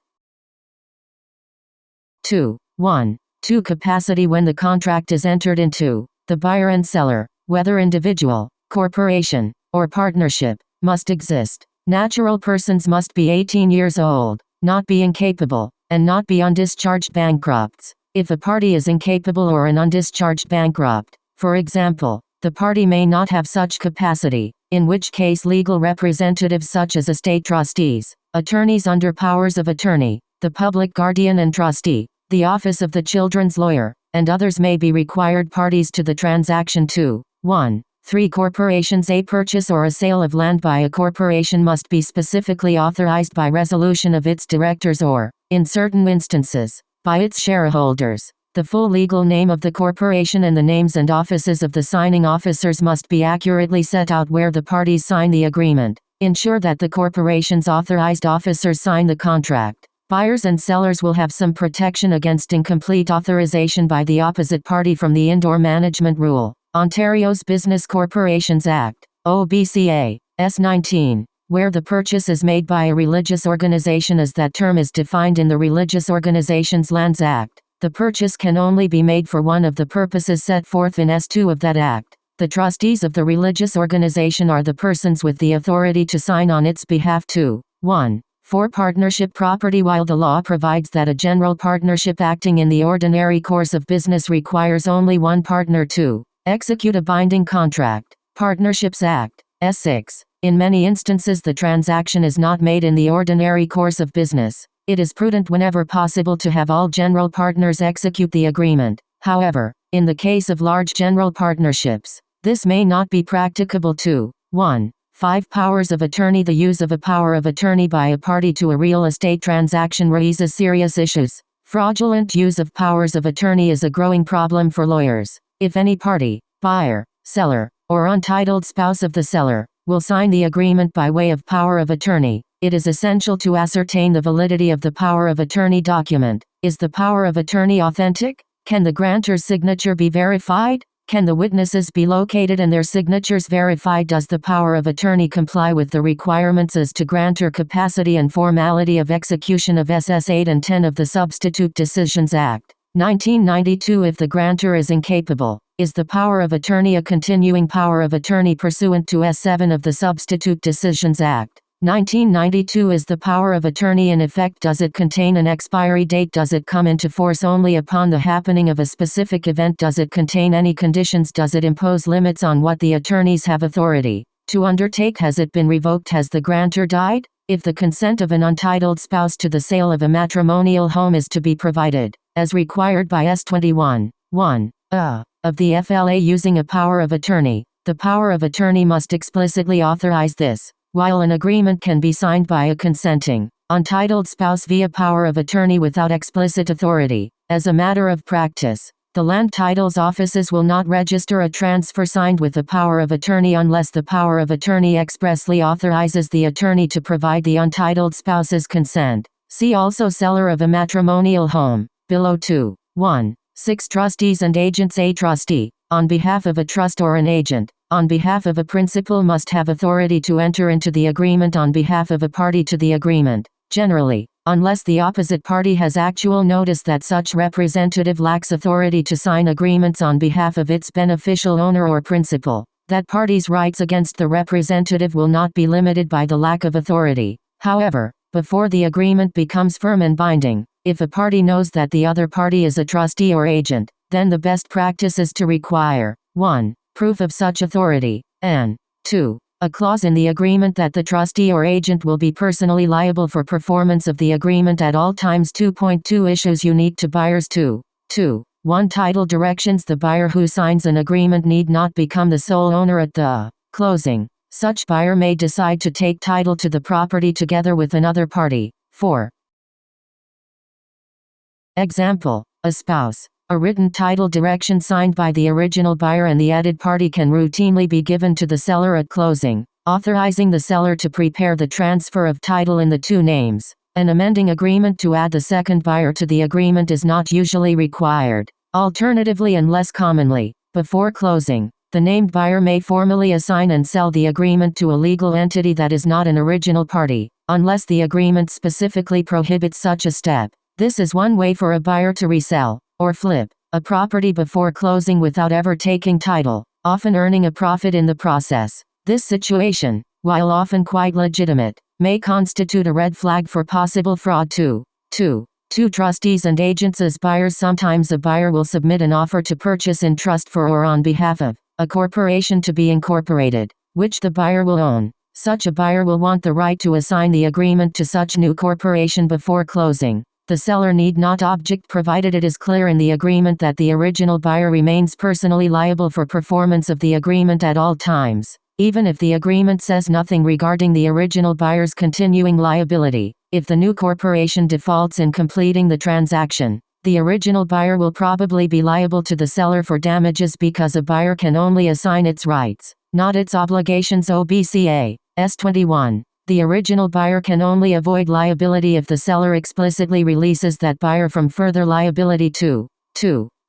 A: 2. 1. 2. Capacity. When the contract is entered into, the buyer and seller, whether individual, corporation, or partnership, must exist. Natural persons must be 18 years old, not be incapable, and not be undischarged bankrupts. If a party is incapable or an undischarged bankrupt, for example, the party may not have such capacity, in which case legal representatives such as estate trustees, attorneys under powers of attorney, the public guardian and trustee, the office of the children's lawyer, and others may be required parties to the transaction. 2. 1. 3. Corporations. A purchase or a sale of land by a corporation must be specifically authorized by resolution of its directors or, in certain instances, by its shareholders. The full legal name of the corporation and the names and offices of the signing officers must be accurately set out where the parties sign the agreement. Ensure that the corporation's authorized officers sign the contract. Buyers and sellers will have some protection against incomplete authorization by the opposite party from the Indoor Management Rule. Ontario's Business Corporations Act, OBCA, S. 19. where the purchase is made by a religious organization as that term is defined in the Religious Organizations Lands Act. The purchase can only be made for one of the purposes set forth in S2 of that act. The trustees of the religious organization are the persons with the authority to sign on its behalf to 1. For partnership property. While the law provides that a general partnership acting in the ordinary course of business requires only one partner to execute a binding contract. Partnerships Act, S6. In many instances the transaction is not made in the ordinary course of business. It is prudent whenever possible to have all general partners execute the agreement. However, in the case of large general partnerships, this may not be practicable to 1. 5 powers of attorney. The use of a power of attorney by a party to a real estate transaction raises serious issues. Fraudulent use of powers of attorney is a growing problem for lawyers. If any party, buyer, seller, or untitled spouse of the seller, will sign the agreement by way of power of attorney, it is essential to ascertain the validity of the power of attorney document. Is the power of attorney authentic? Can the grantor's signature be verified? Can the witnesses be located and their signatures verified? Does the power of attorney comply with the requirements as to grantor capacity and formality of execution of SS 8 and 10 of the Substitute Decisions Act, 1992? If the grantor is incapable, is the power of attorney a continuing power of attorney pursuant to S7 of the Substitute Decisions Act, 1992? Is the power of attorney in effect? Does it contain an expiry date? Does it come into force only upon the happening of a specific event? Does it contain any conditions? Does it impose limits on what the attorneys have authority to undertake? Has it been revoked? Has the grantor died? If the consent of an untitled spouse to the sale of a matrimonial home is to be provided, as required by S21, 1, of the FLA using a power of attorney, the power of attorney must explicitly authorize this. While an agreement can be signed by a consenting, untitled spouse via power of attorney without explicit authority, as a matter of practice, the land titles offices will not register a transfer signed with the power of attorney unless the power of attorney expressly authorizes the attorney to provide the untitled spouse's consent. See also seller of a matrimonial home, below 2. 1. 6 trustees and agents. A trustee, on behalf of a trust or an agent, on behalf of a principal, must have authority to enter into the agreement on behalf of a party to the agreement, generally, unless the opposite party has actual notice that such representative lacks authority to sign agreements on behalf of its beneficial owner or principal. That party's rights against the representative will not be limited by the lack of authority. However, before the agreement becomes firm and binding, if a party knows that the other party is a trustee or agent, then the best practice is to require 1. Proof of such authority, and 2. A clause in the agreement that the trustee or agent will be personally liable for performance of the agreement at all times. 2.2 Issues unique to buyers. 2. 1. Title directions. The buyer who signs an agreement need not become the sole owner at the closing. Such buyer may decide to take title to the property together with another party. 4. Example, a spouse. A written title direction signed by the original buyer and the added party can routinely be given to the seller at closing, authorizing the seller to prepare the transfer of title in the two names. An amending agreement to add the second buyer to the agreement is not usually required. Alternatively, and less commonly, before closing, the named buyer may formally assign and sell the agreement to a legal entity that is not an original party, unless the agreement specifically prohibits such a step. This is one way for a buyer to resell, or flip, a property before closing without ever taking title, often earning a profit in the process. This situation, while often quite legitimate, may constitute a red flag for possible fraud. 2. 2 trustees and agents as buyers. Sometimes a buyer will submit an offer to purchase in trust for or on behalf of a corporation to be incorporated, which the buyer will own. Such a buyer will want the right to assign the agreement to such new corporation before closing. The seller need not object provided it is clear in the agreement that the original buyer remains personally liable for performance of the agreement at all times, even if the agreement says nothing regarding the original buyer's continuing liability. If the new corporation defaults in completing the transaction, the original buyer will probably be liable to the seller for damages because a buyer can only assign its rights, not its obligations. OBCA, S21. The original buyer can only avoid liability if the seller explicitly releases that buyer from further liability. 2.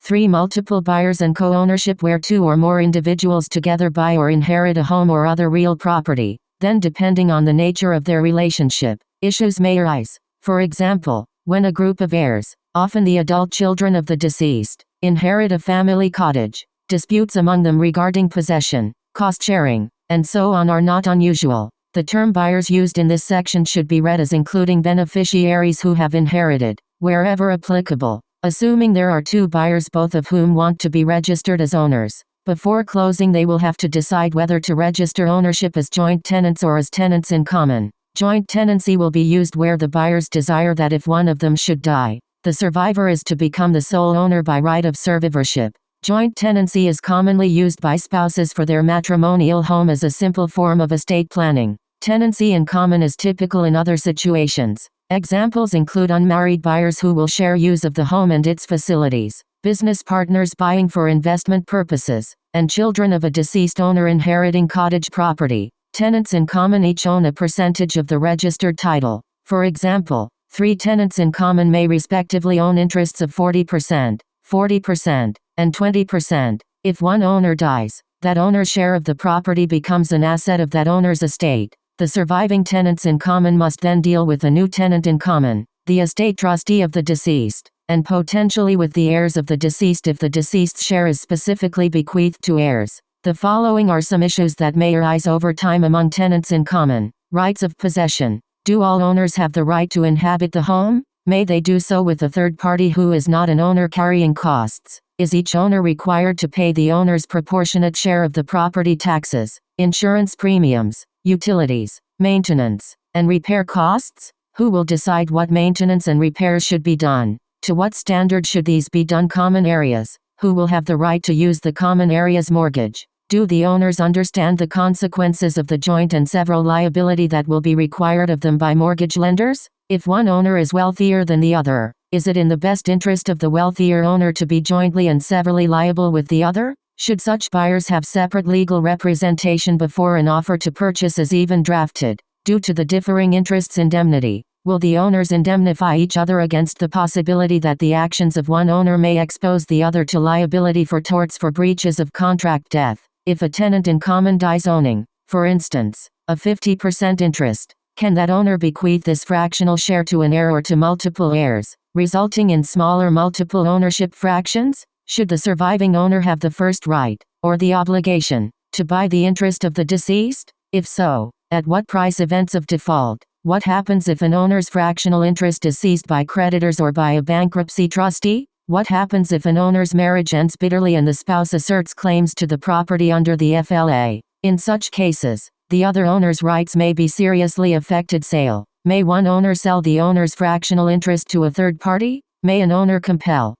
A: 3. Multiple buyers and co-ownership. Where two or more individuals together buy or inherit a home or other real property, Then, depending on the nature of their relationship, issues may arise. For example, when a group of heirs, often the adult children of the deceased, inherit a family cottage, disputes among them regarding possession, cost sharing, and so on are not unusual. The term buyers used in this section should be read as including beneficiaries who have inherited, wherever applicable, assuming there are two buyers both of whom want to be registered as owners. Before closing, they will have to decide whether to register ownership as joint tenants or as tenants in common. Joint tenancy will be used where the buyers desire that if one of them should die, the survivor is to become the sole owner by right of survivorship. Joint tenancy is commonly used by spouses for their matrimonial home as a simple form of estate planning. Tenancy in common is typical in other situations. Examples include unmarried buyers who will share use of the home and its facilities, business partners buying for investment purposes, and children of a deceased owner inheriting cottage property. Tenants in common each own a percentage of the registered title. For example, 3 tenants in common may respectively own interests of 40%, 40%, and 20%. If one owner dies, that owner's share of the property becomes an asset of that owner's estate. The surviving tenants in common must then deal with a new tenant in common, the estate trustee of the deceased, and potentially with the heirs of the deceased if the deceased's share is specifically bequeathed to heirs. The following are some issues that may arise over time among tenants in common. Rights of possession. Do all owners have the right to inhabit the home? May they do so with a third party who is not an owner carrying costs? Is each owner required to pay the owner's proportionate share of the property taxes, insurance premiums, utilities, maintenance, and repair costs? Who will decide what maintenance and repairs should be done? To what standard should these be done? Common areas. Who will have the right to use the common areas mortgage? Do the owners understand the consequences of the joint and several liability that will be required of them by mortgage lenders? If one owner is wealthier than the other, is it in the best interest of the wealthier owner to be jointly and severally liable with the other? Should such buyers have separate legal representation before an offer to purchase is even drafted? Due to the differing interests, indemnity. Will the owners indemnify each other against the possibility that the actions of one owner may expose the other to liability for torts for breaches of contract? Death. If a tenant in common dies owning, for instance, a 50% interest, can that owner bequeath this fractional share to an heir or to multiple heirs, resulting in smaller multiple ownership fractions? Should the surviving owner have the first right, or the obligation, to buy the interest of the deceased? If so, at what price? Events of default. What happens if an owner's fractional interest is seized by creditors or by a bankruptcy trustee? What happens if an owner's marriage ends bitterly and the spouse asserts claims to the property under the FLA? In such cases, the other owner's rights may be seriously affected. Sale. May one owner sell the owner's fractional interest to a third party? May an owner compel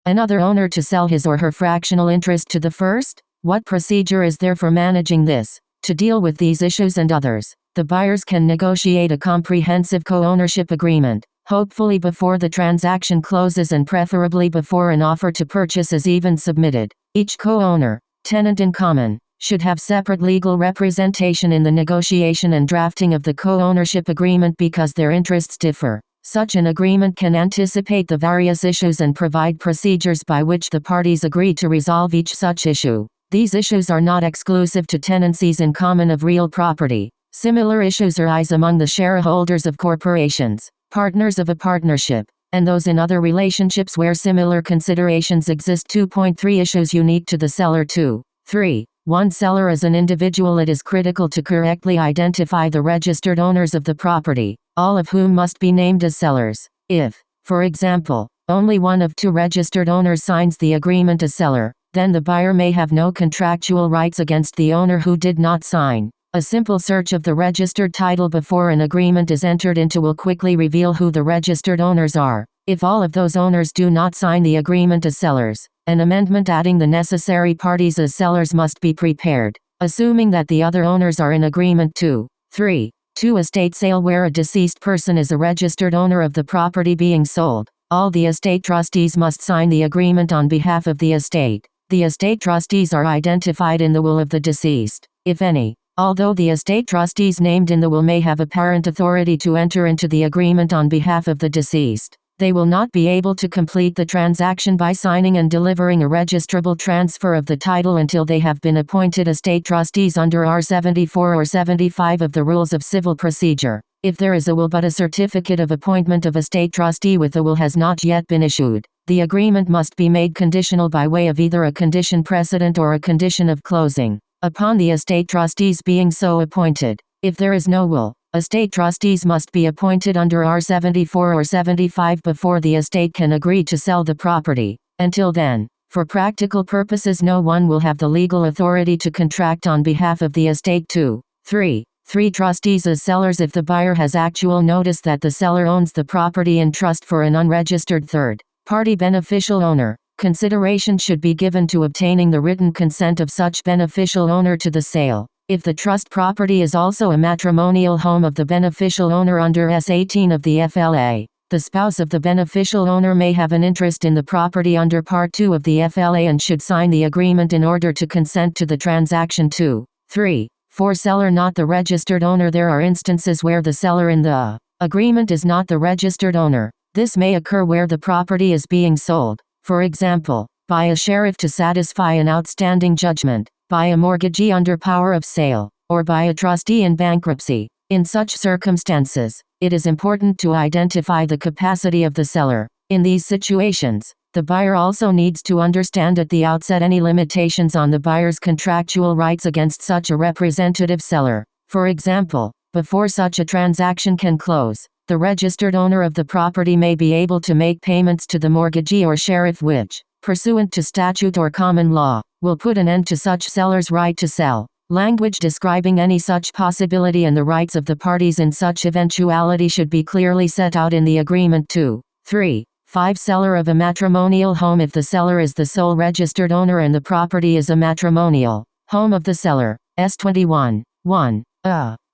A: another owner to sell his or her fractional interest to the first? What procedure is there for managing this? To deal with these issues and others, the buyers can negotiate a comprehensive co-ownership agreement, hopefully before the transaction closes and preferably before an offer to purchase is even submitted. Each co-owner, tenant in common, should have separate legal representation in the negotiation and drafting of the co-ownership agreement because their interests differ. Such an agreement can anticipate the various issues and provide procedures by which the parties agree to resolve each such issue. These issues are not exclusive to tenancies in common of real property. Similar issues arise among the shareholders of corporations, partners of a partnership, and those in other relationships where similar considerations exist. 2.3 Issues unique to the seller. 2. 3. 1. Seller. As an individual, it is critical to correctly identify the registered owners of the property, all of whom must be named as sellers. If, for example, only one of 2 registered owners signs the agreement as seller, then the buyer may have no contractual rights against the owner who did not sign. A simple search of the registered title before an agreement is entered into will quickly reveal who the registered owners are. If all of those owners do not sign the agreement as sellers, an amendment adding the necessary parties as sellers must be prepared, assuming that the other owners are in agreement. 2. 3. 2. Estate sale. Where a deceased person is a registered owner of the property being sold, all the estate trustees must sign the agreement on behalf of the estate. The estate trustees are identified in the will of the deceased, if any. Although the estate trustees named in the will may have apparent authority to enter into the agreement on behalf of the deceased, They will not be able to complete the transaction by signing and delivering a registrable transfer of the title until they have been appointed estate trustees under R74 or 75 of the Rules of Civil Procedure. If there is a will but a certificate of appointment of estate trustee with the will has not yet been issued, the agreement must be made conditional by way of either a condition precedent or a condition of closing, upon the estate trustees being so appointed. If there is no will, estate trustees must be appointed under R74 or 75 before the estate can agree to sell the property. Until then, for practical purposes, no one will have the legal authority to contract on behalf of the estate. 2. 3 trustees as sellers. If the buyer has actual notice that the seller owns the property in trust for an unregistered third-party beneficial owner, consideration should be given to obtaining the written consent of such beneficial owner to the sale. If the trust property is also a matrimonial home of the beneficial owner under S18 of the FLA, the spouse of the beneficial owner may have an interest in the property under Part 2 of the FLA and should sign the agreement in order to consent to the transaction. 2. 3. 4 seller not the registered owner. There are instances where the seller in the agreement is not the registered owner. This may occur where the property is being sold, for example, by a sheriff to satisfy an outstanding judgment, by a mortgagee under power of sale, or by a trustee in bankruptcy. In such circumstances, it is important to identify the capacity of the seller. In these situations, the buyer also needs to understand at the outset any limitations on the buyer's contractual rights against such a representative seller. For example, before such a transaction can close, the registered owner of the property may be able to make payments to the mortgagee or sheriff which, pursuant to statute or common law, will put an end to such seller's right to sell. Language describing any such possibility and the rights of the parties in such eventuality should be clearly set out in the agreement. 2. 3. 5 seller of a matrimonial home. If the seller is the sole registered owner and the property is a matrimonial home of the seller, S21. 1.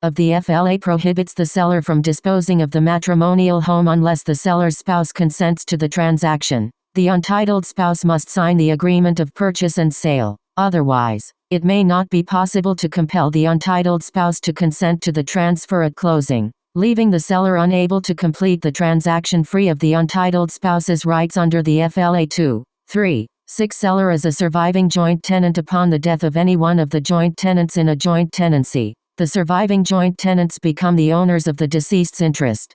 A: Of the FLA prohibits the seller from disposing of the matrimonial home unless the seller's spouse consents to the transaction. The untitled spouse must sign the agreement of purchase and sale. Otherwise, it may not be possible to compel the untitled spouse to consent to the transfer at closing, leaving the seller unable to complete the transaction free of the untitled spouse's rights under the FLA. 2. 3. 6 seller is a surviving joint tenant. Upon the death of any one of the joint tenants in a joint tenancy, the surviving joint tenants become the owners of the deceased's interest.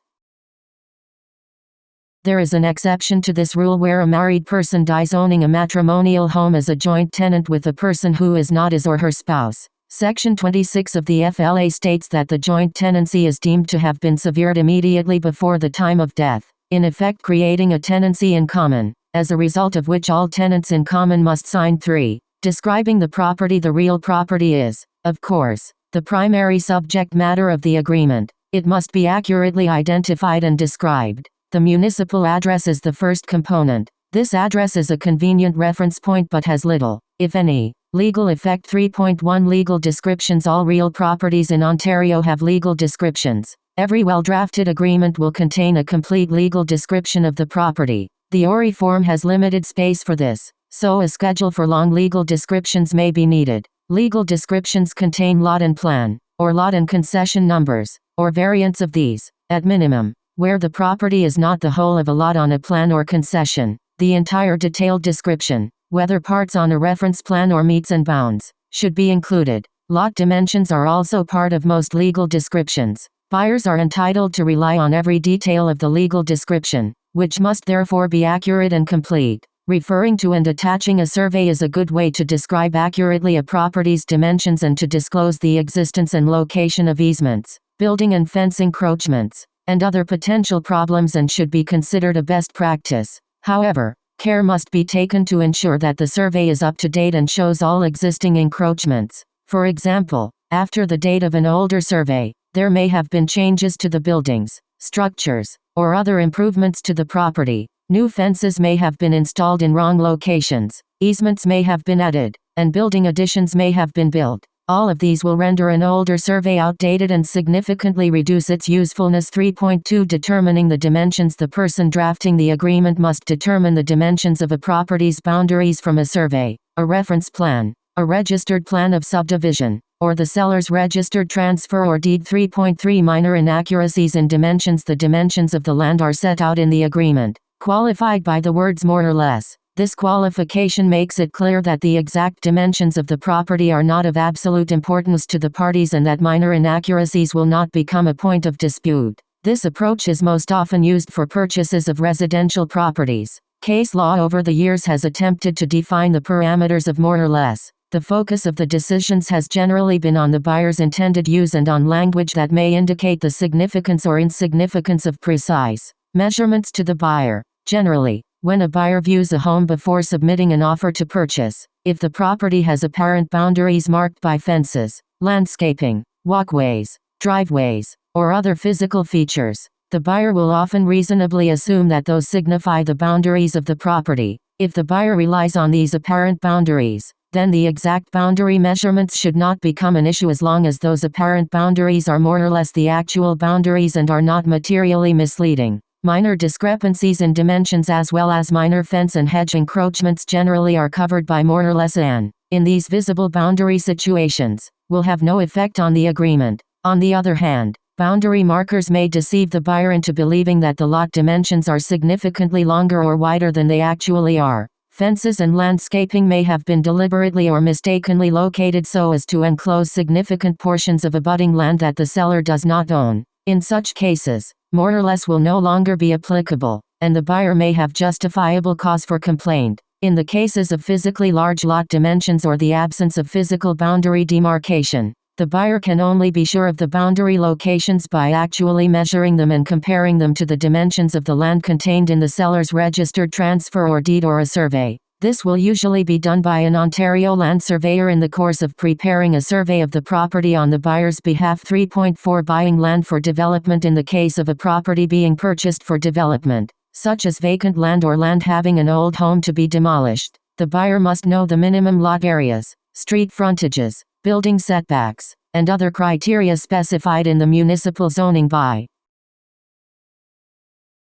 A: There is an exception to this rule where a married person dies owning a matrimonial home as a joint tenant with a person who is not his or her spouse. Section 26 of the FLA states that the joint tenancy is deemed to have been severed immediately before the time of death, in effect creating a tenancy in common, as a result of which all tenants in common must sign. 3. Describing the property. The real property is, of course, the primary subject matter of the agreement. It must be accurately identified and described. The municipal address is the first component. This address is a convenient reference point but has little, if any, legal effect. 3.1 Legal descriptions. All real properties in Ontario have legal descriptions. Every well-drafted agreement will contain a complete legal description of the property. The ORI form has limited space for this, so a schedule for long legal descriptions may be needed. Legal descriptions contain lot and plan, or lot and concession numbers, or variants of these, at minimum. Where the property is not the whole of a lot on a plan or concession, the entire detailed description, whether parts on a reference plan or meets and bounds, should be included. Lot dimensions are also part of most legal descriptions. Buyers are entitled to rely on every detail of the legal description, which must therefore be accurate and complete. Referring to and attaching a survey is a good way to describe accurately a property's dimensions and to disclose the existence and location of easements, building and fence encroachments, and other potential problems, and should be considered a best practice. However, care must be taken to ensure that the survey is up to date and shows all existing encroachments. For example, after the date of an older survey, there may have been changes to the buildings, structures, or other improvements to the property. New fences may have been installed in wrong locations, easements may have been added, and building additions may have been built. All of these will render an older survey outdated and significantly reduce its usefulness. 3.2 Determining the dimensions. The person drafting the agreement must determine the dimensions of a property's boundaries from a survey, a reference plan, a registered plan of subdivision, or the seller's registered transfer or deed. 3.3 Minor inaccuracies in dimensions. The dimensions of the land are set out in the agreement, qualified by the words more or less. This qualification makes it clear that the exact dimensions of the property are not of absolute importance to the parties and that minor inaccuracies will not become a point of dispute. This approach is most often used for purchases of residential properties. Case law over the years has attempted to define the parameters of more or less. The focus of the decisions has generally been on the buyer's intended use and on language that may indicate the significance or insignificance of precise measurements to the buyer. Generally, when a buyer views a home before submitting an offer to purchase, if the property has apparent boundaries marked by fences, landscaping, walkways, driveways, or other physical features, the buyer will often reasonably assume that those signify the boundaries of the property. If the buyer relies on these apparent boundaries, then the exact boundary measurements should not become an issue as long as those apparent boundaries are more or less the actual boundaries and are not materially misleading. Minor discrepancies in dimensions as well as minor fence and hedge encroachments generally are covered by more or less and, in these visible boundary situations, will have no effect on the agreement. On the other hand, boundary markers may deceive the buyer into believing that the lot dimensions are significantly longer or wider than they actually are. Fences and landscaping may have been deliberately or mistakenly located so as to enclose significant portions of abutting land that the seller does not own. In such cases, more or less will no longer be applicable, and the buyer may have justifiable cause for complaint. In the cases of physically large lot dimensions or the absence of physical boundary demarcation, the buyer can only be sure of the boundary locations by actually measuring them and comparing them to the dimensions of the land contained in the seller's registered transfer or deed or a survey. This will usually be done by an Ontario land surveyor in the course of preparing a survey of the property on the buyer's behalf. 3.4 Buying land for development. In the case of a property being purchased for development, such as vacant land or land having an old home to be demolished, the buyer must know the minimum lot areas, street frontages, building setbacks, and other criteria specified in the municipal zoning by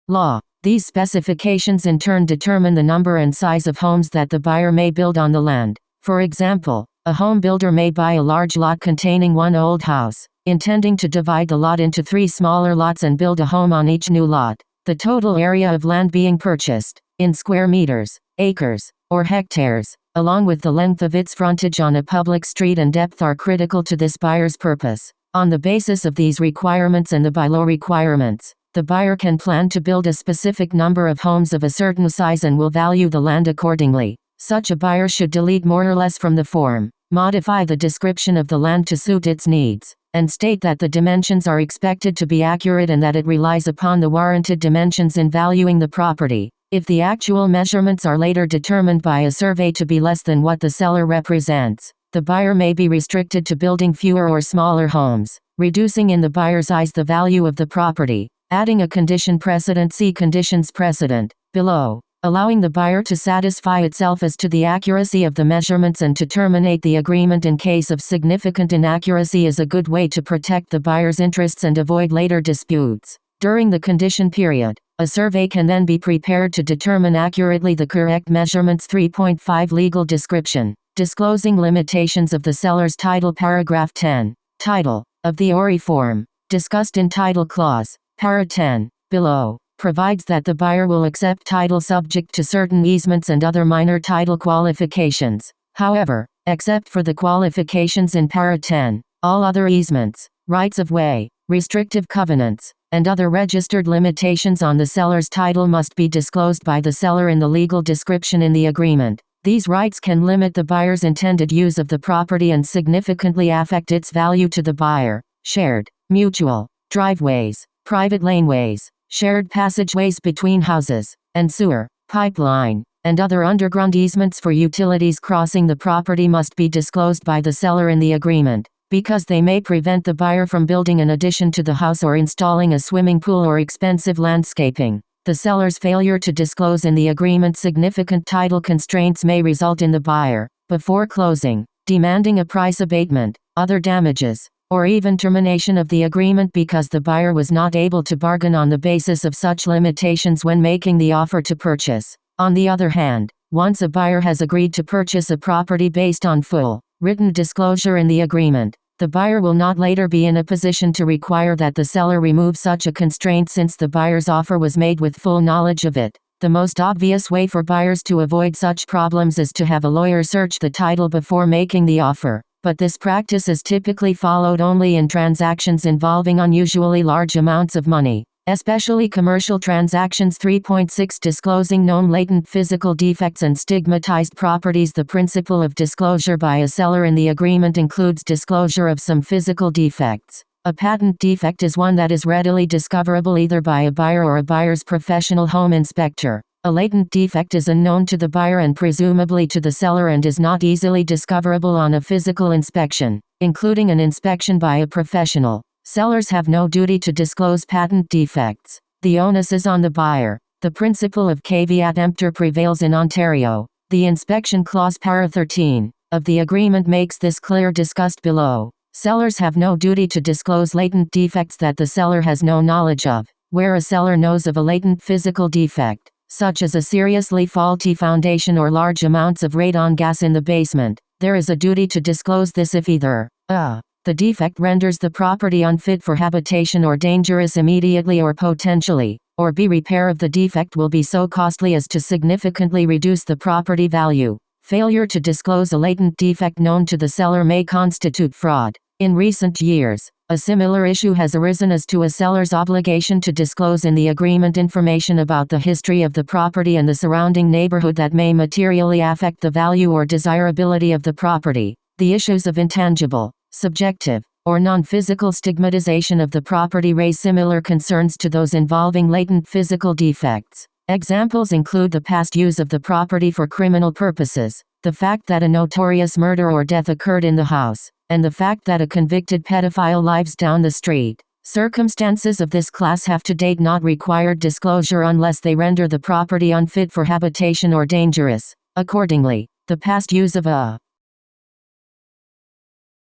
A: law. These specifications in turn determine the number and size of homes that the buyer may build on the land. For example, a home builder may buy a large lot containing one old house, intending to divide the lot into 3 smaller lots and build a home on each new lot. The total area of land being purchased, in square meters, acres, or hectares, along with the length of its frontage on a public street and depth are critical to this buyer's purpose. On the basis of these requirements and the bylaw requirements, the buyer can plan to build a specific number of homes of a certain size and will value the land accordingly. Such a buyer should delete more or less from the form, modify the description of the land to suit its needs, and state that the dimensions are expected to be accurate and that it relies upon the warranted dimensions in valuing the property. If the actual measurements are later determined by a survey to be less than what the seller represents, the buyer may be restricted to building fewer or smaller homes, reducing in the buyer's eyes the value of the property. Adding a condition precedent. See conditions precedent below. Allowing the buyer to satisfy itself as to the accuracy of the measurements and to terminate the agreement in case of significant inaccuracy is a good way to protect the buyer's interests and avoid later disputes. During the condition period, a survey can then be prepared to determine accurately the correct measurements. 3.5 Legal description. Disclosing limitations of the seller's title. Paragraph 10. Title of the ORI form, discussed in Title Clause, Para 10, below, provides that the buyer will accept title subject to certain easements and other minor title qualifications. However, except for the qualifications in Para 10, all other easements, rights of way, restrictive covenants, and other registered limitations on the seller's title must be disclosed by the seller in the legal description in the agreement. These rights can limit the buyer's intended use of the property and significantly affect its value to the buyer. Shared, mutual, driveways, private laneways, shared passageways between houses, and sewer, pipeline, and other underground easements for utilities crossing the property must be disclosed by the seller in the agreement, because they may prevent the buyer from building an addition to the house or installing a swimming pool or expensive landscaping. The seller's failure to disclose in the agreement significant title constraints may result in the buyer, before closing, demanding a price abatement, other damages, or even termination of the agreement because the buyer was not able to bargain on the basis of such limitations when making the offer to purchase. On the other hand, once a buyer has agreed to purchase a property based on full, Written disclosure in the agreement. The buyer will not later be in a position to require that the seller remove such a constraint since the buyer's offer was made with full knowledge of it. The most obvious way for buyers to avoid such problems is to have a lawyer search the title before making the offer, but this practice is typically followed only in transactions involving unusually large amounts of money, especially commercial transactions. 3.6 Disclosing known latent physical defects and stigmatized properties. The principle of disclosure by a seller in the agreement includes disclosure of some physical defects. A patent defect is one that is readily discoverable either by a buyer or a buyer's professional home inspector. A latent defect is unknown to the buyer and presumably to the seller and is not easily discoverable on a physical inspection, including an inspection by a professional. Sellers have no duty to disclose patent defects. The onus is on the buyer. The principle of caveat emptor prevails in Ontario. The inspection clause para 13 of the agreement makes this clear, discussed below. Sellers have no duty to disclose latent defects that the seller has no knowledge of. Where a seller knows of a latent physical defect, such as a seriously faulty foundation or large amounts of radon gas in the basement, there is a duty to disclose this if either a. The defect renders the property unfit for habitation or dangerous immediately or potentially, or b. Repair of the defect will be so costly as to significantly reduce the property value. Failure to disclose a latent defect known to the seller may constitute fraud. In recent years, a similar issue has arisen as to a seller's obligation to disclose in the agreement information about the history of the property and the surrounding neighborhood that may materially affect the value or desirability of the property. The issues of intangible, subjective, or non-physical stigmatization of the property raise similar concerns to those involving latent physical defects. Examples include the past use of the property for criminal purposes, the fact that a notorious murder or death occurred in the house, and the fact that a convicted pedophile lives down the street. Circumstances of this class have to date not required disclosure unless they render the property unfit for habitation or dangerous. Accordingly, the past use of a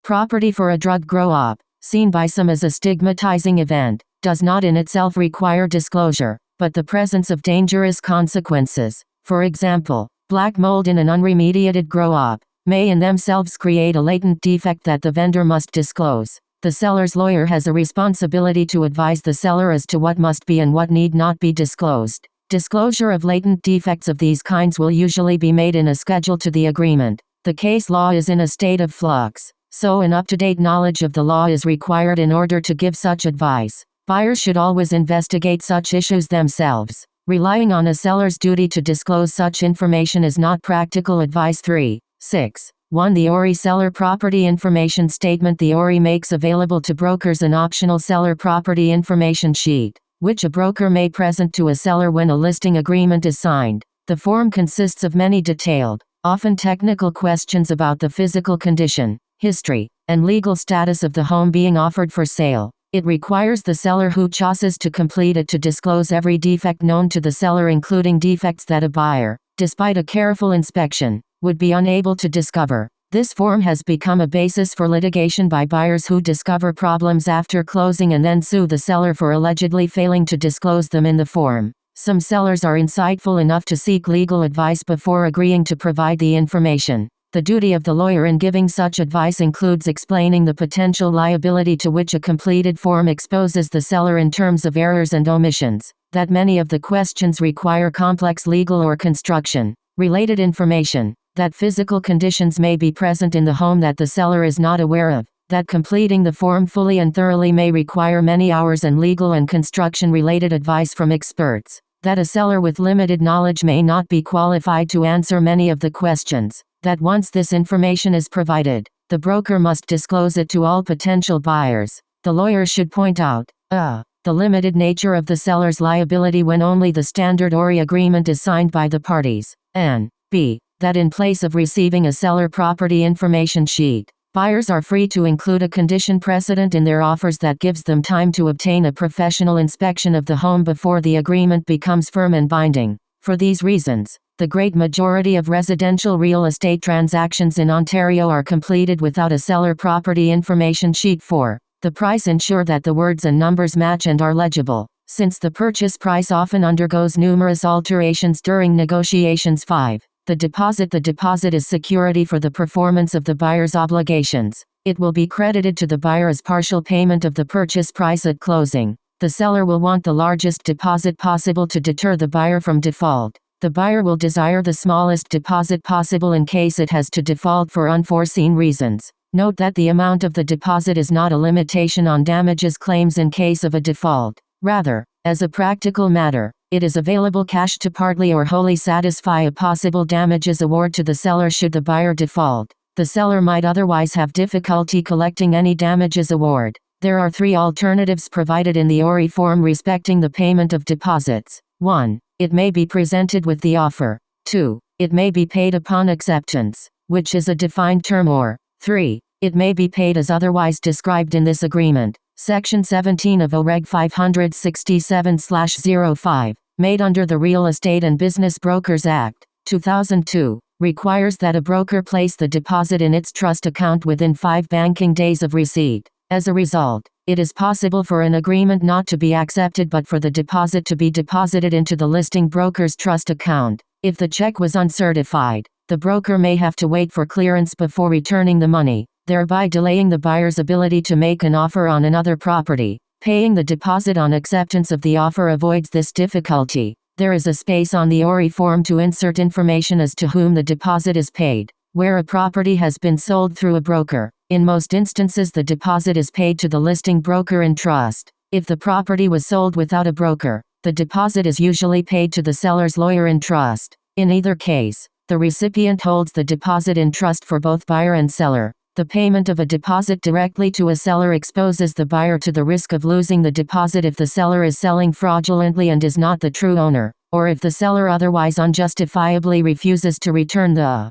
A: property for a drug grow-op, seen by some as a stigmatizing event, does not in itself require disclosure, but the presence of dangerous consequences, for example, black mold in an unremediated grow-op, may in themselves create a latent defect that the vendor must disclose. The seller's lawyer has a responsibility to advise the seller as to what must be and what need not be disclosed. Disclosure of latent defects of these kinds will usually be made in a schedule to the agreement. The case law is in a state of flux, so an up-to-date knowledge of the law is required in order to give such advice. Buyers should always investigate such issues themselves. Relying on a seller's duty to disclose such information is not practical advice. 3.6.1 The ORI Seller Property Information Statement. The ORI makes available to brokers an optional seller property information sheet, which a broker may present to a seller when a listing agreement is signed. The form consists of many detailed, often technical questions about the physical condition, history, and legal status of the home being offered for sale. It requires the seller who chooses to complete it to disclose every defect known to the seller, including defects that a buyer, despite a careful inspection, would be unable to discover. This form has become a basis for litigation by buyers who discover problems after closing and then sue the seller for allegedly failing to disclose them in the form. Some sellers are insightful enough to seek legal advice before agreeing to provide the information. The duty of the lawyer in giving such advice includes explaining the potential liability to which a completed form exposes the seller in terms of errors and omissions, that many of the questions require complex legal or construction related information, that physical conditions may be present in the home that the seller is not aware of, that completing the form fully and thoroughly may require many hours and legal and construction-related advice from experts, that a seller with limited knowledge may not be qualified to answer many of the questions, that once this information is provided, the broker must disclose it to all potential buyers. The lawyer should point out, the limited nature of the seller's liability when only the standard ORI agreement is signed by the parties, and b. that in place of receiving a seller property information sheet, buyers are free to include a condition precedent in their offers that gives them time to obtain a professional inspection of the home before the agreement becomes firm and binding. For these reasons, the great majority of residential real estate transactions in Ontario are completed without a seller property information sheet. For the price, ensure that the words and numbers match and are legible, since the purchase price often undergoes numerous alterations during negotiations. 5. The deposit is security for the performance of the buyer's obligations. It will be credited to the buyer as partial payment of the purchase price at closing. The seller will want the largest deposit possible to deter the buyer from default. The buyer will desire the smallest deposit possible in case it has to default for unforeseen reasons. Note that the amount of the deposit is not a limitation on damages claims in case of a default. Rather, as a practical matter, it is available cash to partly or wholly satisfy a possible damages award to the seller should the buyer default. The seller might otherwise have difficulty collecting any damages award. There are 3 alternatives provided in the ORI form respecting the payment of deposits. 1. It may be presented with the offer. 2. It may be paid upon acceptance, which is a defined term, or 3. It may be paid as otherwise described in this agreement. Section 17 of OREG 567/05, made under the Real Estate and Business Brokers Act, 2002, requires that a broker place the deposit in its trust account within 5 banking days of receipt. As a result, it is possible for an agreement not to be accepted but for the deposit to be deposited into the listing broker's trust account. If the check was uncertified, the broker may have to wait for clearance before returning the money, thereby delaying the buyer's ability to make an offer on another property. Paying the deposit on acceptance of the offer avoids this difficulty. There is a space on the ORI form to insert information as to whom the deposit is paid. Where a property has been sold through a broker, in most instances the deposit is paid to the listing broker in trust. If the property was sold without a broker, the deposit is usually paid to the seller's lawyer in trust. In either case, the recipient holds the deposit in trust for both buyer and seller. The payment of a deposit directly to a seller exposes the buyer to the risk of losing the deposit if the seller is selling fraudulently and is not the true owner, or if the seller otherwise unjustifiably refuses to return the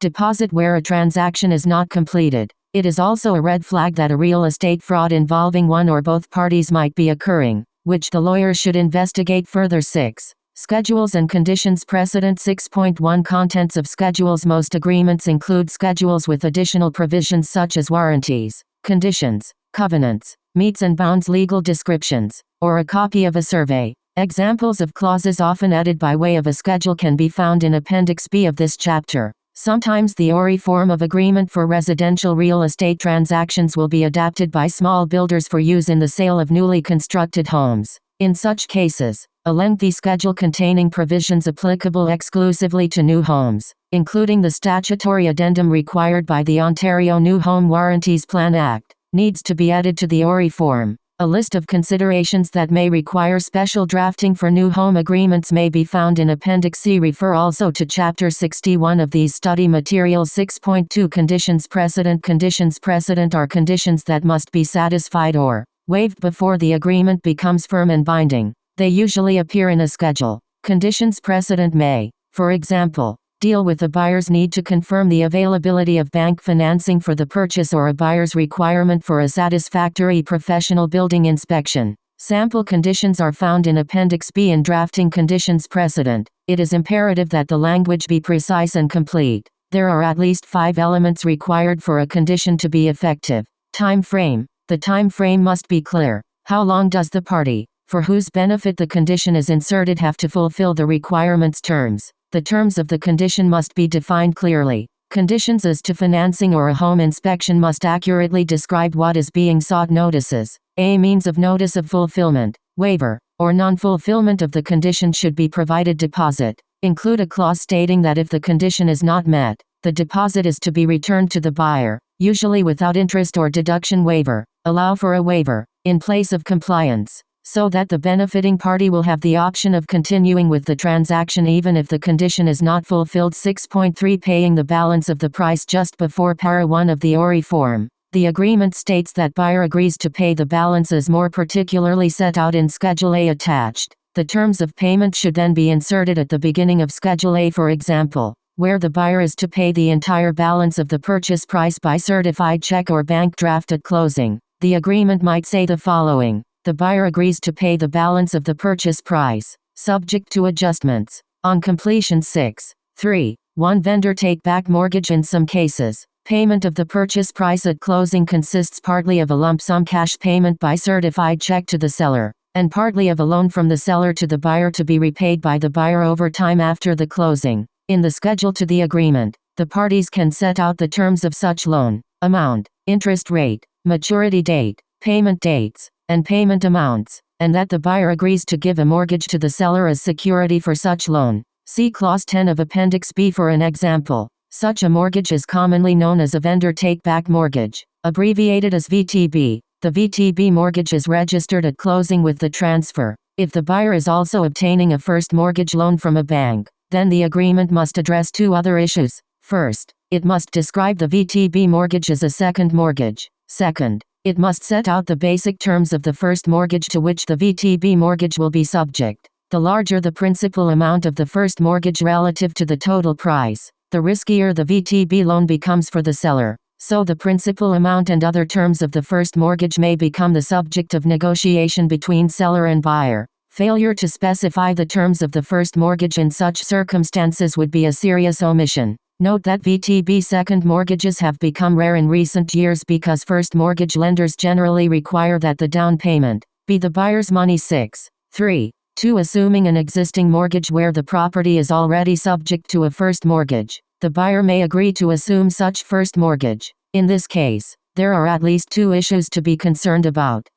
A: deposit where a transaction is not completed. It is also a red flag that a real estate fraud involving one or both parties might be occurring, which the lawyer should investigate further. 6. Schedules and conditions precedent. 6.1 Contents of schedules. Most agreements include schedules with additional provisions such as warranties, conditions, covenants, meets and bounds, legal descriptions, or a copy of a survey. Examples of clauses often added by way of a schedule can be found in Appendix B of this chapter. Sometimes the ORI form of agreement for residential real estate transactions will be adapted by small builders for use in the sale of newly constructed homes. In such cases, a lengthy schedule containing provisions applicable exclusively to new homes, including the statutory addendum required by the Ontario New Home Warranties Plan Act, needs to be added to the ORI form. A list of considerations that may require special drafting for new home agreements may be found in Appendix C. Refer also to Chapter 61 of these study materials. 6.2 Conditions precedent. Conditions precedent are conditions that must be satisfied or waived before the agreement becomes firm and binding. They usually appear in a schedule. Conditions precedent may, for example, deal with a buyer's need to confirm the availability of bank financing for the purchase or a buyer's requirement for a satisfactory professional building inspection. Sample conditions are found in Appendix B. In drafting conditions precedent, it is imperative that the language be precise and complete. There are at least 5 elements required for a condition to be effective. Time frame. The time frame must be clear. How long does the party, for whose benefit the condition is inserted, have to fulfill the requirement's terms? The terms of the condition must be defined clearly. Conditions as to financing or a home inspection must accurately describe what is being sought. Notices. A means of notice of fulfillment, waiver, or non-fulfillment of the condition should be provided. Deposit. Include a clause stating that if the condition is not met, the deposit is to be returned to the buyer, usually without interest or deduction. Waiver. Allow for a waiver, in place of compliance, so that the benefiting party will have the option of continuing with the transaction even if the condition is not fulfilled. 6.3 Paying the balance of the price. Just before Para 1 of the ORI form, the agreement states that buyer agrees to pay the balance as more particularly set out in Schedule A attached. The terms of payment should then be inserted at the beginning of Schedule A. For example, where the buyer is to pay the entire balance of the purchase price by certified check or bank draft at closing, the agreement might say the following: the buyer agrees to pay the balance of the purchase price, subject to adjustments, on completion. 6.3. 1 Vendor take-back mortgage. In some cases, payment of the purchase price at closing consists partly of a lump sum cash payment by certified check to the seller. and partly of a loan from the seller to the buyer to be repaid by the buyer over time after the closing. In the schedule to the agreement, the parties can set out the terms of such loan, amount, interest rate, maturity date, payment dates, and payment amounts, and that the buyer agrees to give a mortgage to the seller as security for such loan. See Clause 10 of Appendix B for an example. Such a mortgage is commonly known as a vendor take-back mortgage, abbreviated as VTB. The VTB mortgage is registered at closing with the transfer. If the buyer is also obtaining a first mortgage loan from a bank, then the agreement must address two other issues. First, it must describe the VTB mortgage as a second mortgage. Second, it must set out the basic terms of the first mortgage to which the VTB mortgage will be subject. The larger the principal amount of the first mortgage relative to the total price, the riskier the VTB loan becomes for the seller. So the principal amount and other terms of the first mortgage may become the subject of negotiation between seller and buyer. Failure to specify the terms of the first mortgage in such circumstances would be a serious omission. Note that VTB second mortgages have become rare in recent years because first mortgage lenders generally require that the down payment be the buyer's money. 6.3. 2. Assuming an existing mortgage where the property is already subject to a first mortgage, the buyer may agree to assume such first mortgage. In this case, there are at least two issues to be concerned about.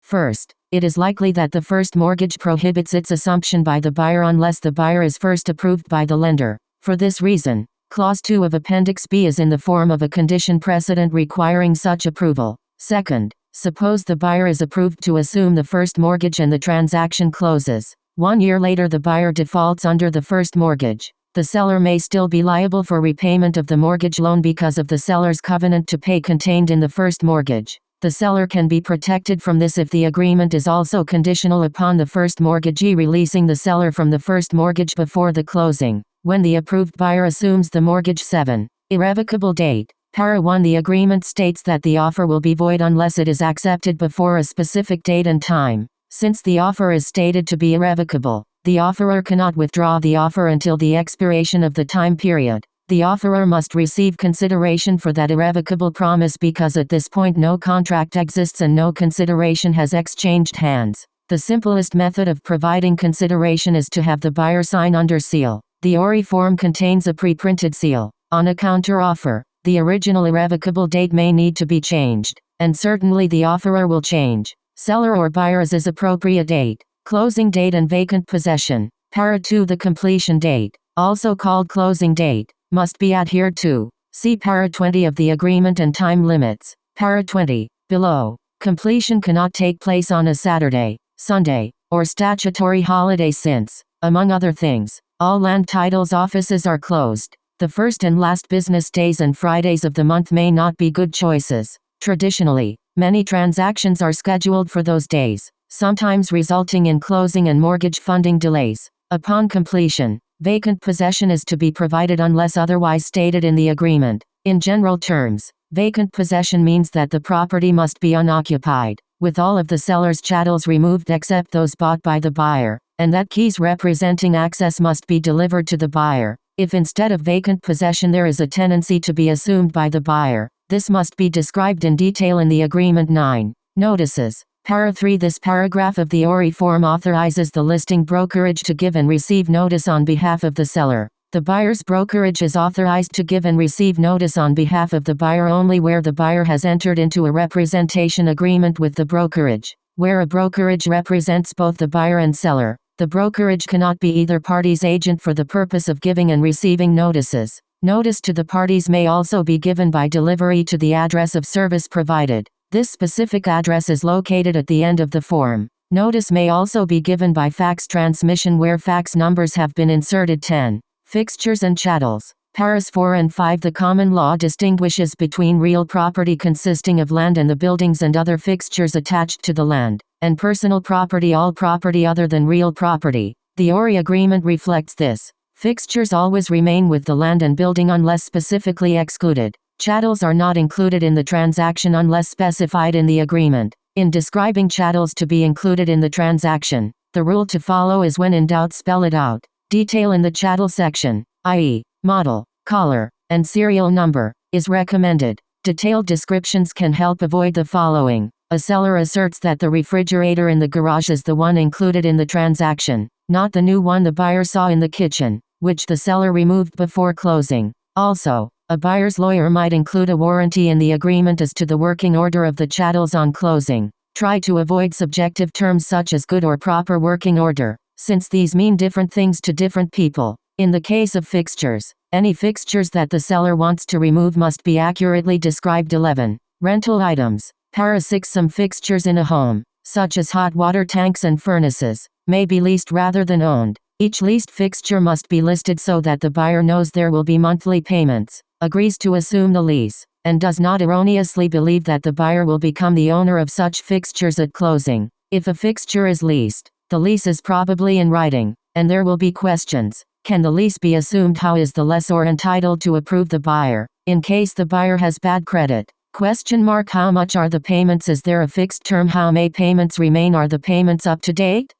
A: First, it is likely that the first mortgage prohibits its assumption by the buyer unless the buyer is first approved by the lender. For this reason, Clause 2 of Appendix B is in the form of a condition precedent requiring such approval. Second, suppose the buyer is approved to assume the first mortgage and the transaction closes. 1 year later the buyer defaults under the first mortgage. The seller may still be liable for repayment of the mortgage loan because of the seller's covenant to pay contained in the first mortgage. The seller can be protected from this if the agreement is also conditional upon the first mortgagee releasing the seller from the first mortgage before the closing. When the approved buyer assumes the mortgage. 7. Irrevocable date. Para 1. The agreement states that the offer will be void unless it is accepted before a specific date and time. Since the offer is stated to be irrevocable, the offeror cannot withdraw the offer until the expiration of the time period. The offeror must receive consideration for that irrevocable promise because at this point no contract exists and no consideration has exchanged hands. The simplest method of providing consideration is to have the buyer sign under seal. The ORI form contains a pre-printed seal. On a counter-offer, the original irrevocable date may need to be changed, and certainly the offeror will change. Seller or buyer's is appropriate date, closing date and vacant possession. Para 2. The completion date, also called closing date, must be adhered to. See Para 20 of the agreement and time limits. Para 20. Below. Completion cannot take place on a Saturday, Sunday, or statutory holiday since, among other things, all land titles offices are closed. The first and last business days and Fridays of the month may not be good choices. Traditionally, many transactions are scheduled for those days, sometimes resulting in closing and mortgage funding delays. Upon completion, vacant possession is to be provided unless otherwise stated in the agreement. In general terms, vacant possession means that the property must be unoccupied, with all of the seller's chattels removed except those bought by the buyer, and that keys representing access must be delivered to the buyer. If instead of vacant possession there is a tenancy to be assumed by the buyer, this must be described in detail in the agreement. 9. Notices. Para 3. This paragraph of the ORI form authorizes the listing brokerage to give and receive notice on behalf of the seller. The buyer's brokerage is authorized to give and receive notice on behalf of the buyer only where the buyer has entered into a representation agreement with the brokerage. Where a brokerage represents both the buyer and seller, the brokerage cannot be either party's agent for the purpose of giving and receiving notices. Notice to the parties may also be given by delivery to the address of service provided. This specific address is located at the end of the form. Notice may also be given by fax transmission where fax numbers have been inserted. 10. Fixtures and chattels. Paras 4 and 5. The common law distinguishes between real property consisting of land and the buildings and other fixtures attached to the land, and personal property, all property other than real property. The ORI agreement reflects this. Fixtures always remain with the land and building unless specifically excluded. Chattels are not included in the transaction unless specified in the agreement. In describing chattels to be included in the transaction, the rule to follow is when in doubt spell it out. Detail in the chattel section, i.e., model, color, and serial number, is recommended. Detailed descriptions can help avoid the following. A seller asserts that the refrigerator in the garage is the one included in the transaction, not the new one the buyer saw in the kitchen, which the seller removed before closing. Also, a buyer's lawyer might include a warranty in the agreement as to the working order of the chattels on closing. Try to avoid subjective terms such as good or proper working order, since these mean different things to different people. In the case of fixtures, any fixtures that the seller wants to remove must be accurately described. 11. Rental items. Para 6. Some fixtures in a home, such as hot water tanks and furnaces, may be leased rather than owned. Each leased fixture must be listed so that the buyer knows there will be monthly payments, agrees to assume the lease, and does not erroneously believe that the buyer will become the owner of such fixtures at closing. If a fixture is leased, the lease is probably in writing, and there will be questions. Can the lease be assumed? How is the lessor entitled to approve the buyer, in case the buyer has bad credit? How much are the payments? Is there a fixed term? How may payments remain? Are the payments up to date?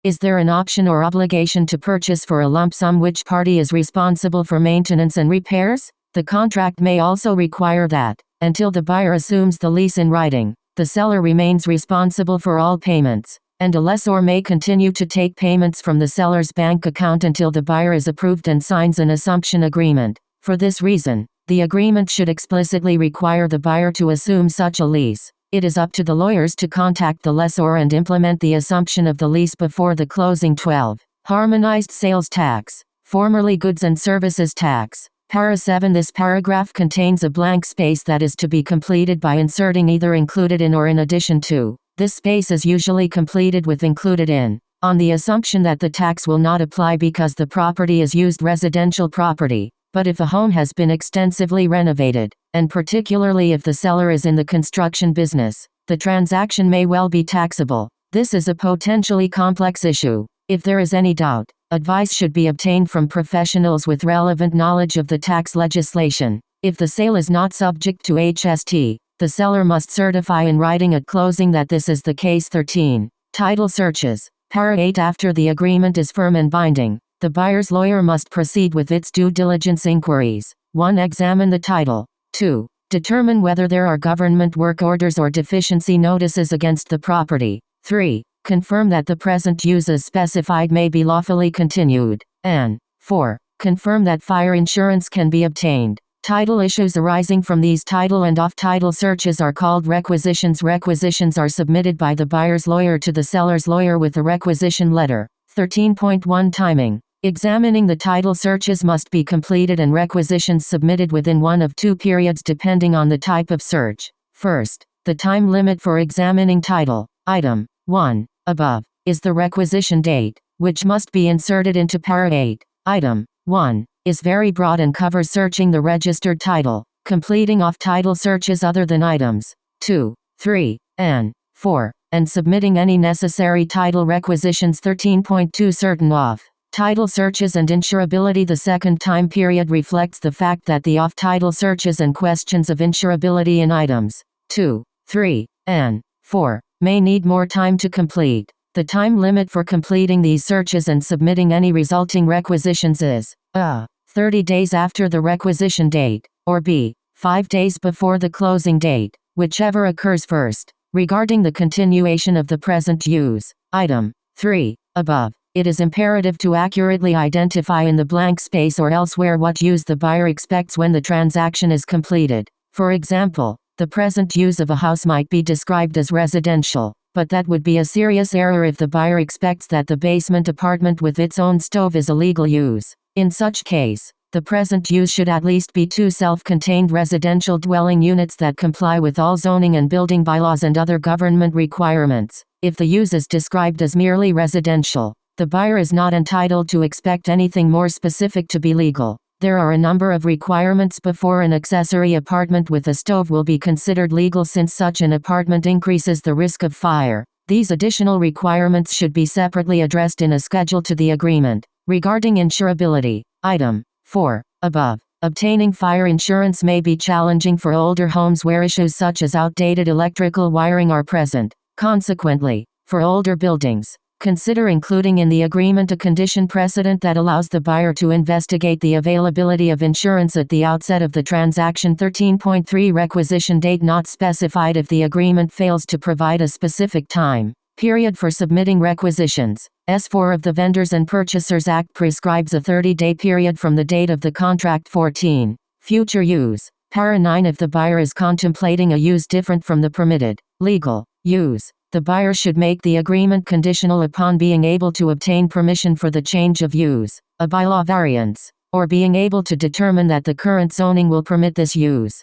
A: Is there an option or obligation to purchase for a lump sum? Which party is responsible for maintenance and repairs? The contract may also require that, until the buyer assumes the lease in writing, the seller remains responsible for all payments, and a lessor may continue to take payments from the seller's bank account until the buyer is approved and signs an assumption agreement. For this reason, the agreement should explicitly require the buyer to assume such a lease. It is up to the lawyers to contact the lessor and implement the assumption of the lease before the closing. 12. Harmonized sales tax, formerly goods and services tax. Para 7. This paragraph contains a blank space that is to be completed by inserting either included in or in addition to. This space is usually completed with included in, on the assumption that the tax will not apply because the property is used residential property. But if a home has been extensively renovated, and particularly if the seller is in the construction business, the transaction may well be taxable. This is a potentially complex issue. If there is any doubt, advice should be obtained from professionals with relevant knowledge of the tax legislation. If the sale is not subject to HST, the seller must certify in writing at closing that this is the case. 13. Title searches. Para 8. After the agreement is firm and binding, the buyer's lawyer must proceed with its due diligence inquiries. 1. Examine the title. 2. Determine whether there are government work orders or deficiency notices against the property. 3. Confirm that the present use as specified may be lawfully continued. And 4. Confirm that fire insurance can be obtained. Title issues arising from these title and off-title searches are called requisitions. Requisitions are submitted by the buyer's lawyer to the seller's lawyer with a requisition letter. 13.1 Timing. Examining the title searches must be completed and requisitions submitted within one of two periods depending on the type of search. First, the time limit for examining title. Item 1. Above is the requisition date, which must be inserted into Para 8. Item 1 is very broad and covers searching the registered title, completing off-title searches other than items 2, 3, and 4, and submitting any necessary title requisitions. 13.2 Certain off-title searches and insurability. The second time period reflects the fact that the off-title searches and questions of insurability in items 2, 3, and 4 may need more time to complete. The time limit for completing these searches and submitting any resulting requisitions is a. 30 days after the requisition date, or b. 5 days before the closing date, whichever occurs first. Regarding the continuation of the present use, item 3, above, it is imperative to accurately identify in the blank space or elsewhere what use the buyer expects when the transaction is completed. For example, the present use of a house might be described as residential, but that would be a serious error if the buyer expects that the basement apartment with its own stove is a legal use. In such case, the present use should at least be two self-contained residential dwelling units that comply with all zoning and building bylaws and other government requirements. If the use is described as merely residential, the buyer is not entitled to expect anything more specific to be legal. There are a number of requirements before an accessory apartment with a stove will be considered legal, since such an apartment increases the risk of fire. These additional requirements should be separately addressed in a schedule to the agreement. Regarding insurability, item 4, above, obtaining fire insurance may be challenging for older homes where issues such as outdated electrical wiring are present. Consequently, for older buildings, Consider including in the agreement a condition precedent that allows the buyer to investigate the availability of insurance at the outset of the transaction. 13.3 Requisition date not specified if the agreement fails to provide a specific time period for submitting requisitions. S4 of the Vendors and Purchasers Act prescribes a 30-day period from the date of the contract. 14. Future use. Para 9 If the buyer is contemplating a use different from the permitted legal use, the buyer should make the agreement conditional upon being able to obtain permission for the change of use, a bylaw variance, or being able to determine that the current zoning will permit this use.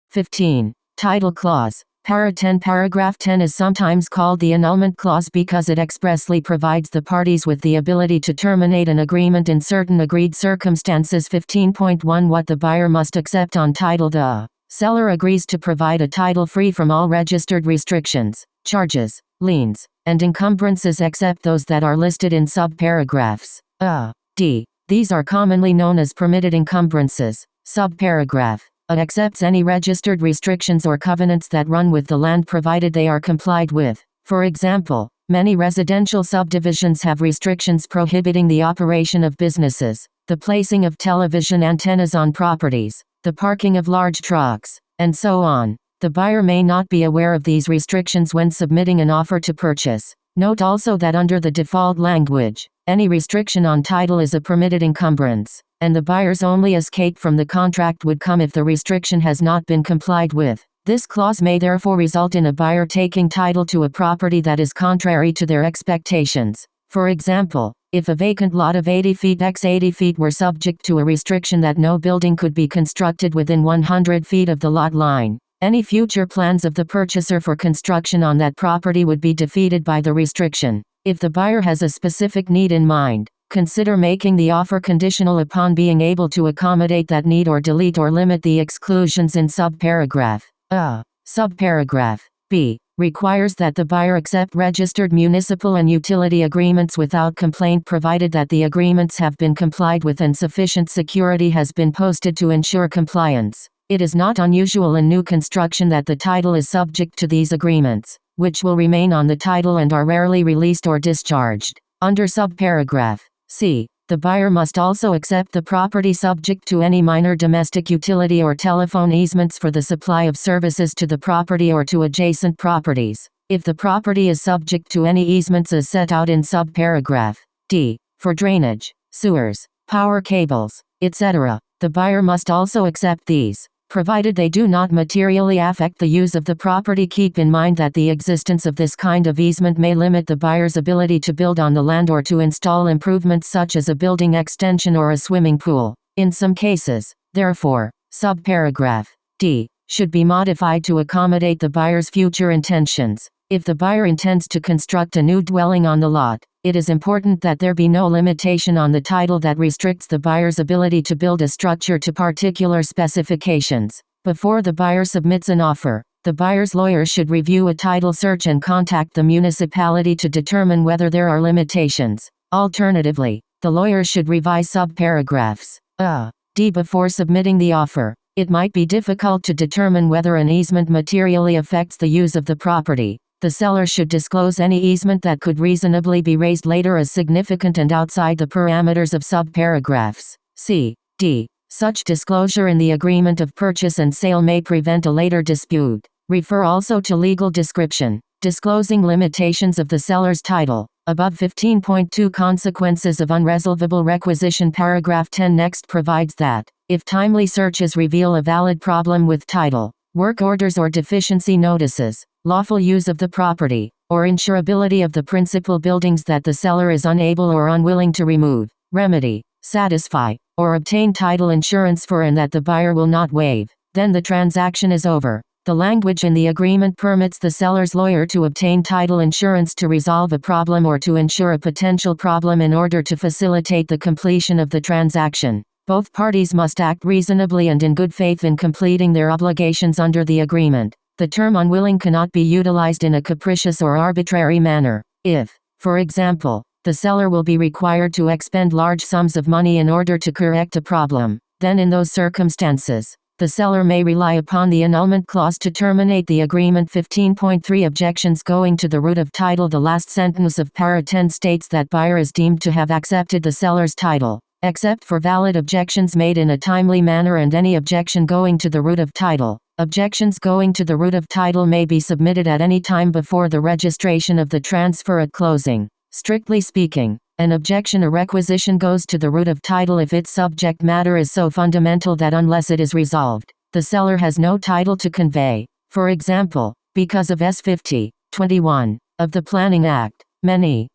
A: 15. Title clause. Para 10 Paragraph 10 is sometimes called the annulment clause because it expressly provides the parties with the ability to terminate an agreement in certain agreed circumstances. 15.1 What the buyer must accept on title. The seller agrees to provide a title free from all registered restrictions, charges, liens, and encumbrances except those that are listed in subparagraphs A, D. These are commonly known as permitted encumbrances. Subparagraph A accepts any registered restrictions or covenants that run with the land provided they are complied with. For example, many residential subdivisions have restrictions prohibiting the operation of businesses, the placing of television antennas on properties, the parking of large trucks, and so on. The buyer may not be aware of these restrictions when submitting an offer to purchase. Note also that under the default language, any restriction on title is a permitted encumbrance, and the buyer's only escape from the contract would come if the restriction has not been complied with. This clause may therefore result in a buyer taking title to a property that is contrary to their expectations. For example, if a vacant lot of 80 feet x 80 feet were subject to a restriction that no building could be constructed within 100 feet of the lot line, any future plans of the purchaser for construction on that property would be defeated by the restriction. If the buyer has a specific need in mind, consider making the offer conditional upon being able to accommodate that need or delete or limit the exclusions in subparagraph A. Subparagraph B requires that the buyer accept registered municipal and utility agreements without complaint provided that the agreements have been complied with and sufficient security has been posted to ensure compliance. It is not unusual in new construction that the title is subject to these agreements, which will remain on the title and are rarely released or discharged. Under subparagraph C, the buyer must also accept the property subject to any minor domestic utility or telephone easements for the supply of services to the property or to adjacent properties. If the property is subject to any easements as set out in subparagraph D, for drainage, sewers, power cables, etc., the buyer must also accept these, provided they do not materially affect the use of the property. Keep in mind that the existence of this kind of easement may limit the buyer's ability to build on the land or to install improvements such as a building extension or a swimming pool. In some cases, therefore, subparagraph D should be modified to accommodate the buyer's future intentions. If the buyer intends to construct a new dwelling on the lot, it is important that there be no limitation on the title that restricts the buyer's ability to build a structure to particular specifications. Before the buyer submits an offer, the buyer's lawyer should review a title search and contact the municipality to determine whether there are limitations. Alternatively, the lawyer should revise subparagraphs A, D before submitting the offer. It might be difficult to determine whether an easement materially affects the use of the property. The seller should disclose any easement that could reasonably be raised later as significant and outside the parameters of subparagraphs C, D. Such disclosure in the agreement of purchase and sale may prevent a later dispute. Refer also to legal description, disclosing limitations of the seller's title. Above 15.2 Consequences of unresolvable requisition. Paragraph 10 next provides that, if timely searches reveal a valid problem with title, work orders or deficiency notices, lawful use of the property, or insurability of the principal buildings that the seller is unable or unwilling to remove, remedy, satisfy, or obtain title insurance for and that the buyer will not waive, then the transaction is over. The language in the agreement permits the seller's lawyer to obtain title insurance to resolve a problem or to ensure a potential problem in order to facilitate the completion of the transaction. Both parties must act reasonably and in good faith in completing their obligations under the agreement. The term unwilling cannot be utilized in a capricious or arbitrary manner. If, for example, the seller will be required to expend large sums of money in order to correct a problem, then in those circumstances, the seller may rely upon the annulment clause to terminate the agreement. 15.3 Objections going to the root of title. The last sentence of para 10 states that buyer is deemed to have accepted the seller's title, except for valid objections made in a timely manner and any objection going to the root of title. Objections going to the root of title may be submitted at any time before the registration of the transfer at closing. Strictly speaking, an objection or requisition goes to the root of title if its subject matter is so fundamental that unless it is resolved, the seller has no title to convey. For example, because of S50(21) of the Planning Act, many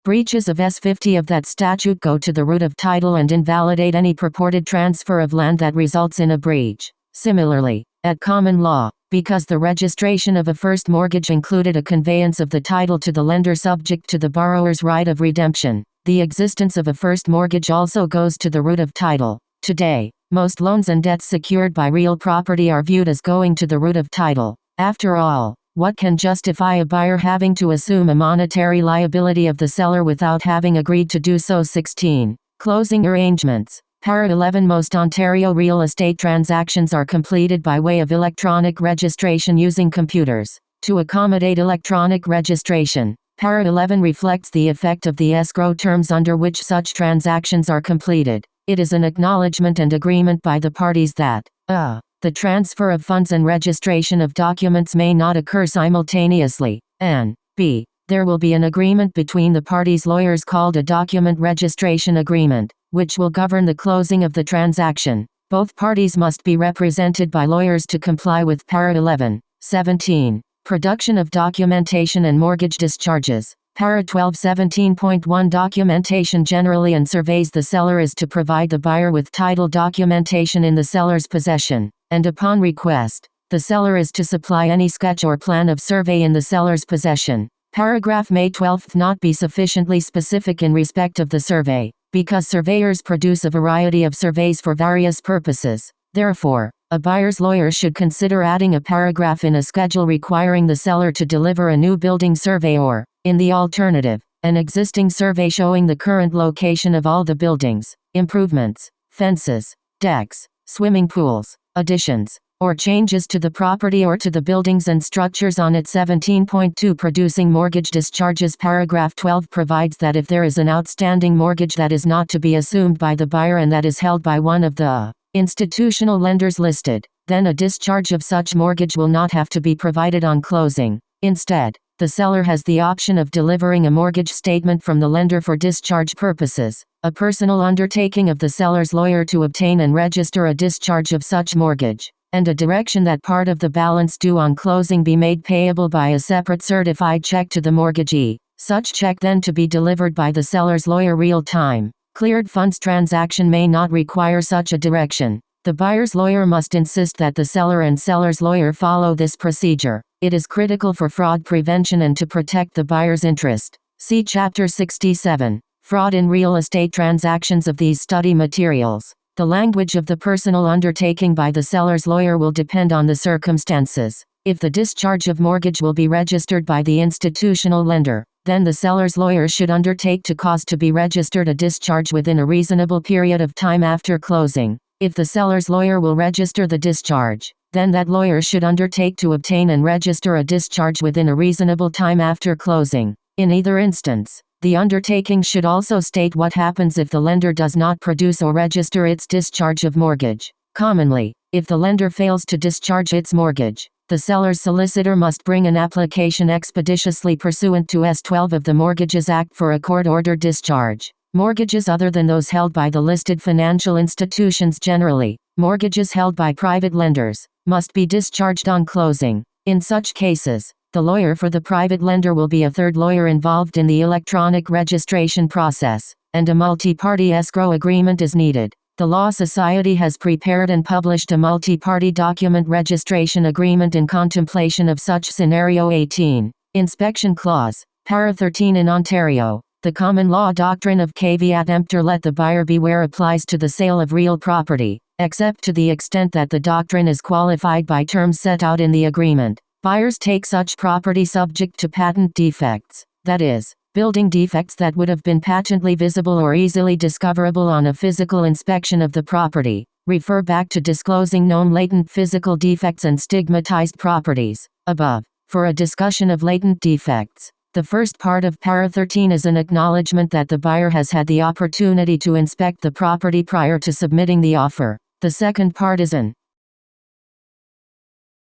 A: breaches of S50 of that statute go to the root of title and invalidate any purported transfer of land that results in a breach. Similarly, at common law, because the registration of a first mortgage included a conveyance of the title to the lender subject to the borrower's right of redemption, the existence of a first mortgage also goes to the root of title. Today, most loans and debts secured by real property are viewed as going to the root of title. After all, what can justify a buyer having to assume a monetary liability of the seller without having agreed to do so? 16. Closing arrangements. Para 11. Most Ontario real estate transactions are completed by way of electronic registration using computers. To accommodate electronic registration, Para 11 reflects the effect of the escrow terms under which such transactions are completed. It is an acknowledgement and agreement by the parties that the transfer of funds and registration of documents may not occur simultaneously, and b. there will be an agreement between the parties' lawyers called a document registration agreement, which will govern the closing of the transaction. Both parties must be represented by lawyers to comply with Para 11. 17. Production of documentation and mortgage discharges. Para 12. 17.1 Documentation. Generally and surveys. The seller is to provide the buyer with title documentation in the seller's possession, and upon request, the seller is to supply any sketch or plan of survey in the seller's possession. Paragraph May 12 not be sufficiently specific in respect of the survey, because surveyors produce a variety of surveys for various purposes. Therefore, a buyer's lawyer should consider adding a paragraph in a schedule requiring the seller to deliver a new building survey or, in the alternative, an existing survey showing the current location of all the buildings, improvements, fences, decks, swimming pools, additions, or changes to the property or to the buildings and structures on it. 17.2 Producing mortgage discharges. Paragraph 12 provides that if there is an outstanding mortgage that is not to be assumed by the buyer and that is held by one of the institutional lenders listed, then a discharge of such mortgage will not have to be provided on closing. Instead, the seller has the option of delivering a mortgage statement from the lender for discharge purposes, a personal undertaking of the seller's lawyer to obtain and register a discharge of such mortgage, and a direction that part of the balance due on closing be made payable by a separate certified check to the mortgagee, such check then to be delivered by the seller's lawyer real-time. Cleared funds transaction may not require such a direction. The buyer's lawyer must insist that the seller and seller's lawyer follow this procedure. It is critical for fraud prevention and to protect the buyer's interest. See Chapter 67, Fraud in Real Estate Transactions of these study materials. The language of the personal undertaking by the seller's lawyer will depend on the circumstances. If the discharge of mortgage will be registered by the institutional lender, then the seller's lawyer should undertake to cause to be registered a discharge within a reasonable period of time after closing. If the seller's lawyer will register the discharge, then that lawyer should undertake to obtain and register a discharge within a reasonable time after closing. In either instance, the undertaking should also state what happens if the lender does not produce or register its discharge of mortgage. Commonly, if the lender fails to discharge its mortgage, the seller's solicitor must bring an application expeditiously pursuant to S12 of the Mortgages Act for a court-ordered discharge. Mortgages other than those held by the listed financial institutions, generally, mortgages held by private lenders, must be discharged on closing. In such cases, the lawyer for the private lender will be a third lawyer involved in the electronic registration process, and a multi-party escrow agreement is needed. The Law Society has prepared and published a multi-party document registration agreement in contemplation of such scenario. 18. Inspection Clause. Para 13 in Ontario, the common law doctrine of caveat emptor, let the buyer beware, applies to the sale of real property, except to the extent that the doctrine is qualified by terms set out in the agreement. Buyers take such property subject to patent defects, that is, building defects that would have been patently visible or easily discoverable on a physical inspection of the property. Refer back to disclosing known latent physical defects and stigmatized properties, above, for a discussion of latent defects. The first part of Para 13 is an acknowledgement that the buyer has had the opportunity to inspect the property prior to submitting the offer. The second part is an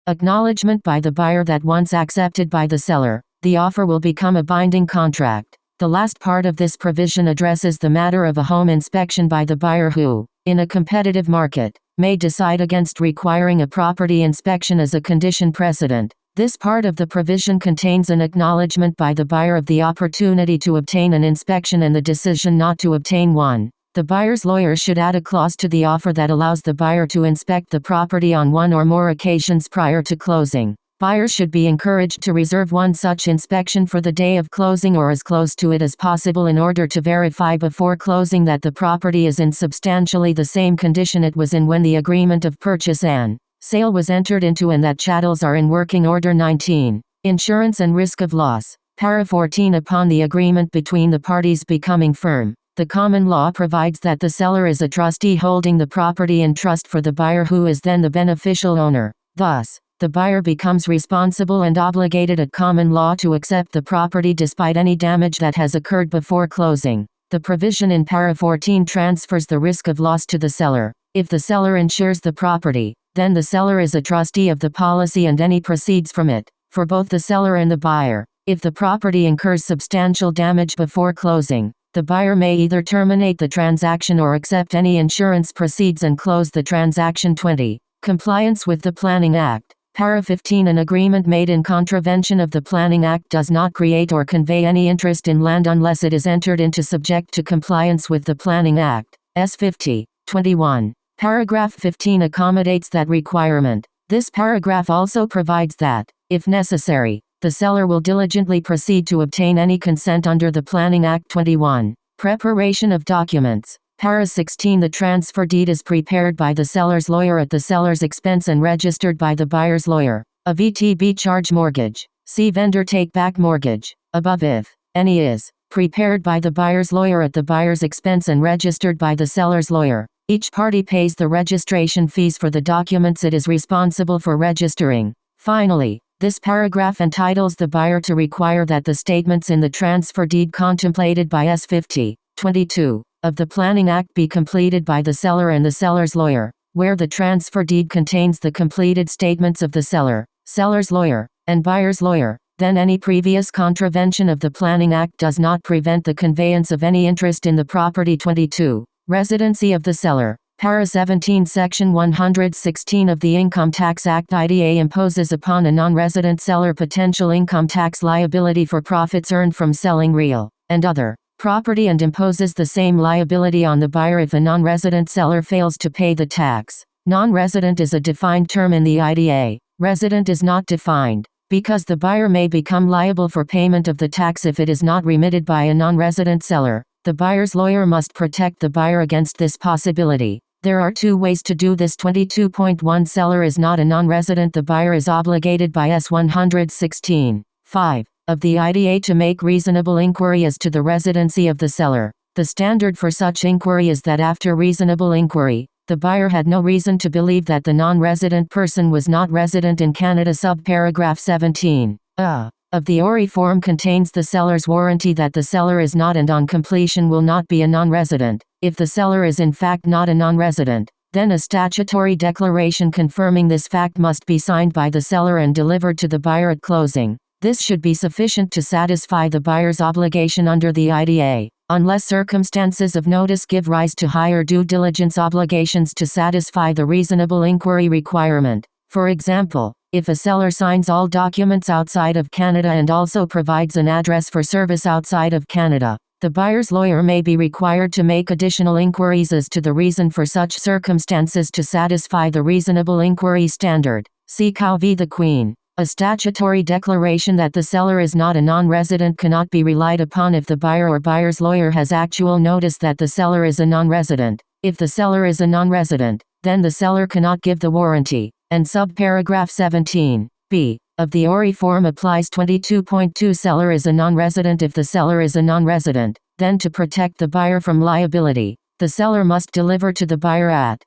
A: acknowledgement by the buyer that once accepted by the seller, the offer will become a binding contract. The last part of this provision addresses the matter of a home inspection by the buyer who, in a competitive market, may decide against requiring a property inspection as a condition precedent. This part of the provision contains an acknowledgement by the buyer of the opportunity to obtain an inspection and the decision not to obtain one. The buyer's lawyer should add a clause to the offer that allows the buyer to inspect the property on one or more occasions prior to closing. Buyers should be encouraged to reserve one such inspection for the day of closing or as close to it as possible in order to verify before closing that the property is in substantially the same condition it was in when the agreement of purchase and sale was entered into and that chattels are in working order. 19. Insurance and risk of loss. Para 14. Upon the agreement between the parties becoming firm, the common law provides that the seller is a trustee holding the property in trust for the buyer who is then the beneficial owner. Thus, the buyer becomes responsible and obligated at common law to accept the property despite any damage that has occurred before closing. The provision in Para 14 transfers the risk of loss to the seller. If the seller insures the property, then the seller is a trustee of the policy and any proceeds from it, for both the seller and the buyer. If the property incurs substantial damage before closing, the buyer may either terminate the transaction or accept any insurance proceeds and close the transaction. 20. Compliance with the Planning Act. Para 15. An agreement made in contravention of the Planning Act does not create or convey any interest in land unless it is entered into subject to compliance with the Planning Act. S. 50. 21. Paragraph 15 accommodates that requirement. This paragraph also provides that, if necessary, the seller will diligently proceed to obtain any consent under the Planning Act. 21. Preparation of documents. Para 16. The transfer deed is prepared by the seller's lawyer at the seller's expense and registered by the buyer's lawyer. A VTB charge mortgage. See vendor take-back mortgage. Above if any is prepared by the buyer's lawyer at the buyer's expense and registered by the seller's lawyer. Each party pays the registration fees for the documents it is responsible for registering. Finally, this paragraph entitles the buyer to require that the statements in the transfer deed contemplated by S. 50. 22. Of the Planning Act be completed by the seller and the seller's lawyer, where the transfer deed contains the completed statements of the seller, seller's lawyer, and buyer's lawyer, then any previous contravention of the Planning Act does not prevent the conveyance of any interest in the property. 22. Residency of the seller. Para 17. Section 116 of the Income Tax Act IDA imposes upon a non-resident seller potential income tax liability for profits earned from selling real and other property and imposes the same liability on the buyer if a non-resident seller fails to pay the tax. Non-resident is a defined term in the IDA. Resident is not defined, because the buyer may become liable for payment of the tax if it is not remitted by a non-resident seller. The buyer's lawyer must protect the buyer against this possibility. There are two ways to do this. 22.1 Seller is not a non-resident. The buyer is obligated by S. 116. 5. Of the IDA to make reasonable inquiry as to the residency of the seller. The standard for such inquiry is that after reasonable inquiry, the buyer had no reason to believe that the non-resident person was not resident in Canada. Subparagraph 17. Of the ORI form contains the seller's warranty that the seller is not and on completion will not be a non-resident. If the seller is in fact not a non-resident, then a statutory declaration confirming this fact must be signed by the seller and delivered to the buyer at closing. This should be sufficient to satisfy the buyer's obligation under the IDA, unless circumstances of notice give rise to higher due diligence obligations to satisfy the reasonable inquiry requirement. For example, if a seller signs all documents outside of Canada and also provides an address for service outside of Canada, the buyer's lawyer may be required to make additional inquiries as to the reason for such circumstances to satisfy the reasonable inquiry standard. See Cow v. the Queen. A statutory declaration that the seller is not a non-resident cannot be relied upon if the buyer or buyer's lawyer has actual notice that the seller is a non-resident. If the seller is a non-resident, then the seller cannot give the warranty. And subparagraph 17. B. Of the ORI form applies. 22.2 Seller is a non-resident. If the seller is a non-resident, then to protect the buyer from liability, the seller must deliver to the buyer at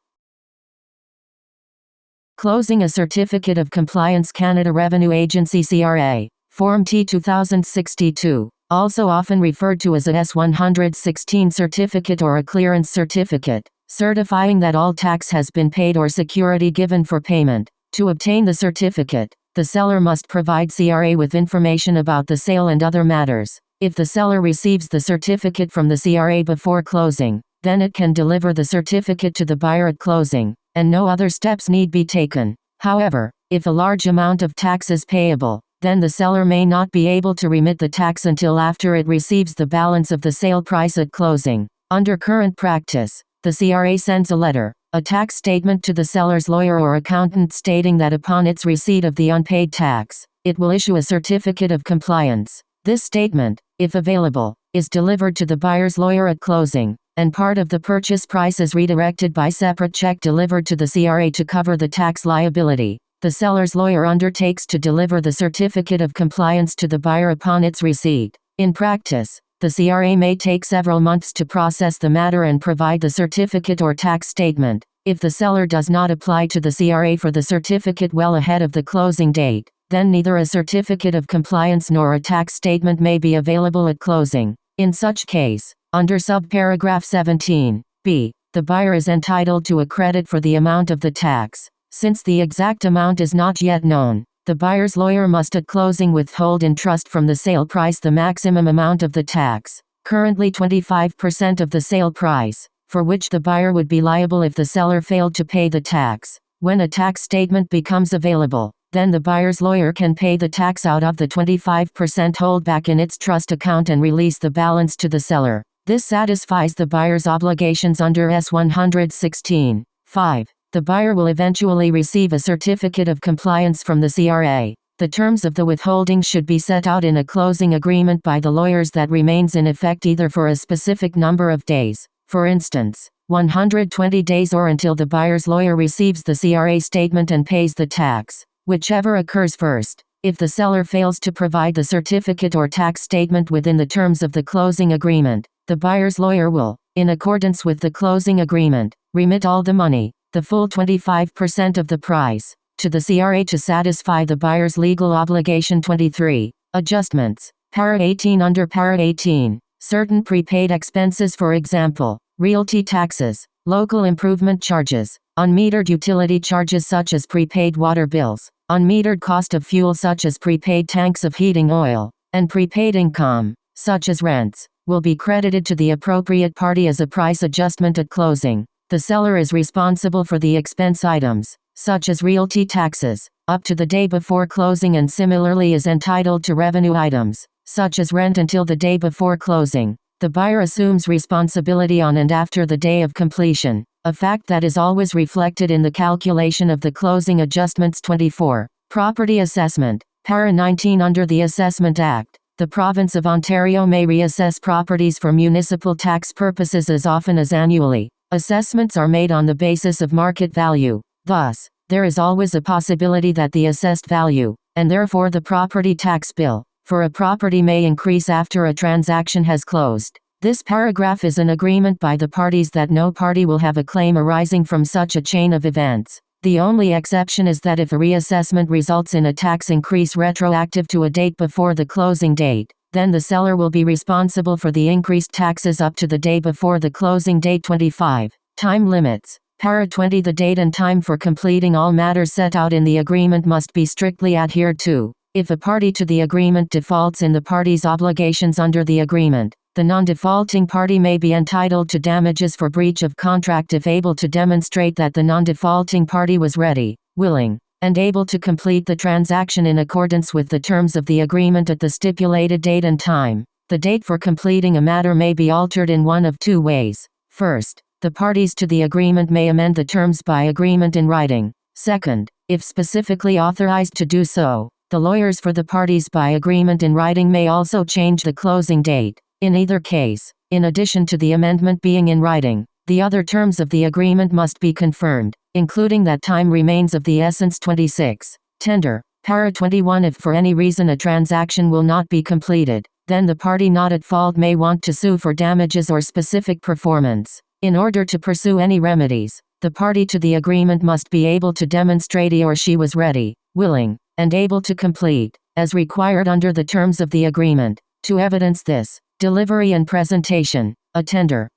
A: Closing a Certificate of Compliance. Canada Revenue Agency CRA, Form T 2062, also often referred to as a S-116 certificate or a clearance certificate, certifying that all tax has been paid or security given for payment. To obtain the certificate, the seller must provide CRA with information about the sale and other matters. If the seller receives the certificate from the CRA before closing, then it can deliver the certificate to the buyer at closing, and no other steps need be taken. However, if a large amount of tax is payable, then the seller may not be able to remit the tax until after it receives the balance of the sale price at closing. Under current practice, the CRA sends a letter, a tax statement to the seller's lawyer or accountant stating that upon its receipt of the unpaid tax, it will issue a certificate of compliance. This statement, if available, is delivered to the buyer's lawyer at closing, and part of the purchase price is redirected by separate check delivered to the CRA to cover the tax liability. The seller's lawyer undertakes to deliver the certificate of compliance to the buyer upon its receipt. In practice, the CRA may take several months to process the matter and provide the certificate or tax statement. If the seller does not apply to the CRA for the certificate well ahead of the closing date, then neither a certificate of compliance nor a tax statement may be available at closing. In such case, under subparagraph 17(b), the buyer is entitled to a credit for the amount of the tax. Since the exact amount is not yet known, the buyer's lawyer must at closing withhold in trust from the sale price the maximum amount of the tax, currently 25% of the sale price, for which the buyer would be liable if the seller failed to pay the tax. When a tax statement becomes available, then the buyer's lawyer can pay the tax out of the 25% holdback in its trust account and release the balance to the seller. This satisfies the buyer's obligations under S-116. 5. The buyer will eventually receive a certificate of compliance from the CRA. The terms of the withholding should be set out in a closing agreement by the lawyers that remains in effect either for a specific number of days, for instance, 120 days, or until the buyer's lawyer receives the CRA statement and pays the tax, whichever occurs first. If the seller fails to provide the certificate or tax statement within the terms of the closing agreement, the buyer's lawyer will, in accordance with the closing agreement, remit all the money, the full 25% of the price, to the CRA to satisfy the buyer's legal obligation. 23. Adjustments. Para 18. Under Para 18, certain prepaid expenses, for example, realty taxes, local improvement charges, unmetered utility charges such as prepaid water bills, unmetered cost of fuel such as prepaid tanks of heating oil, and prepaid income, such as rents, will be credited to the appropriate party as a price adjustment at closing. The seller is responsible for the expense items, such as realty taxes, up to the day before closing, and similarly is entitled to revenue items, such as rent, until the day before closing. The buyer assumes responsibility on and after the day of completion, a fact that is always reflected in the calculation of the closing adjustments. 24. Property assessment. Para 19. Under the Assessment Act, the Province of Ontario may reassess properties for municipal tax purposes as often as annually. Assessments are made on the basis of market value. Thus, there is always a possibility that the assessed value, and therefore the property tax bill, for a property may increase after a transaction has closed. This paragraph is an agreement by the parties that no party will have a claim arising from such a chain of events. The only exception is that if a reassessment results in a tax increase retroactive to a date before the closing date, then the seller will be responsible for the increased taxes up to the day before the closing date. 25. Time limits. Para 20. The date and time for completing all matters set out in the agreement must be strictly adhered to. If a party to the agreement defaults in the party's obligations under the agreement, the non-defaulting party may be entitled to damages for breach of contract if able to demonstrate that the non-defaulting party was ready, willing, and able to complete the transaction in accordance with the terms of the agreement at the stipulated date and time. The date for completing a matter may be altered in one of two ways. First, the parties to the agreement may amend the terms by agreement in writing. Second, if specifically authorized to do so, the lawyers for the parties by agreement in writing may also change the closing date. In either case, in addition to the amendment being in writing, the other terms of the agreement must be confirmed, including that time remains of the essence. 26. Tender. Para 21. If for any reason a transaction will not be completed, then the party not at fault may want to sue for damages or specific performance. In order to pursue any remedies, The party to the agreement must be able to demonstrate he or she was ready, willing, and able to complete, as required under the terms of the agreement, to evidence this, delivery and presentation, a tender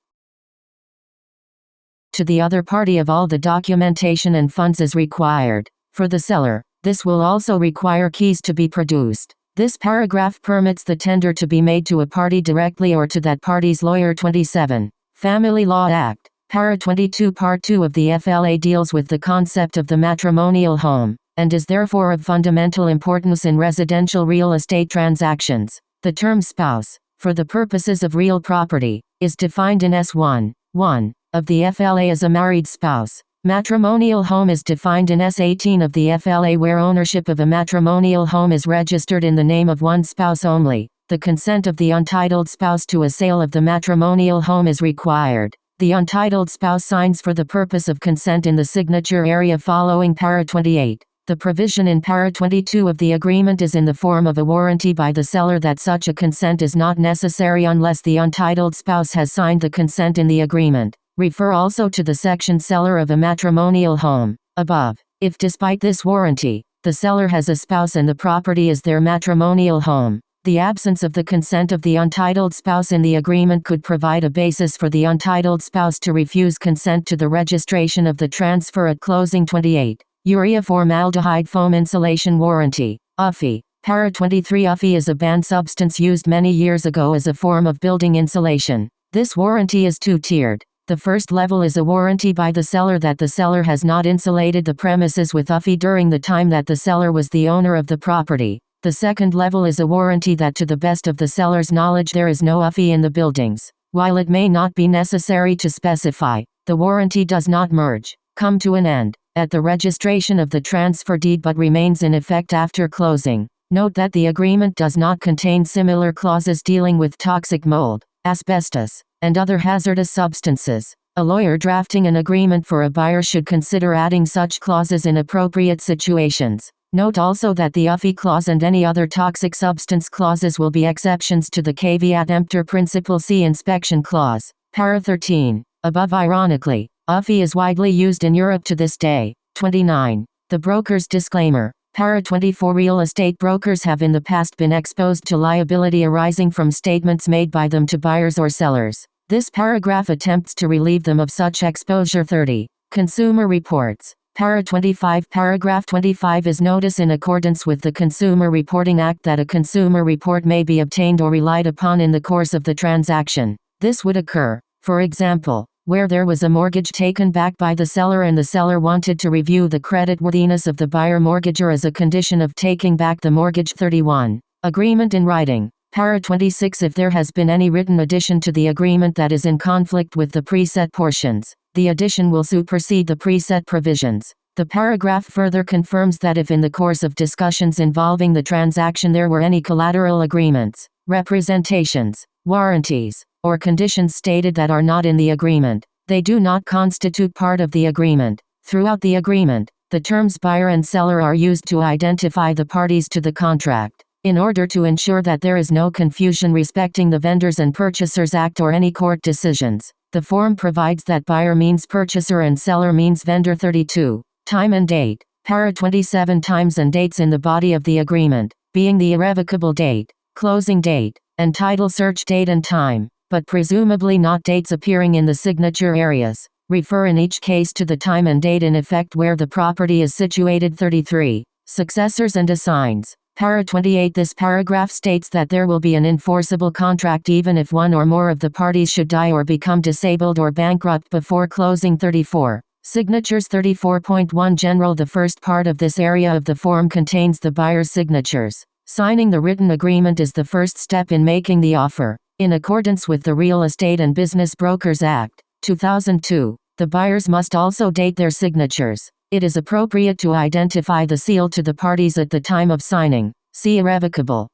A: to the other party of all the documentation and funds as required. For the seller, this will also require keys to be produced. This paragraph permits the tender to be made to a party directly or to that party's lawyer. 27. Family Law Act. Para 22 Part 2 of the FLA deals with the concept of the matrimonial home, and is therefore of fundamental importance in residential real estate transactions. The term spouse, for the purposes of real property, is defined in S1. 1. Of the FLA as a married spouse. Matrimonial home is defined in S18 of the FLA where ownership of a matrimonial home is registered in the name of one spouse only. The consent of the untitled spouse to a sale of the matrimonial home is required. The untitled spouse signs for the purpose of consent in the signature area following Para 28. The provision in Para 22 of the agreement is in the form of a warranty by the seller that such a consent is not necessary unless the untitled spouse has signed the consent in the agreement. Refer also to the section Seller of a matrimonial home, above. If despite this warranty, the seller has a spouse and the property is their matrimonial home, the absence of the consent of the untitled spouse in the agreement could provide a basis for the untitled spouse to refuse consent to the registration of the transfer at closing. 28. Urea formaldehyde foam insulation warranty, UFI. Para 23 UFI is a banned substance used many years ago as a form of building insulation. This warranty is two-tiered. The first level is a warranty by the seller that the seller has not insulated the premises with UFI during the time that the seller was the owner of the property. The second level is a warranty that to the best of the seller's knowledge there is no UFI in the buildings. While it may not be necessary to specify, the warranty does not come to an end, at the registration of the transfer deed but remains in effect after closing. Note that the agreement does not contain similar clauses dealing with toxic mold, asbestos, and other hazardous substances. A lawyer drafting an agreement for a buyer should consider adding such clauses in appropriate situations. Note also that the UFI clause and any other toxic substance clauses will be exceptions to the caveat emptor principle. See inspection clause. Para 13. Above ironically, UFI is widely used in Europe to this day. 29. The broker's disclaimer. Para 24 Real estate brokers have in the past been exposed to liability arising from statements made by them to buyers or sellers. This paragraph attempts to relieve them of such exposure. 30. Consumer reports. Para 25 Paragraph 25 is notice in accordance with the Consumer Reporting Act that a consumer report may be obtained or relied upon in the course of the transaction. This would occur, for example, where there was a mortgage taken back by the seller and the seller wanted to review the creditworthiness of the buyer mortgager as a condition of taking back the mortgage. 31. Agreement in writing. Para 26 If there has been any written addition to the agreement that is in conflict with the preset portions, the addition will supersede the preset provisions. The paragraph further confirms that if in the course of discussions involving the transaction there were any collateral agreements, representations, warranties, or conditions stated that are not in the agreement, they do not constitute part of the agreement. Throughout the agreement, the terms buyer and seller are used to identify the parties to the contract. In order to ensure that there is no confusion respecting the Vendors and Purchasers Act or any court decisions, the form provides that buyer means purchaser and seller means vendor. 32. Time and date. Para 27 Times and dates in the body of the agreement, being the irrevocable date, closing date, and title search date and time, but presumably not dates appearing in the signature areas. Refer in each case to the time and date in effect where the property is situated. 33. Successors and assigns. Para 28 This paragraph states that there will be an enforceable contract even if one or more of the parties should die or become disabled or bankrupt before closing. 34. Signatures. 34.1 General. The first part of this area of the form contains the buyer's signatures. Signing the written agreement is the first step in making the offer. In accordance with the Real Estate and Business Brokers Act, 2002, the buyers must also date their signatures. It is appropriate to identify the seal to the parties at the time of signing. See irrevocable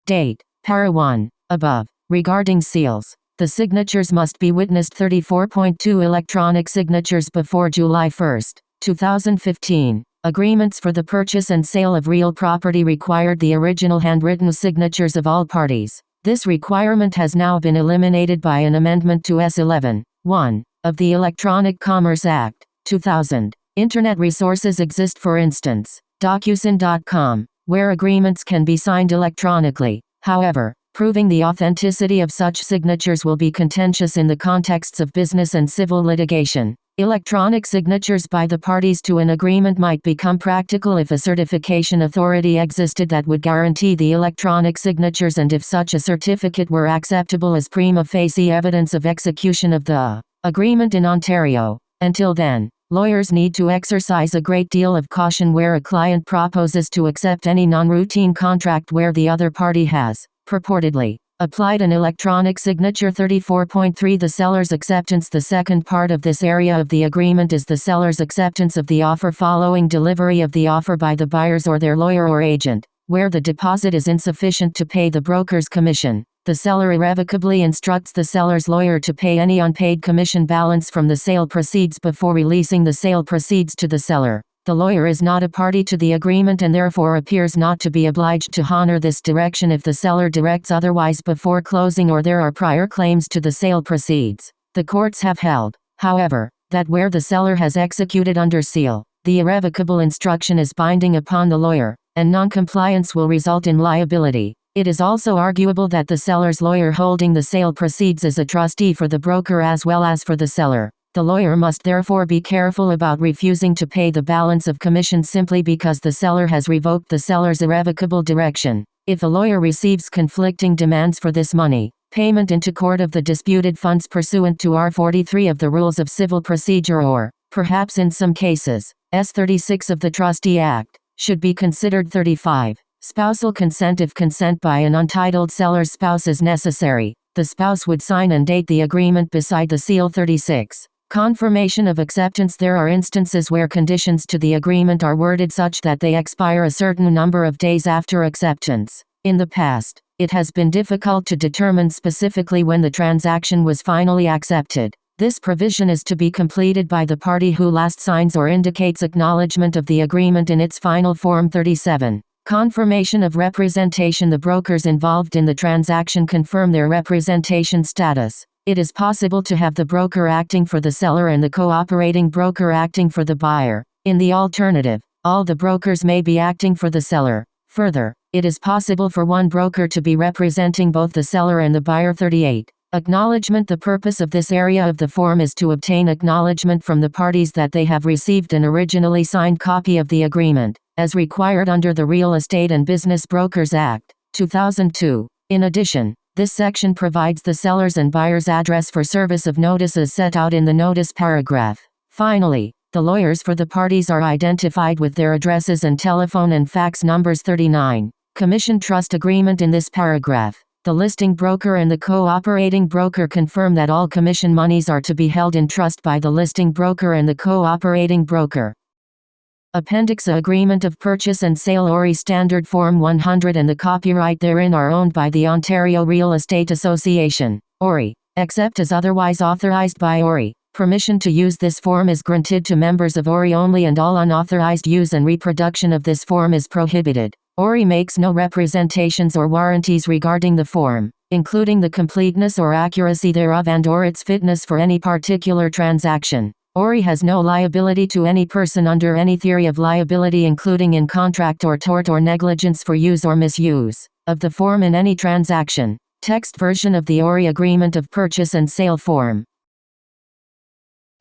A: date. Para 1. Above. Regarding seals, the signatures must be witnessed. 34.2 Electronic signatures before July 1, 2015. Agreements for the purchase and sale of real property required the original handwritten signatures of all parties. This requirement has now been eliminated by an amendment to S11. 1. of the Electronic Commerce Act, 2000. Internet resources exist, for instance, DocuSign.com, where agreements can be signed electronically. However, proving the authenticity of such signatures will be contentious in the contexts of business and civil litigation. Electronic signatures by the parties to an agreement might become practical if a certification authority existed that would guarantee the electronic signatures, and if such a certificate were acceptable as prima facie evidence of execution of the agreement in Ontario. Until then, lawyers need to exercise a great deal of caution where a client proposes to accept any non-routine contract where the other party has, purportedly, applied an electronic signature. 34.3 The seller's acceptance. The second part of this area of the agreement is the seller's acceptance of the offer following delivery of the offer by the buyers or their lawyer or agent. Where the deposit is insufficient to pay the broker's commission, the seller irrevocably instructs the seller's lawyer to pay any unpaid commission balance from the sale proceeds before releasing the sale proceeds to the seller. The lawyer is not a party to the agreement and therefore appears not to be obliged to honor this direction if the seller directs otherwise before closing or there are prior claims to the sale proceeds. The courts have held, however, that where the seller has executed under seal, the irrevocable instruction is binding upon the lawyer, and non-compliance will result in liability. It is also arguable that the seller's lawyer holding the sale proceeds is a trustee for the broker as well as for the seller. The lawyer must therefore be careful about refusing to pay the balance of commission simply because the seller has revoked the seller's irrevocable direction. If a lawyer receives conflicting demands for this money, payment into court of the disputed funds pursuant to R43 of the Rules of Civil Procedure or, perhaps in some cases, S36 of the Trustee Act, should be considered. 35. Spousal consent. If consent by an untitled seller's spouse is necessary, the spouse would sign and date the agreement beside the seal. 36. Confirmation of acceptance. There are instances where conditions to the agreement are worded such that they expire a certain number of days after acceptance. In the past, it has been difficult to determine specifically when the transaction was finally accepted. This provision is to be completed by the party who last signs or indicates acknowledgement of the agreement in its final form. 37. Confirmation of representation. The brokers involved in the transaction confirm their representation status. It is possible to have the broker acting for the seller and the cooperating broker acting for the buyer. In the alternative, all the brokers may be acting for the seller. Further, it is possible for one broker to be representing both the seller and the buyer. 38. Acknowledgement. The purpose of this area of the form is to obtain acknowledgement from the parties that they have received an originally signed copy of the agreement, as required under the Real Estate and Business Brokers Act, 2002. In addition, this section provides the seller's and buyer's address for service of notice as set out in the notice paragraph. Finally, the lawyers for the parties are identified with their addresses and telephone and fax numbers. 39. Commission trust agreement. In this paragraph, the listing broker and the cooperating broker confirm that all commission monies are to be held in trust by the listing broker and the cooperating broker. Appendix A. Agreement of Purchase and Sale. ORI Standard Form 100 and the copyright therein are owned by the Ontario Real Estate Association, ORI, except as otherwise authorized by ORI. Permission to use this form is granted to members of ORI only, and all unauthorized use and reproduction of this form is prohibited. ORI makes no representations or warranties regarding the form, including the completeness or accuracy thereof and/or its fitness for any particular transaction. ORI has no liability to any person under any theory of liability, including in contract or tort or negligence for use or misuse of the form in any transaction. Text version of the ORI Agreement of Purchase and Sale Form.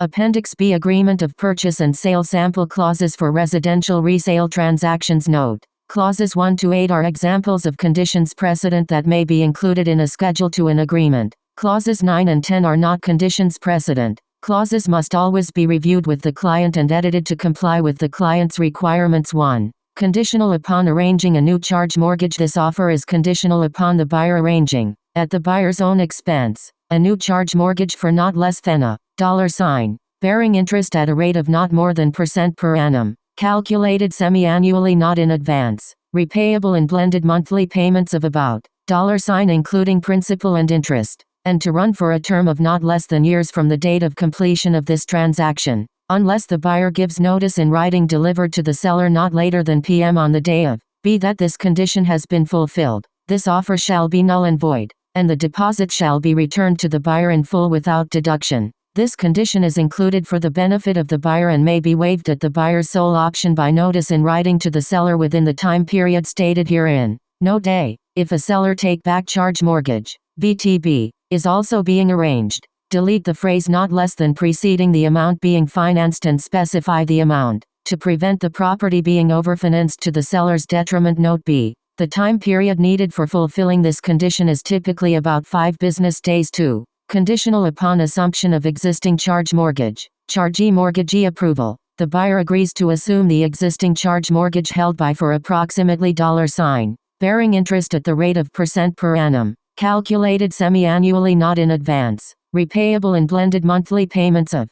A: Appendix B. Agreement of Purchase and Sale. Sample clauses for residential resale transactions. Note: Clauses 1 to 8 are examples of conditions precedent that may be included in a schedule to an agreement. Clauses 9 and 10 are not conditions precedent. Clauses must always be reviewed with the client and edited to comply with the client's requirements. 1. Conditional upon arranging a new charge mortgage. This offer is conditional upon the buyer arranging, at the buyer's own expense, a new charge mortgage for not less than a $, bearing interest at a rate of not more than % per annum, calculated semi-annually, not in advance, repayable in blended monthly payments of about $, including principal and interest, and to run for a term of not less than years from the date of completion of this transaction, unless the buyer gives notice in writing delivered to the seller not later than p.m. on the day of, b. that this condition has been fulfilled. This offer shall be null and void, and the deposit shall be returned to the buyer in full without deduction. This condition is included for the benefit of the buyer and may be waived at the buyer's sole option by notice in writing to the seller within the time period stated herein. Note A. If a seller take-back charge mortgage, VTB, is also being arranged, delete the phrase not less than preceding the amount being financed and specify the amount, to prevent the property being overfinanced to the seller's detriment. Note B. The time period needed for fulfilling this condition is typically about 5 business days. 2. Conditional upon assumption of existing charge mortgage, chargee mortgagee approval. The buyer agrees to assume the existing charge mortgage held by for approximately bearing interest at the rate of % per annum, calculated semi-annually not in advance, repayable in blended monthly payments of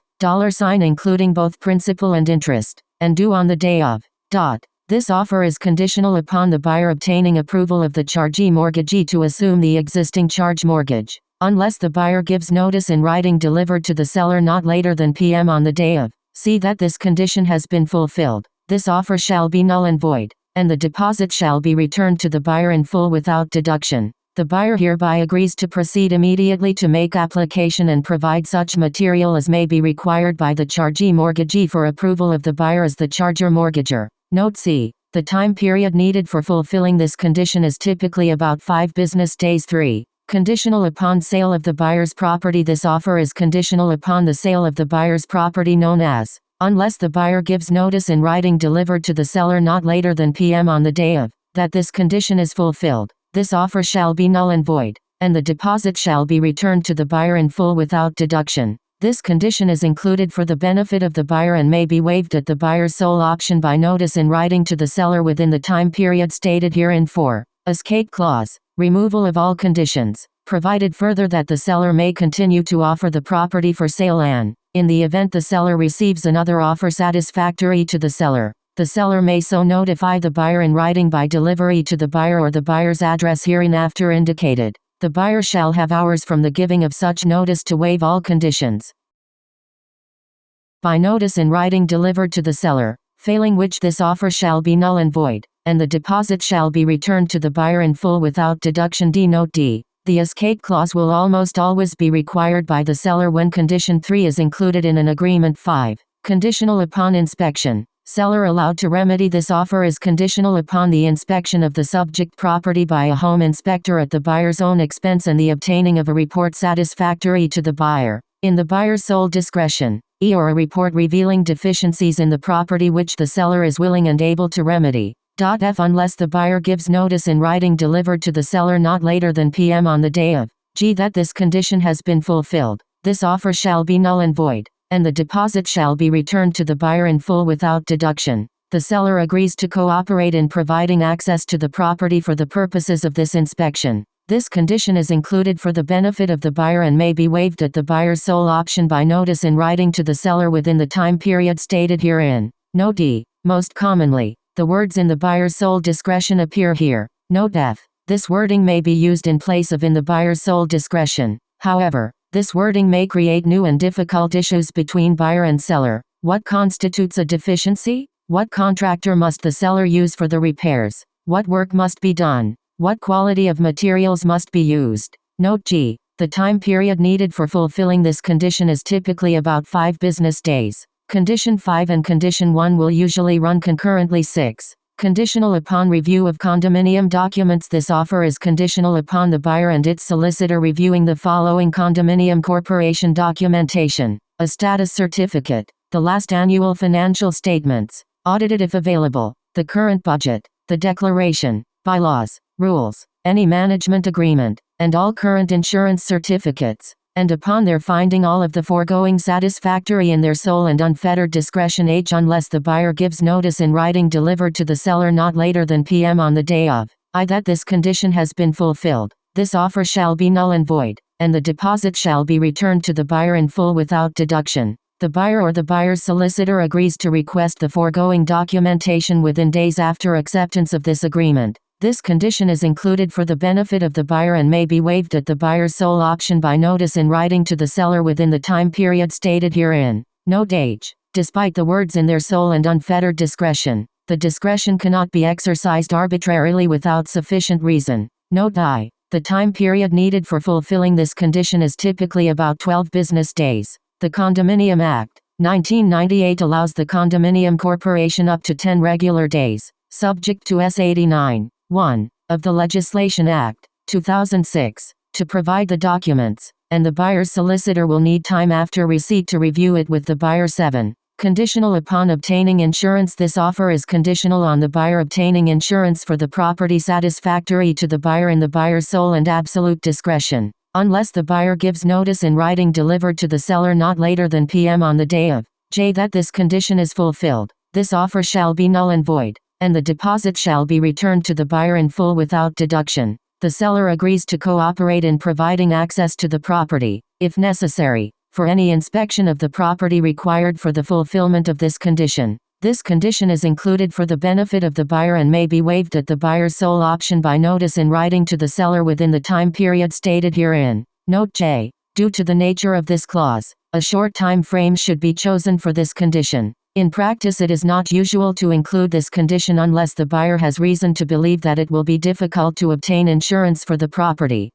A: including both principal and interest, and due on the day of. This offer is conditional upon the buyer obtaining approval of the chargee mortgagee to assume the existing charge mortgage, unless the buyer gives notice in writing delivered to the seller not later than PM on the day of. See that this condition has been fulfilled. This offer shall be null and void, and the deposit shall be returned to the buyer in full without deduction. The buyer hereby agrees to proceed immediately to make application and provide such material as may be required by the chargee mortgagee for approval of the buyer as the charger mortgager. Note C. The time period needed for fulfilling this condition is typically about 5 business days. 3. Conditional upon sale of the buyer's property. This offer is conditional upon the sale of the buyer's property known as, unless the buyer gives notice in writing delivered to the seller not later than PM on the day of, that this condition is fulfilled. This offer shall be null and void, and the deposit shall be returned to the buyer in full without deduction. This condition is included for the benefit of the buyer and may be waived at the buyer's sole option by notice in writing to the seller within the time period stated herein. 4. Escape clause. Removal of all conditions, provided further that the seller may continue to offer the property for sale and, in the event the seller receives another offer satisfactory to the seller may so notify the buyer in writing by delivery to the buyer or the buyer's address hereinafter indicated. The buyer shall have hours from the giving of such notice to waive all conditions by notice in writing delivered to the seller, failing which this offer shall be null and void, and the deposit shall be returned to the buyer in full without deduction. Note D. The escape clause will almost always be required by the seller when condition 3 is included in an agreement. 5. Conditional upon inspection. Seller allowed to remedy this offer is conditional upon the inspection of the subject property by a home inspector at the buyer's own expense and the obtaining of a report satisfactory to the buyer, in the buyer's sole discretion, or a report revealing deficiencies in the property which the seller is willing and able to remedy. F. Unless the buyer gives notice in writing delivered to the seller not later than PM on the day of. G. That this condition has been fulfilled. This offer shall be null and void, and the deposit shall be returned to the buyer in full without deduction. The seller agrees to cooperate in providing access to the property for the purposes of this inspection. This condition is included for the benefit of the buyer and may be waived at the buyer's sole option by notice in writing to the seller within the time period stated herein. Note D. Most commonly, the words in the buyer's sole discretion appear here. Note F. This wording may be used in place of in the buyer's sole discretion. However, this wording may create new and difficult issues between buyer and seller. What constitutes a deficiency? What contractor must the seller use for the repairs? What work must be done? What quality of materials must be used? Note G. The time period needed for fulfilling this condition is typically about 5 business days. Condition 5 and Condition 1 will usually run concurrently. 6. Conditional upon review of condominium documents. This offer is conditional upon the buyer and its solicitor reviewing the following condominium corporation documentation: a status certificate, the last annual financial statements, audited if available, the current budget, the declaration, bylaws, rules, any management agreement, and all current insurance certificates, and upon their finding all of the foregoing satisfactory in their sole and unfettered discretion. H. Unless the buyer gives notice in writing delivered to the seller not later than PM on the day of. I. That this condition has been fulfilled. This offer shall be null and void, and the deposit shall be returned to the buyer in full without deduction. The buyer or the buyer's solicitor agrees to request the foregoing documentation within days after acceptance of this agreement. This condition is included for the benefit of the buyer and may be waived at the buyer's sole option by notice in writing to the seller within the time period stated herein. Note H. Despite the words in their sole and unfettered discretion, the discretion cannot be exercised arbitrarily without sufficient reason. Note I. The time period needed for fulfilling this condition is typically about 12 business days. The The Condominium Act, 1998 allows the condominium corporation up to 10 regular days, subject to S89, 1, of the Legislation Act, 2006, to provide the documents, and the buyer's solicitor will need time after receipt to review it with the buyer. 7. Conditional upon obtaining insurance. This offer is conditional on the buyer obtaining insurance for the property satisfactory to the buyer in the buyer's sole and absolute discretion, unless the buyer gives notice in writing delivered to the seller not later than p.m. on the day of J that this condition is fulfilled. This offer shall be null and void, and the deposit shall be returned to the buyer in full without deduction. The seller agrees to cooperate in providing access to the property, if necessary, for any inspection of the property required for the fulfillment of this condition. This condition is included for the benefit of the buyer and may be waived at the buyer's sole option by notice in writing to the seller within the time period stated herein. Note J. Due to the nature of this clause, a short time frame should be chosen for this condition. In practice, it is not usual to include this condition unless the buyer has reason to believe that it will be difficult to obtain insurance for the property.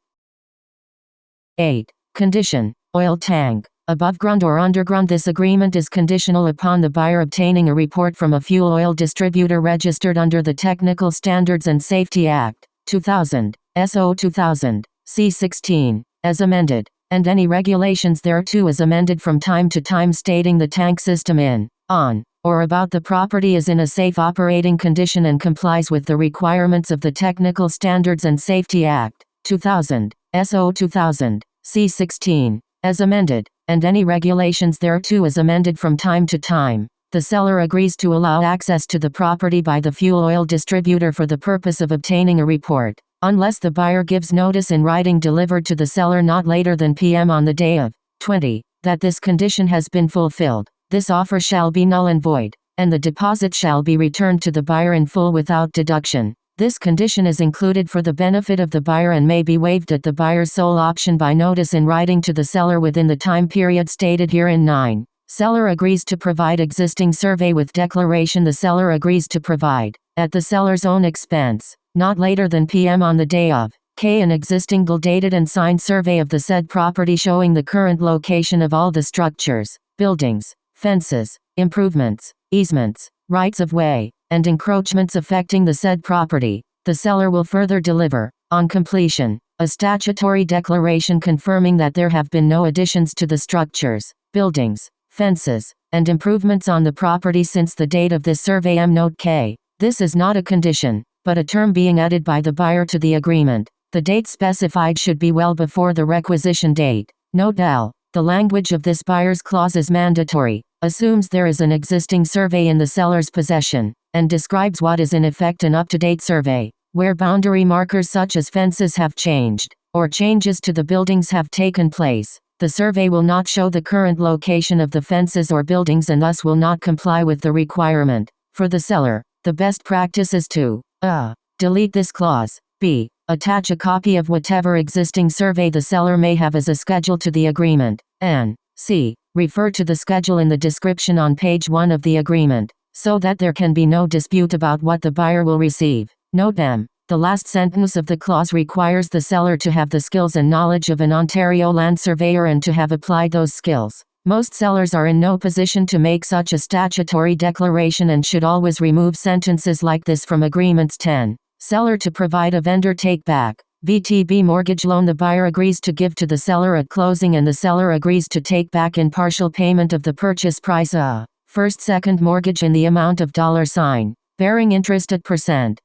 A: 8. Condition: oil tank. Aboveground or underground. This agreement is conditional upon the buyer obtaining a report from a fuel oil distributor registered under the Technical Standards and Safety Act, 2000, SO 2000, C16, as amended, and any regulations thereto as amended from time to time stating the tank system in, on, or about the property is in a safe operating condition and complies with the requirements of the Technical Standards and Safety Act, 2000, SO 2000, C16, as amended, and any regulations thereto as amended from time to time. The seller agrees to allow access to the property by the fuel oil distributor for the purpose of obtaining a report, unless the buyer gives notice in writing delivered to the seller not later than p.m. on the day of 20, that this condition has been fulfilled. This offer shall be null and void, and the deposit shall be returned to the buyer in full without deduction. This condition is included for the benefit of the buyer and may be waived at the buyer's sole option by notice in writing to the seller within the time period stated herein. 9. Seller agrees to provide existing survey with declaration. The seller agrees to provide, at the seller's own expense, not later than p.m. on the day of K, an existing dated and signed survey of the said property showing the current location of all the structures, buildings, fences, improvements, easements, rights of way, and encroachments affecting the said property. The seller will further deliver, on completion, a statutory declaration confirming that there have been no additions to the structures, buildings, fences, and improvements on the property since the date of this survey. Note K. This is not a condition, but a term being added by the buyer to the agreement. The date specified should be well before the requisition date. Note L. The language of this buyer's clause is mandatory, assumes there is an existing survey in the seller's possession, and describes what is in effect an up-to-date survey. Where boundary markers such as fences have changed, or changes to the buildings have taken place, the survey will not show the current location of the fences or buildings and thus will not comply with the requirement. For the seller, the best practice is to a. Delete this clause, b. Attach a copy of whatever existing survey the seller may have as a schedule to the agreement, and c. Refer to the schedule in the description on page 1 of the agreement, so that there can be no dispute about what the buyer will receive. Note M. The last sentence of the clause requires the seller to have the skills and knowledge of an Ontario land surveyor and to have applied those skills. Most sellers are in no position to make such a statutory declaration and should always remove sentences like this from agreements. 10. Seller to provide a vendor take-back. VTB mortgage loan. The buyer agrees to give to the seller at closing and the seller agrees to take back in partial payment of the purchase price a first-second mortgage in the amount of $, bearing interest at percent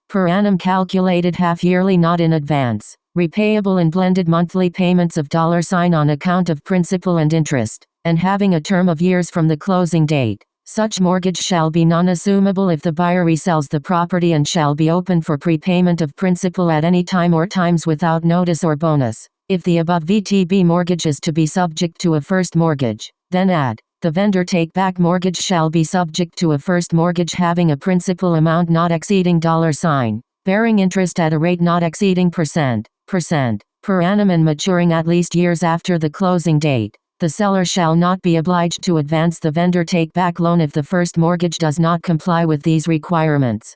A: per annum calculated half-yearly, not in advance, repayable in blended monthly payments of $, on account of principal and interest, and having a term of years from the closing date. Such mortgage shall be non-assumable if the buyer resells the property and shall be open for prepayment of principal at any time or times without notice or bonus. If the above VTB mortgage is to be subject to a first mortgage, then add, the vendor take-back mortgage shall be subject to a first mortgage having a principal amount not exceeding $, bearing interest at a rate not exceeding percent per annum and maturing at least years after the closing date. The seller shall not be obliged to advance the vendor take-back loan if the first mortgage does not comply with these requirements.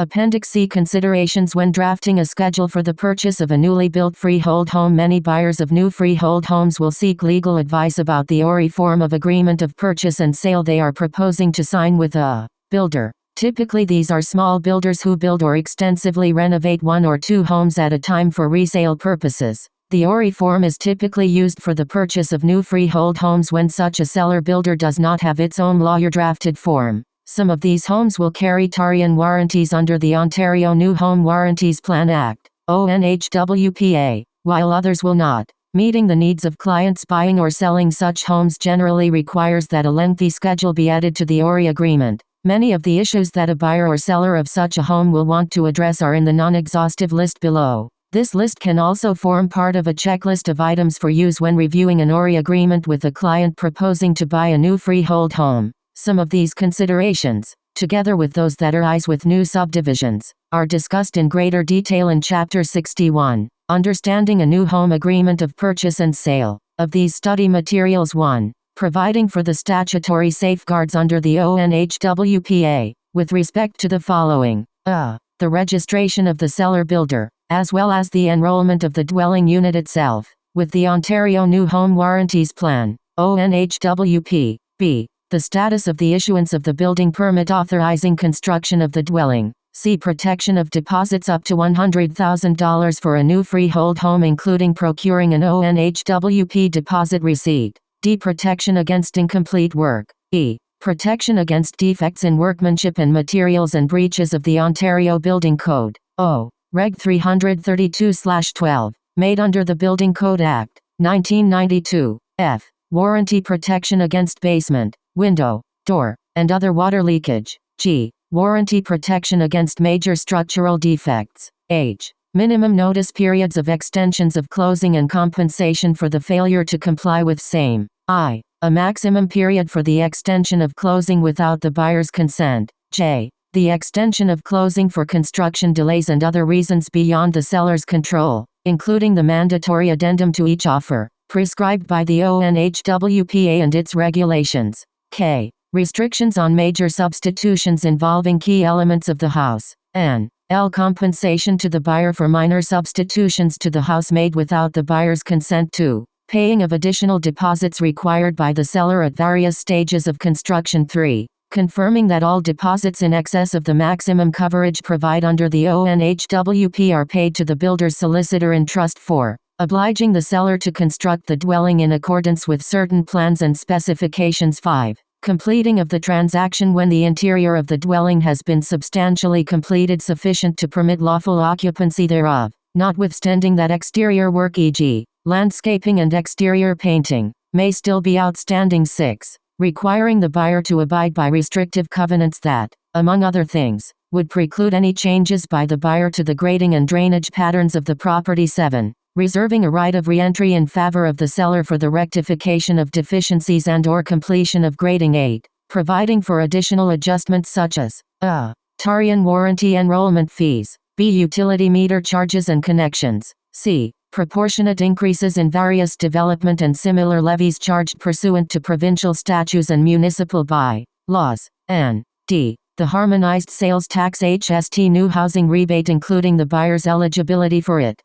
A: Appendix C. Considerations when drafting a schedule for the purchase of a newly built freehold home. Many buyers of new freehold homes will seek legal advice about the ORI form of agreement of purchase and sale they are proposing to sign with a builder. Typically these are small builders who build or extensively renovate one or two homes at a time for resale purposes. The ORI form is typically used for the purchase of new freehold homes when such a seller builder does not have its own lawyer-drafted form. Some of these homes will carry Tarian warranties under the Ontario New Home Warranties Plan Act, ONHWPA, while others will not. Meeting the needs of clients buying or selling such homes generally requires that a lengthy schedule be added to the ORI agreement. Many of the issues that a buyer or seller of such a home will want to address are in the non-exhaustive list below. This list can also form part of a checklist of items for use when reviewing an ORI agreement with a client proposing to buy a new freehold home. Some of these considerations, together with those that arise with new subdivisions, are discussed in greater detail in Chapter 61, Understanding a New Home Agreement of Purchase and Sale. Of these study materials, 1. Providing for the statutory safeguards under the ONHWPA, with respect to the following. The registration of the seller builder, as well as the enrollment of the dwelling unit itself, with the Ontario New Home Warranties Plan, ONHWP. B. The status of the issuance of the building permit authorizing construction of the dwelling. C. Protection of deposits up to $100,000 for a new freehold home, including procuring an ONHWP deposit receipt. D. Protection against incomplete work. E. Protection against defects in workmanship and materials and breaches of the Ontario Building Code. O. Reg. 332/12, made under the Building Code Act, 1992. F. Warranty protection against basement, window, door, and other water leakage. G. Warranty protection against major structural defects. H. Minimum notice periods of extensions of closing and compensation for the failure to comply with same. I. A maximum period for the extension of closing without the buyer's consent. J. The extension of closing for construction delays and other reasons beyond the seller's control, including the mandatory addendum to each offer, prescribed by the ONHWPA and its regulations. K. Restrictions on major substitutions involving key elements of the house. N. L. Compensation to the buyer for minor substitutions to the house made without the buyer's consent. 2. Paying of additional deposits required by the seller at various stages of construction. 3. Confirming that all deposits in excess of the maximum coverage provided under the ONHWP are paid to the builder's solicitor in trust. 4. Obliging the seller to construct the dwelling in accordance with certain plans and specifications. 5. Completing of the transaction when the interior of the dwelling has been substantially completed sufficient to permit lawful occupancy thereof, notwithstanding that exterior work, e.g., landscaping and exterior painting, may still be outstanding. 6. Requiring the buyer to abide by restrictive covenants that, among other things, would preclude any changes by the buyer to the grading and drainage patterns of the property. 7. Reserving a right of re-entry in favor of the seller for the rectification of deficiencies and/or completion of grading. 8. Providing for additional adjustments such as a. Tarian warranty enrollment fees. B. Utility meter charges and connections. C. Proportionate increases in various development and similar levies charged pursuant to provincial statutes and municipal by-laws. And D. The harmonized sales tax HST new housing rebate, including the buyer's eligibility for it.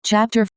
A: Chapter